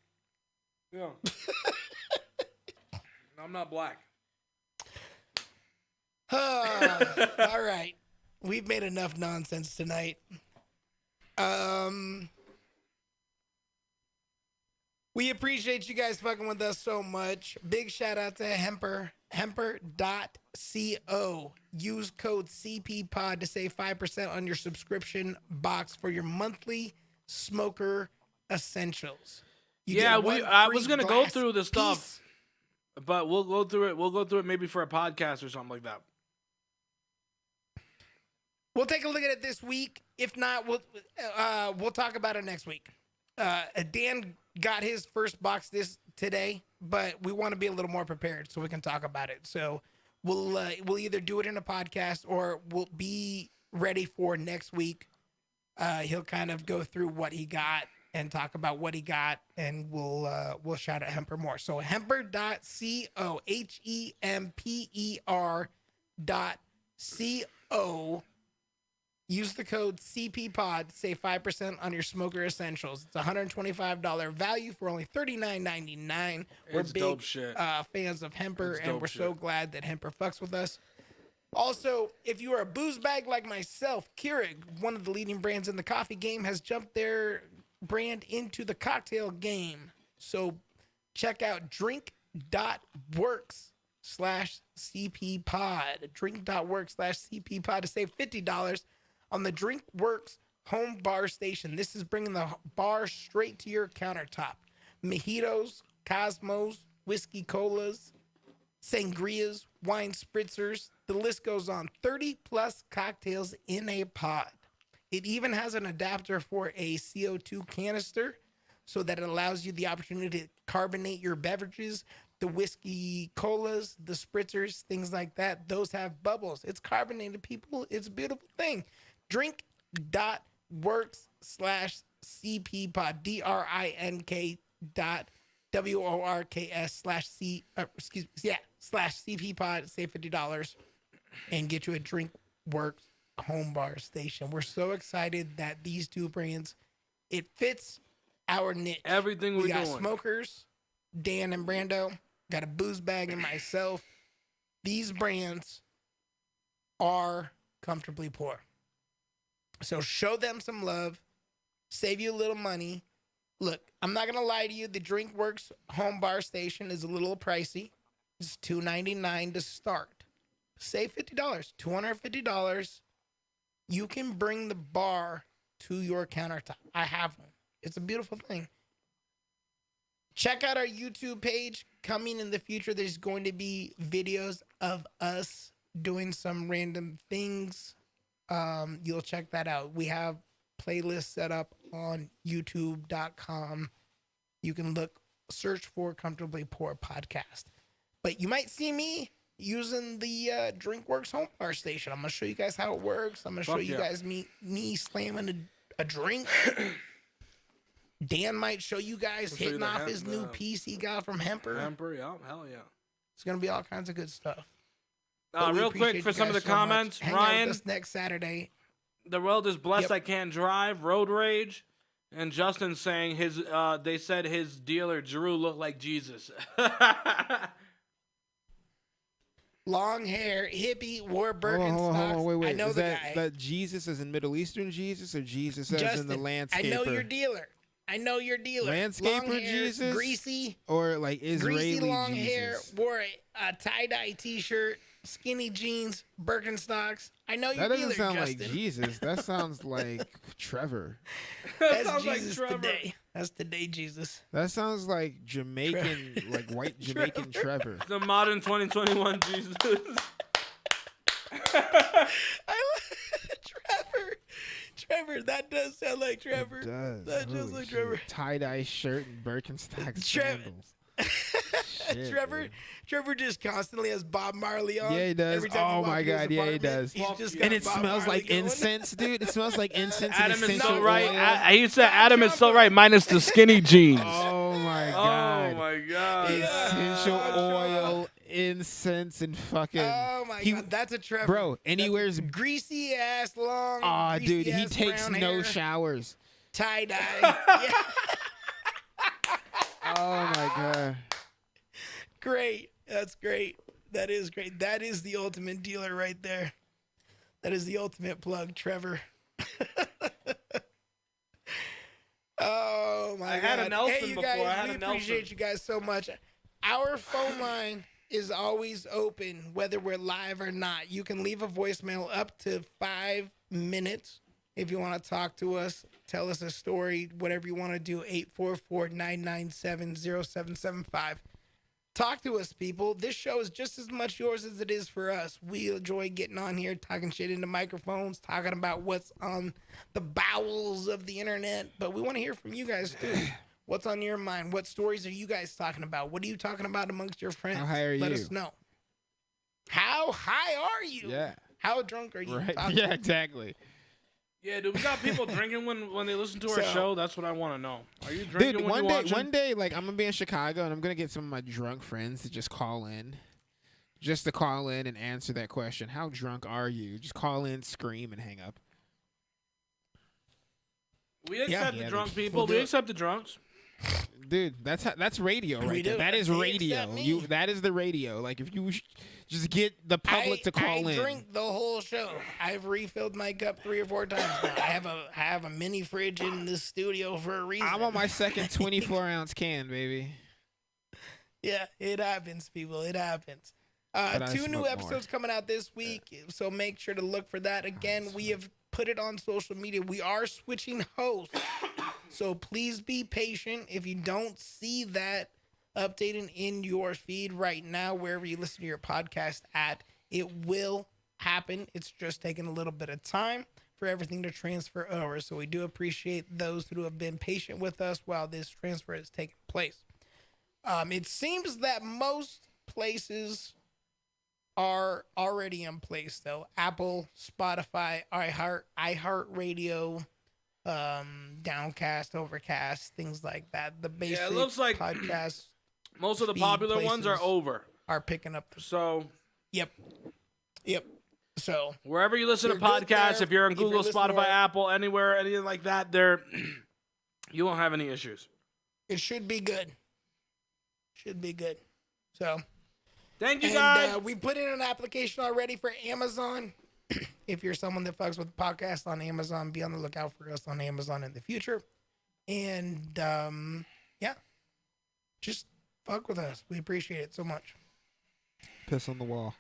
Yeah. I'm not black. All right. We've made enough nonsense tonight. We appreciate you guys fucking with us so much. Big shout out to Hemper.co. Use code CPPod to save 5% on your subscription box for your monthly smoker essentials. You Yeah, get one I free was gonna go glass through the stuff, piece. but we'll go through it. We'll go through it maybe for a podcast or something like that. We'll take a look at it this week. If not, we'll talk about it next week. Dan got his first box today, but we want to be a little more prepared so we can talk about it. So we'll either do it in a podcast or we'll be ready for next week. He'll kind of go through what he got and talk about what he got, and we'll shout out Hemper more. So Hemper.co, HEMPER.co. Use the code CPPod to save 5% on your smoker essentials. It's a $125 value for only $39.99. We're It's big dope shit. fans of Hemper, It's and dope we're so shit. glad that Hemper fucks with us. Also, if you are a booze bag like myself, Keurig, one of the leading brands in the coffee game, has jumped their brand into the cocktail game. So check out drink.works drink.works/CPPod. Drink.works/CPPod to save $50 on the DrinkWorks home bar station. This is bringing the bar straight to your countertop. Mojitos, Cosmos, whiskey colas, sangrias, wine spritzers. The list goes on. 30 plus cocktails in a pod. It even has an adapter for a CO2 canister so that it allows you the opportunity to carbonate your beverages. The whiskey colas, the spritzers, things like that, those have bubbles. It's carbonated, people. It's a beautiful thing. Drink.works/CPPod. DRINK.WORKS/CPPod. Save $50 and get you a DrinkWorks home bar station. We're so excited that these two brands, it fits our niche. Everything we we're got doing. smokers, Dan and Brando, got a booze bag and myself. These brands are comfortably poor. So show them some love, save you a little money. Look, I'm not going to lie to you. The DrinkWorks home bar station is a little pricey. It's $299 to start. Save $50, $250. You can bring the bar to your countertop. I have one. It's a beautiful thing. Check out our YouTube page. Coming in the future, there's going to be videos of us doing some random things. You'll check that out. We have playlists set up on youtube.com. You can search for Comfortably Poor Podcast. But you might see me using the DrinkWorks home bar station. I'm going to show you guys how it works. I'm going to show you guys me slamming a drink. Dan might show you guys hitting off his new piece he got from Hemper. Hemper, yeah, hell yeah. It's going to be all kinds of good stuff. Real quick for some of the comments, Hang Ryan. out with us next Saturday. The world is blessed. I can't drive. Road rage. And Justin saying they said his dealer Drew looked like Jesus. Long hair, hippie, wore Birkenstocks. Hold on, wait. I know is the that, guy. that Jesus is in Middle Eastern Jesus or Jesus as Justin, in the landscaper? I know your dealer. Landscaper long hair, Jesus? greasy. Or like Israeli Greasy long Jesus? hair, wore a tie-dye t-shirt, skinny jeans, Birkenstocks. I know your That dealer, doesn't sound Justin. like Jesus. That sounds like Trevor. That's sounds like Jesus Trevor. today. That's today, Jesus. That sounds like Jamaican, like white Jamaican Trevor. The modern 2021 Jesus. Trevor, that does sound like Trevor. It does. That does Holy like shit. Trevor. Tie-dye shirt and Birkenstock sandals. Shit, Trevor just constantly has Bob Marley on. Yeah, he does. Every time Oh you walk my in his God, yeah, he apartment, does. he's just And got it Bob smells Marley like going. incense, dude. It smells like incense. Adam and is essential so right. oil. He said Adam is so right. Minus the skinny jeans. Oh my God. Oh my God. Essential oil, incense, and fucking. Oh my God, that's a Trevor. Bro, and he wears. Greasy ass long. Aw, dude, he greasy-ass takes brown no hair, showers. tie dye. Yeah, Oh my God. great. That's great. That is great. That is the ultimate dealer right there. That is the ultimate plug, Trevor. Oh my God. I had a Nelson hey, you before. guys, I had we a Nelson. appreciate you guys so much. Our phone line is always open, whether we're live or not. You can leave a voicemail up to 5 minutes if you want to talk to us, tell us a story, whatever you want to do. 844-997-0775. Talk to us, people. This show is just as much yours as it is for us. We enjoy getting on here, talking shit into microphones, talking about what's on the bowels of the internet. But we want to hear from you guys, too. What's on your mind? What stories are you guys talking about? What are you talking about amongst your friends? How high are Let you? us know. How high are you? Yeah. How drunk are you? Right. Talk- Yeah, exactly. Yeah, dude, we got people drinking when they listen to our So- show. That's what I want to know. Are you drinking Dude, when you watching? one day, like I'm gonna be in Chicago and I'm gonna get some of my drunk friends to just call in, and answer that question. How drunk are you? Just call in, scream, and hang up. We accept Yeah, the drunk we'll people. do We it. accept the drunks. Dude, that's radio We right there. do. That is They radio. accept me. That is the radio. Like if you just get the public to call I in. drink the whole show. I've refilled my cup 3 or 4 times now. I have a mini fridge in this studio for a reason. I'm on my second 24-ounce can, baby. Yeah, it happens, people. It happens. Two new episodes coming out this week, so make sure to look for that. Again, we have put it on social media. We are switching hosts, so please be patient. If you don't see that updating in your feed right now, wherever you listen to your podcast at, it will happen. It's just taking a little bit of time for everything to transfer over. So we do appreciate those who have been patient with us while this transfer is taking place. It seems that most places are already in place, though. Apple, Spotify, iHeartRadio, Downcast, Overcast, things like that. The basic it looks like podcasts, most of the popular ones are over. Are picking up. So, yep. So wherever you listen to podcasts, if you're on Google, Spotify, Apple, anywhere, anything like that, you won't have any issues. It should be good. So, thank you, guys. We put in an application already for Amazon. If you're someone that fucks with podcasts on Amazon, be on the lookout for us on Amazon in the future. And yeah, just fuck with us. We appreciate it so much. Piss on the wall.